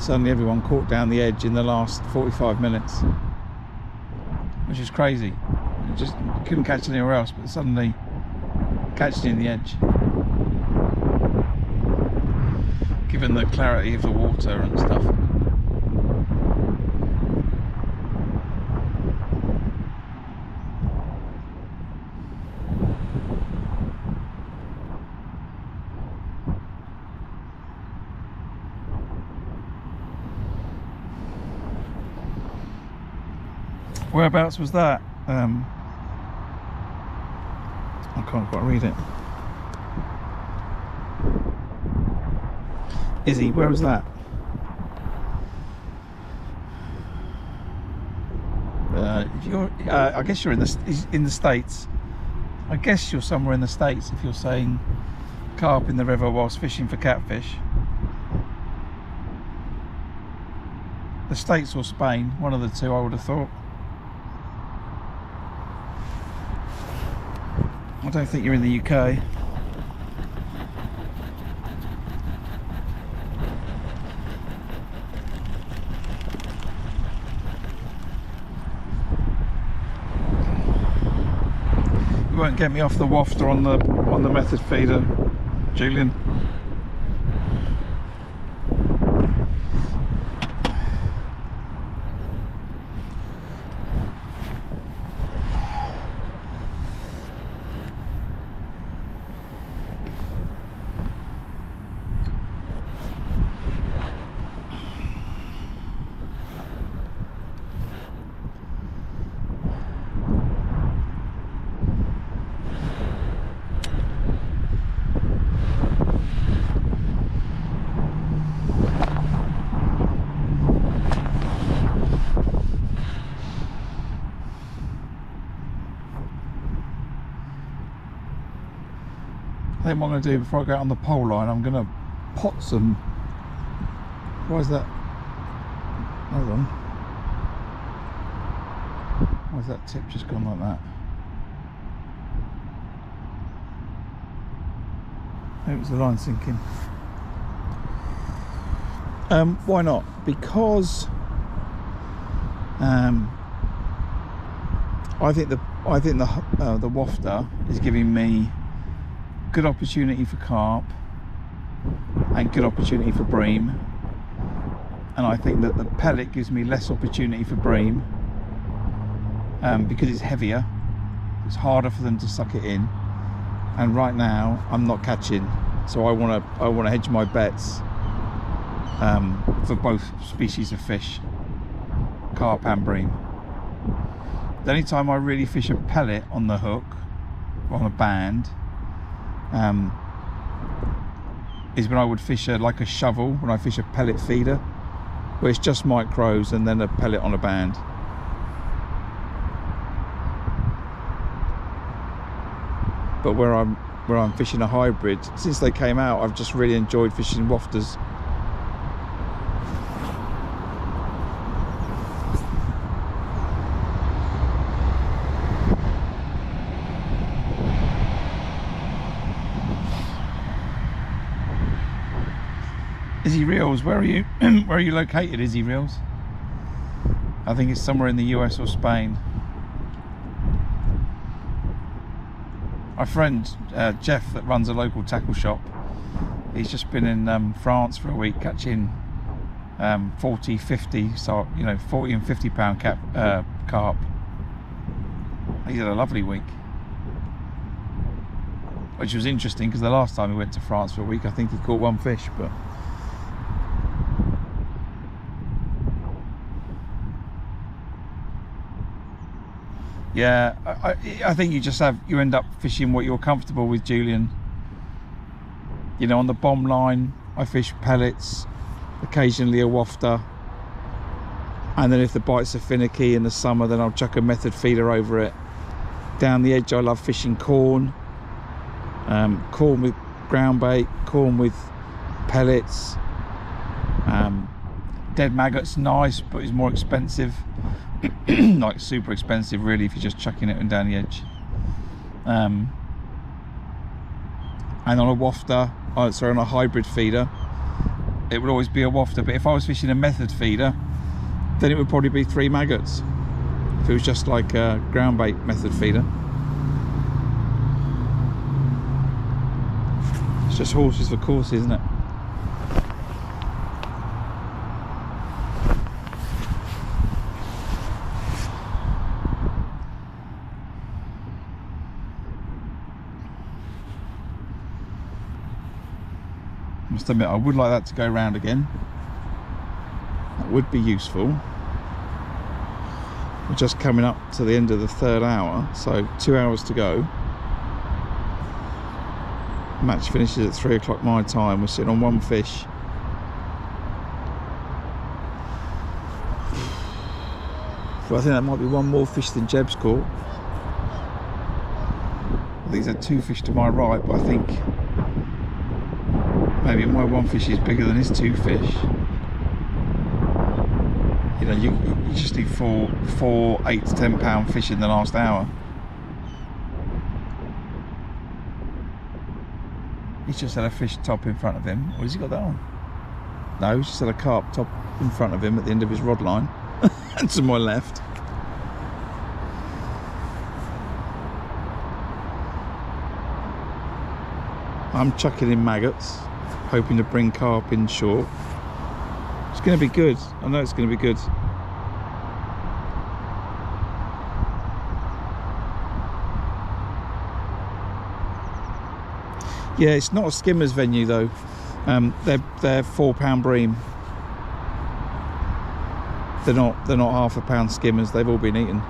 Suddenly everyone caught down the edge in the last 45 minutes, which is crazy. You just couldn't catch anywhere else, but suddenly catching in the edge, given the clarity of the water and stuff. Whereabouts was that? I can't quite read it. Izzy, where was that? If you're, I guess you're in the States. I guess you're somewhere in the States if you're saying carp in the river whilst fishing for catfish. The States or Spain, one of the two I would have thought. I don't think you're in the UK. You won't get me off the wafter on the method feeder, Julian. I think what I'm going to do before I go out on the pole line, I'm going to pot some. Why is that? Hold on. Why is that tip just gone like that? Maybe it's the line sinking. Why not? Because I think the wafter is giving me good opportunity for carp and good opportunity for bream, and I think that the pellet gives me less opportunity for bream because it's heavier. It's harder for them to suck it in, and right now I'm not catching, so I want to hedge my bets for both species of fish, carp and bream. The only time I really fish a pellet on the hook or on a band is when I would fish like a shovel, when I fish a pellet feeder where it's just micros and then a pellet on a band. But where I'm fishing a hybrid, since they came out, I've just really enjoyed fishing wafters. Izzy Reels, where are you? Where are you located, Izzy Reels? I think it's somewhere in the US or Spain. My friend Jeff, that runs a local tackle shop, he's just been in France for a week catching 40, 50, so 40 and 50 pound carp. He had a lovely week, which was interesting because the last time he went to France for a week, I think he caught one fish, but. Yeah, I think you end up fishing what you're comfortable with, Julian. On the bomb line, I fish pellets, occasionally a wafter, and then if the bites are finicky in the summer, then I'll chuck a method feeder over it. Down the edge, I love fishing corn, corn with groundbait, corn with pellets. Dead maggots, nice, but it's more expensive. Like super expensive really if you're just chucking it down the edge. And on a wafter, on a hybrid feeder, it would always be a wafter, but if I was fishing a method feeder, then it would probably be 3 maggots if it was just like a groundbait method feeder. It's just horses for courses, isn't it? I must admit, I would like that to go round again. That would be useful. We're just coming up to the end of the 3rd hour, so 2 hours to go. Match finishes at 3 o'clock my time. We're sitting on 1 fish. Well, I think that might be 1 more fish than Jeb's caught. These are 2 fish to my right, but I think maybe my 1 fish is bigger than his 2 fish. You just need 4 8 to 10 pound fish in the last hour. He's just had a fish top in front of him. Or has he got that on? No, he's just had a carp top in front of him at the end of his rod line. And to my left. I'm chucking in maggots, hoping to bring carp in short. It's going to be good. I know it's going to be good. Yeah, it's not a skimmers venue though. They're £4 bream. They're not £0.5 pound skimmers. They've all been eaten.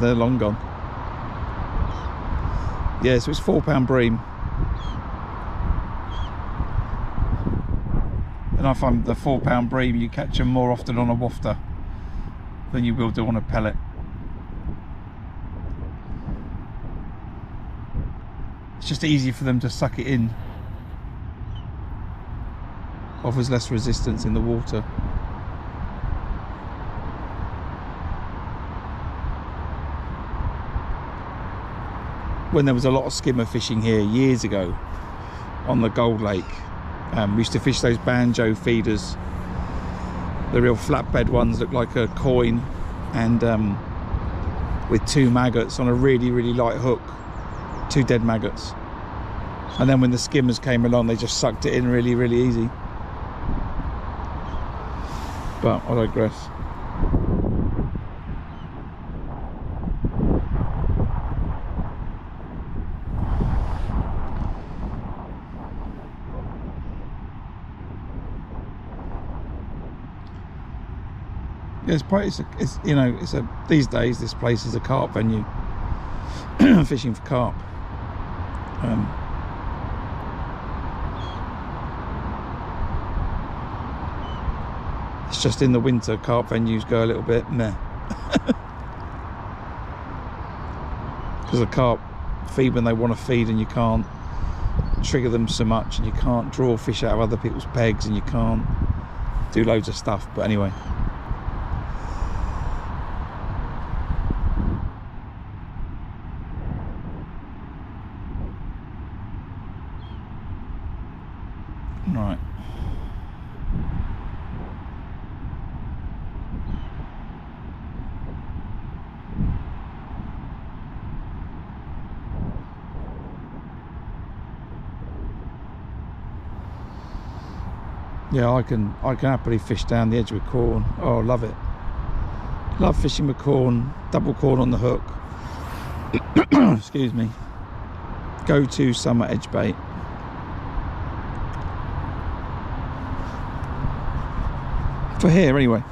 They're long gone. Yeah, so it's £4 bream. And I find the £4 bream, you catch them more often on a wafter than you will do on a pellet. just easier for them to suck it in. Offers less resistance in the water. When there was a lot of skimmer fishing here years ago on the Gold Lake, we used to fish those banjo feeders, the real flatbed ones, look like a coin, and with 2 maggots on a really, really light hook, 2 dead maggots. And then when the skimmers came along, they just sucked it in really, really easy. But I digress. It's you know, these days this place is a carp venue. Fishing for carp. It's just in the winter carp venues go a little bit meh. Because the carp feed when they want to feed, and you can't trigger them so much, and you can't draw fish out of other people's pegs, and you can't do loads of stuff. But anyway. Right. Yeah, I can happily fish down the edge with corn. Oh, love it. Love fishing with corn, double corn on the hook. Excuse me. Go to summer edge bait. For here anyway.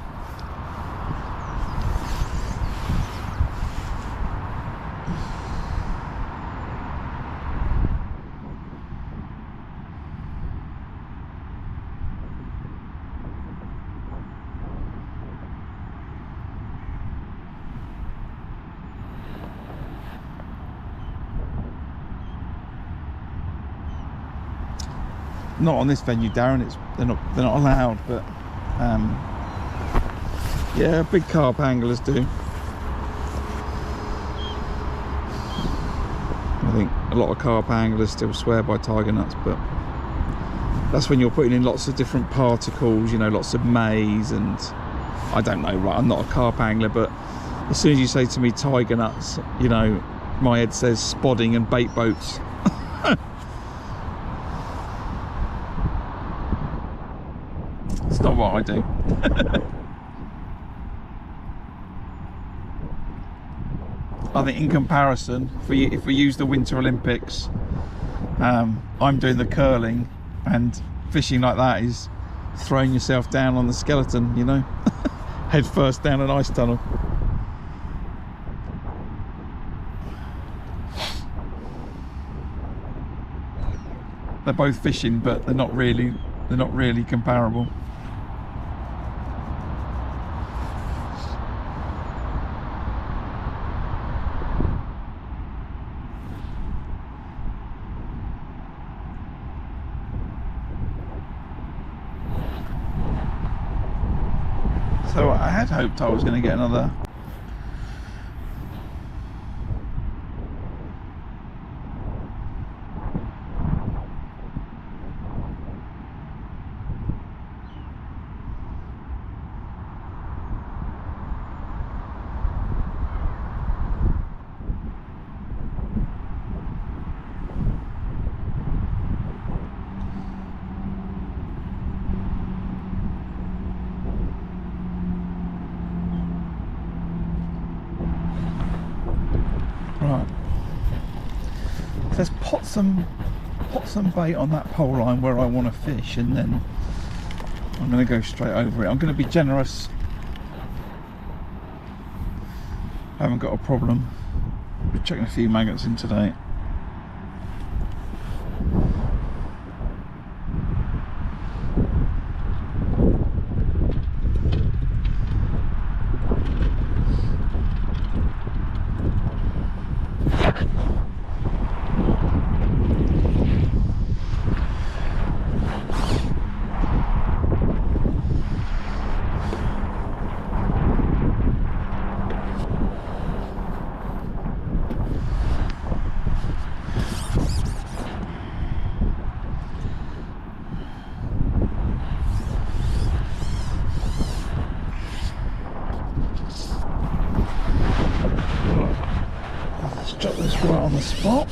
Not on this venue, Darren. They're not allowed, but yeah, big carp anglers do. I think a lot of carp anglers still swear by tiger nuts, but that's when you're putting in lots of different particles, you know, lots of maize, and I don't know, right? I'm not a carp angler, but as soon as you say to me tiger nuts, you know, my head says spodding and bait boats. It's not what I do. I think in comparison, if we use the Winter Olympics, I'm doing the curling, and fishing like that is throwing yourself down on the skeleton, you know, head first down an ice tunnel. They're both fishing, but they're not really comparable. So I had hoped I was going to get another Let's pot some bait on that pole line where I want to fish, and then I'm going to go straight over it. I'm going to be generous. I haven't got a problem. We're chucking a few maggots in today. the spot.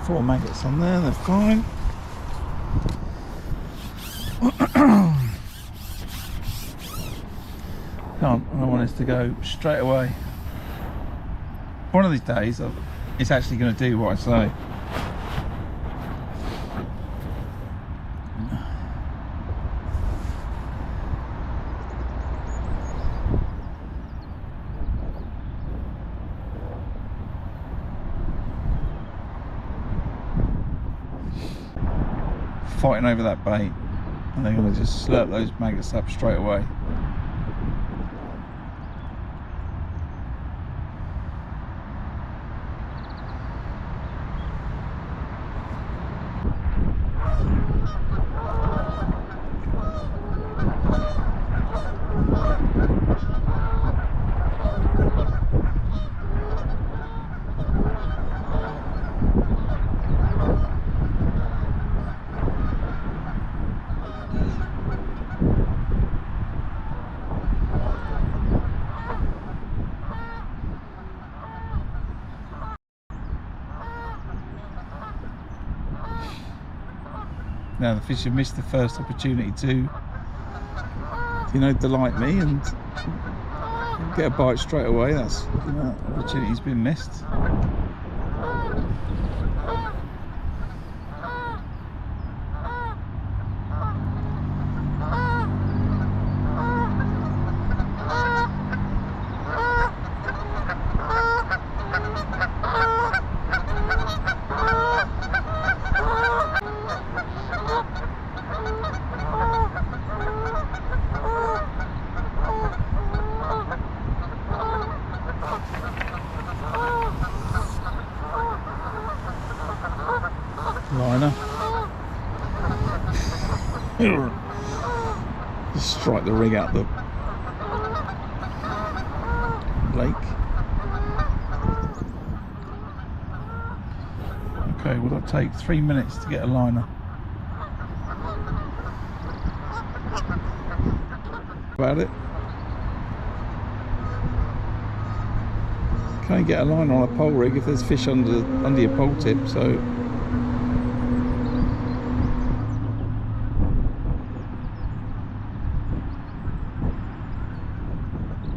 Four maggots on there, they're fine. I want this to go straight away. One of these days, it's actually going to do what I say. Fighting over that bait, and they're going to just slurp those maggots up straight away. Now the fish have missed the first opportunity to, you know, delight me and get a bite straight away. That's, you know, opportunity's been missed. Liner. Just strike the rig out the lake. Okay, will that take 3 minutes to get a liner? About it. Can't get a line on a pole rig if there's fish under your pole tip, so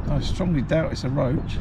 I strongly doubt it's a roach.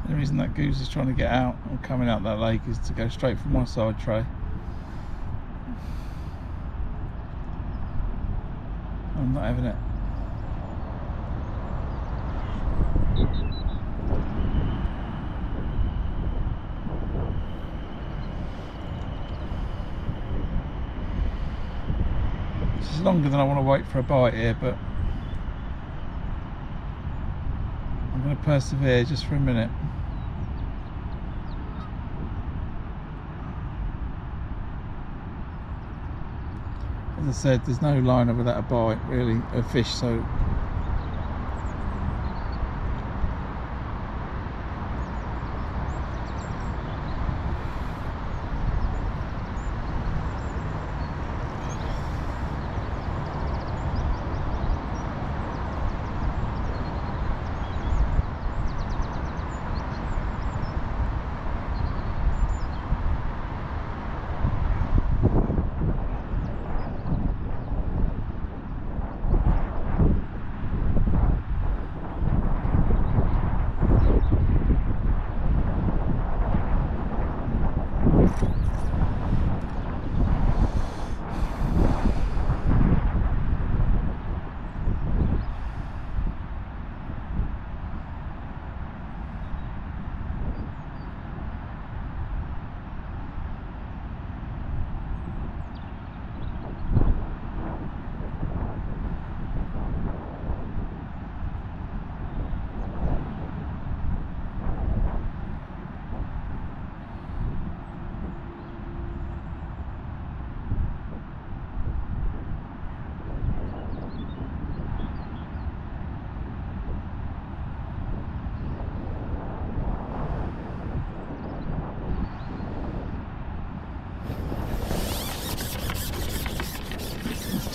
The reason that goose is trying to get out or coming out that lake is to go straight for my side tray. I'm not having it. is longer than I want to wait for a bite here, but I'm going to persevere just for a minute. As I said, there's no liner without a bite, really, a fish, so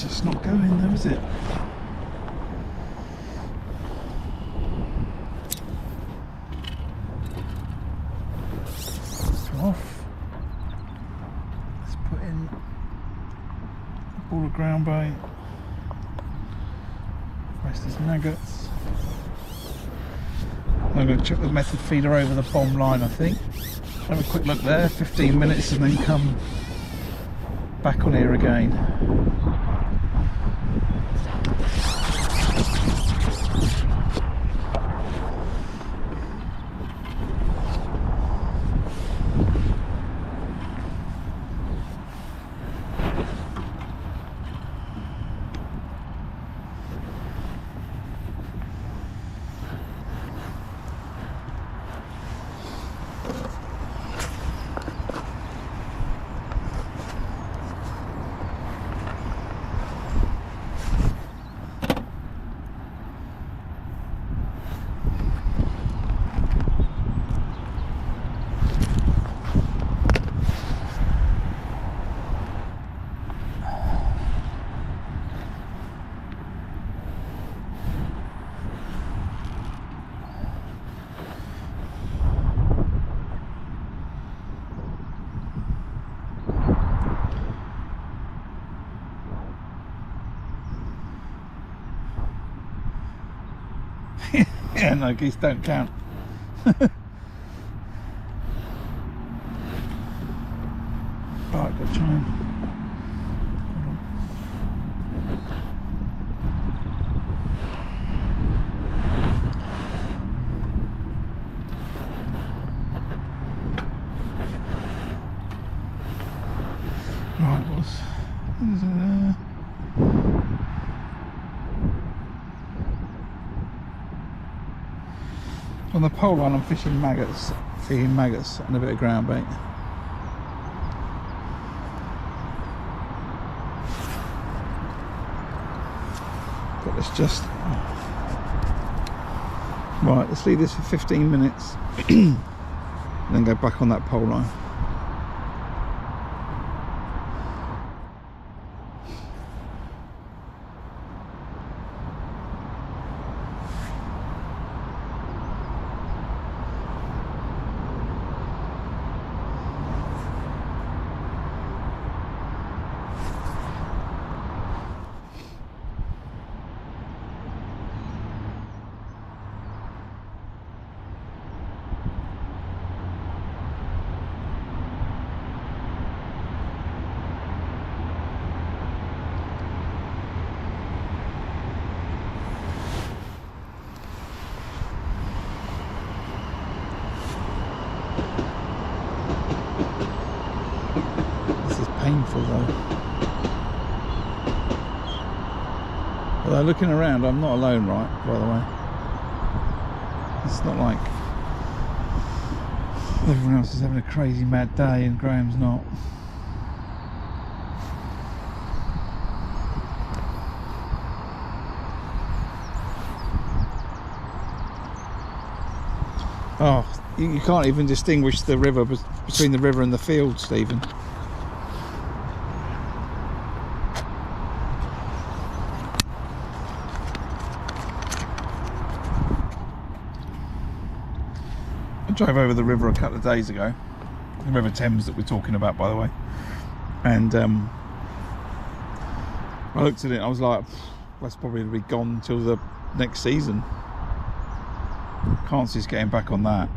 it's not going though, is it? Come off. Let's put in a ball of ground bait. Rest is maggots. I'm going to chuck the method feeder over the bomb line, I think. Have a quick look there, 15 minutes, and then come back on here again. Yeah, no, geese don't count. Right, gotta try and... Right, what is it there? On the pole line I'm fishing maggots, feeding maggots and a bit of ground bait. But let's just... Right, let's leave this for 15 minutes and then go back on that pole line. Painful though. Although looking around, I'm not alone, right, by the way. It's not like everyone else is having a crazy mad day and Graham's not. Oh, you can't even distinguish the river between the river and the field, Stephen. I drove over the river a couple of days ago, the River Thames that we're talking about, by the way, and I looked at it and I was like, that's probably going to be gone until the next season. Can't see us getting back on that.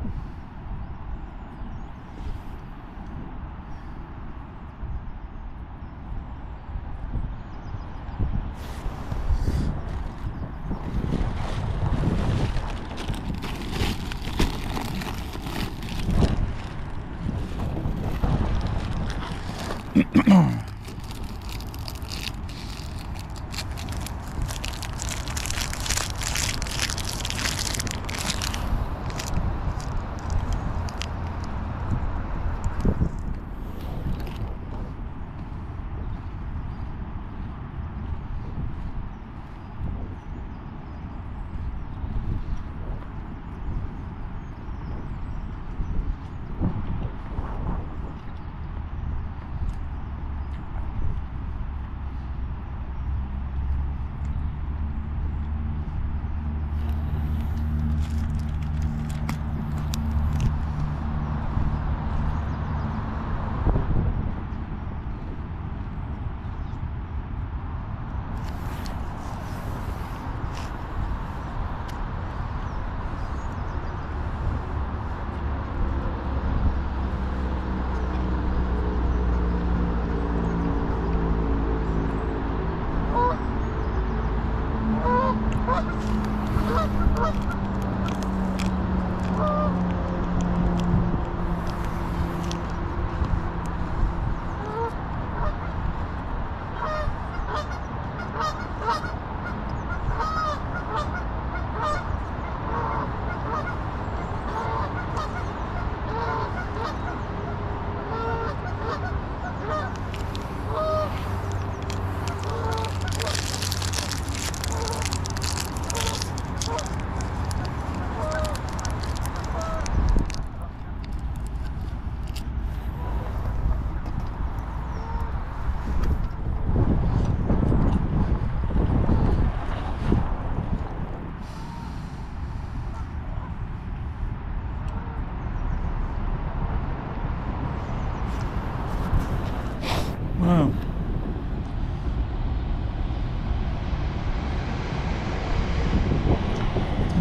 Wow.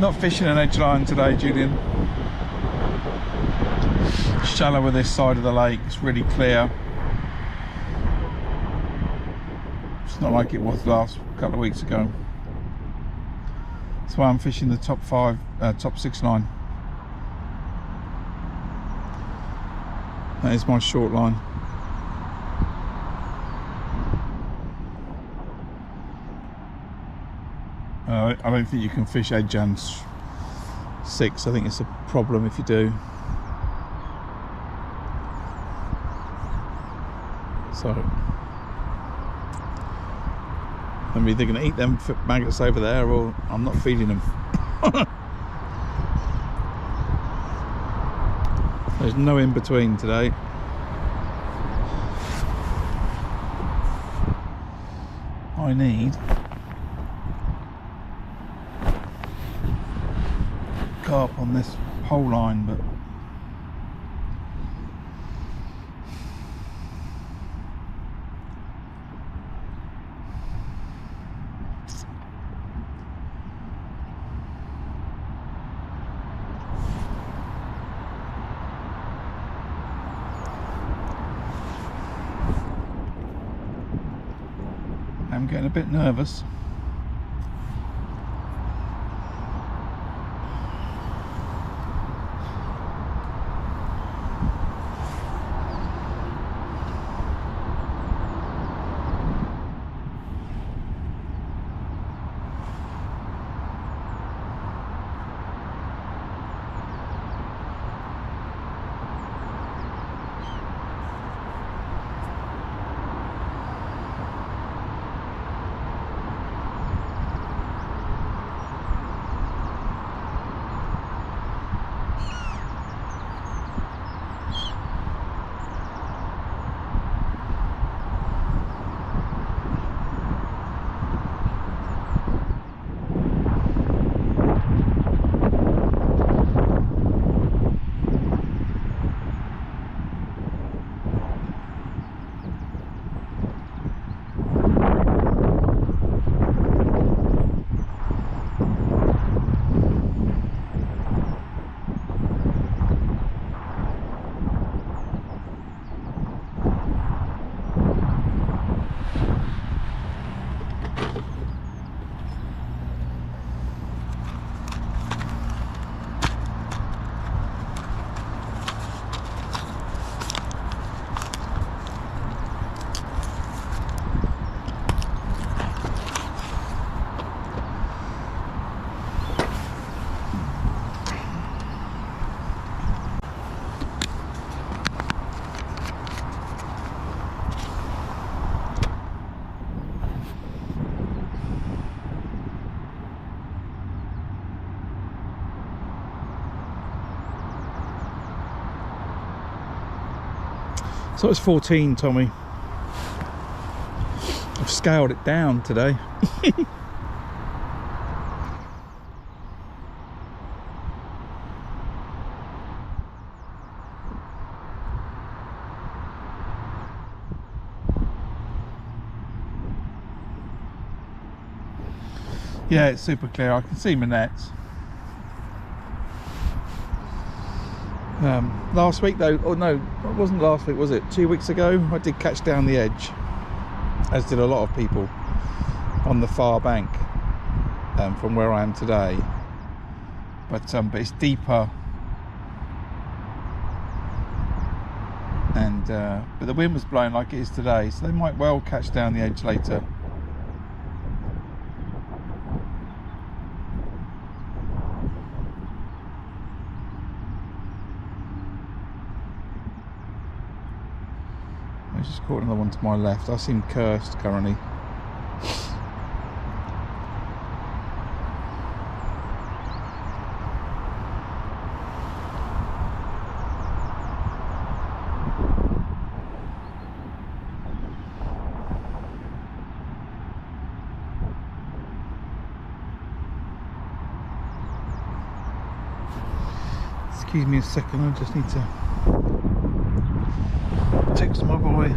Not fishing an edge line today, Julian. Shallower this side of the lake, it's really clear. It's not like it was last couple of weeks ago. That's why I'm fishing the top 6 line. That is my short line. I don't think you can fish edge and 6. I think it's a problem if you do. So I'm either going to eat them maggots over there, or I'm not feeding them. There's no in between today. I need carp on this pole line, but I'm getting a bit nervous. So it's 14, Tommy. I've scaled it down today. Yeah, it's super clear. I can see my nets. Last week though, oh no, it wasn't last week, was it? 2 weeks ago, I did catch down the edge, as did a lot of people on the far bank from where I am today. But it's deeper, and but the wind was blowing like it is today, so they might well catch down the edge later. I just caught another one to my left. I seem cursed currently. Excuse me a second, I just need to text my boy.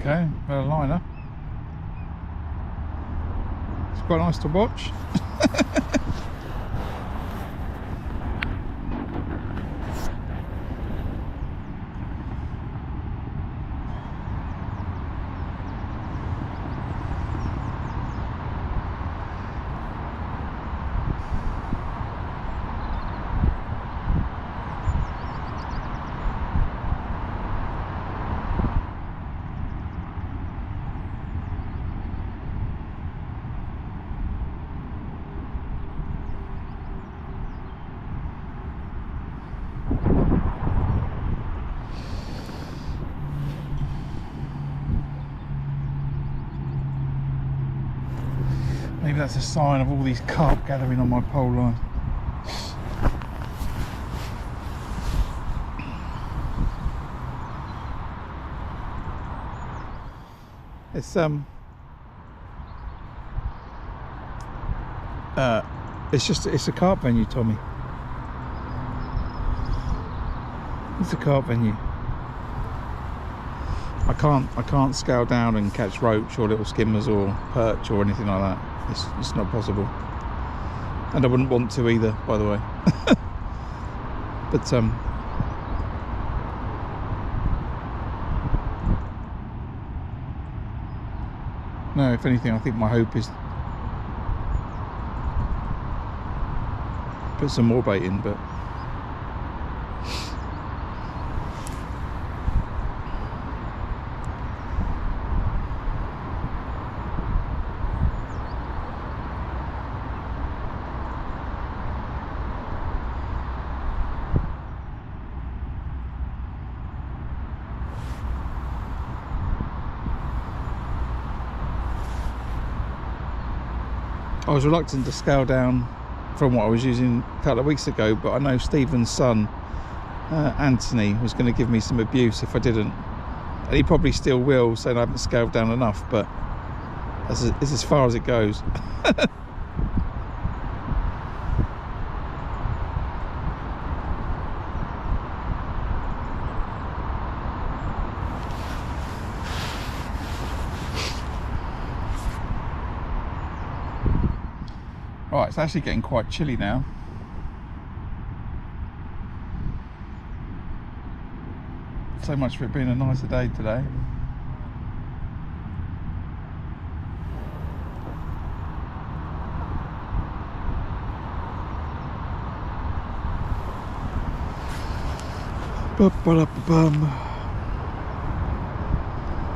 Okay, got a liner. It's quite nice to watch. Maybe that's a sign of all these carp gathering on my pole line. It's a carp venue, Tommy. It's a carp venue. I can't scale down and catch roach or little skimmers or perch or anything like that. It's not possible, and I wouldn't want to either, by the way. But no, if anything, I think my hope is put some more bait in, but I was reluctant to scale down from what I was using a couple of weeks ago, but I know Stephen's son, Anthony, was going to give me some abuse if I didn't, and he probably still will, saying I haven't scaled down enough, but it's as far as it goes. Right, it's actually getting quite chilly now. So much for it being a nicer day today. Ba-ba-da-ba-bum.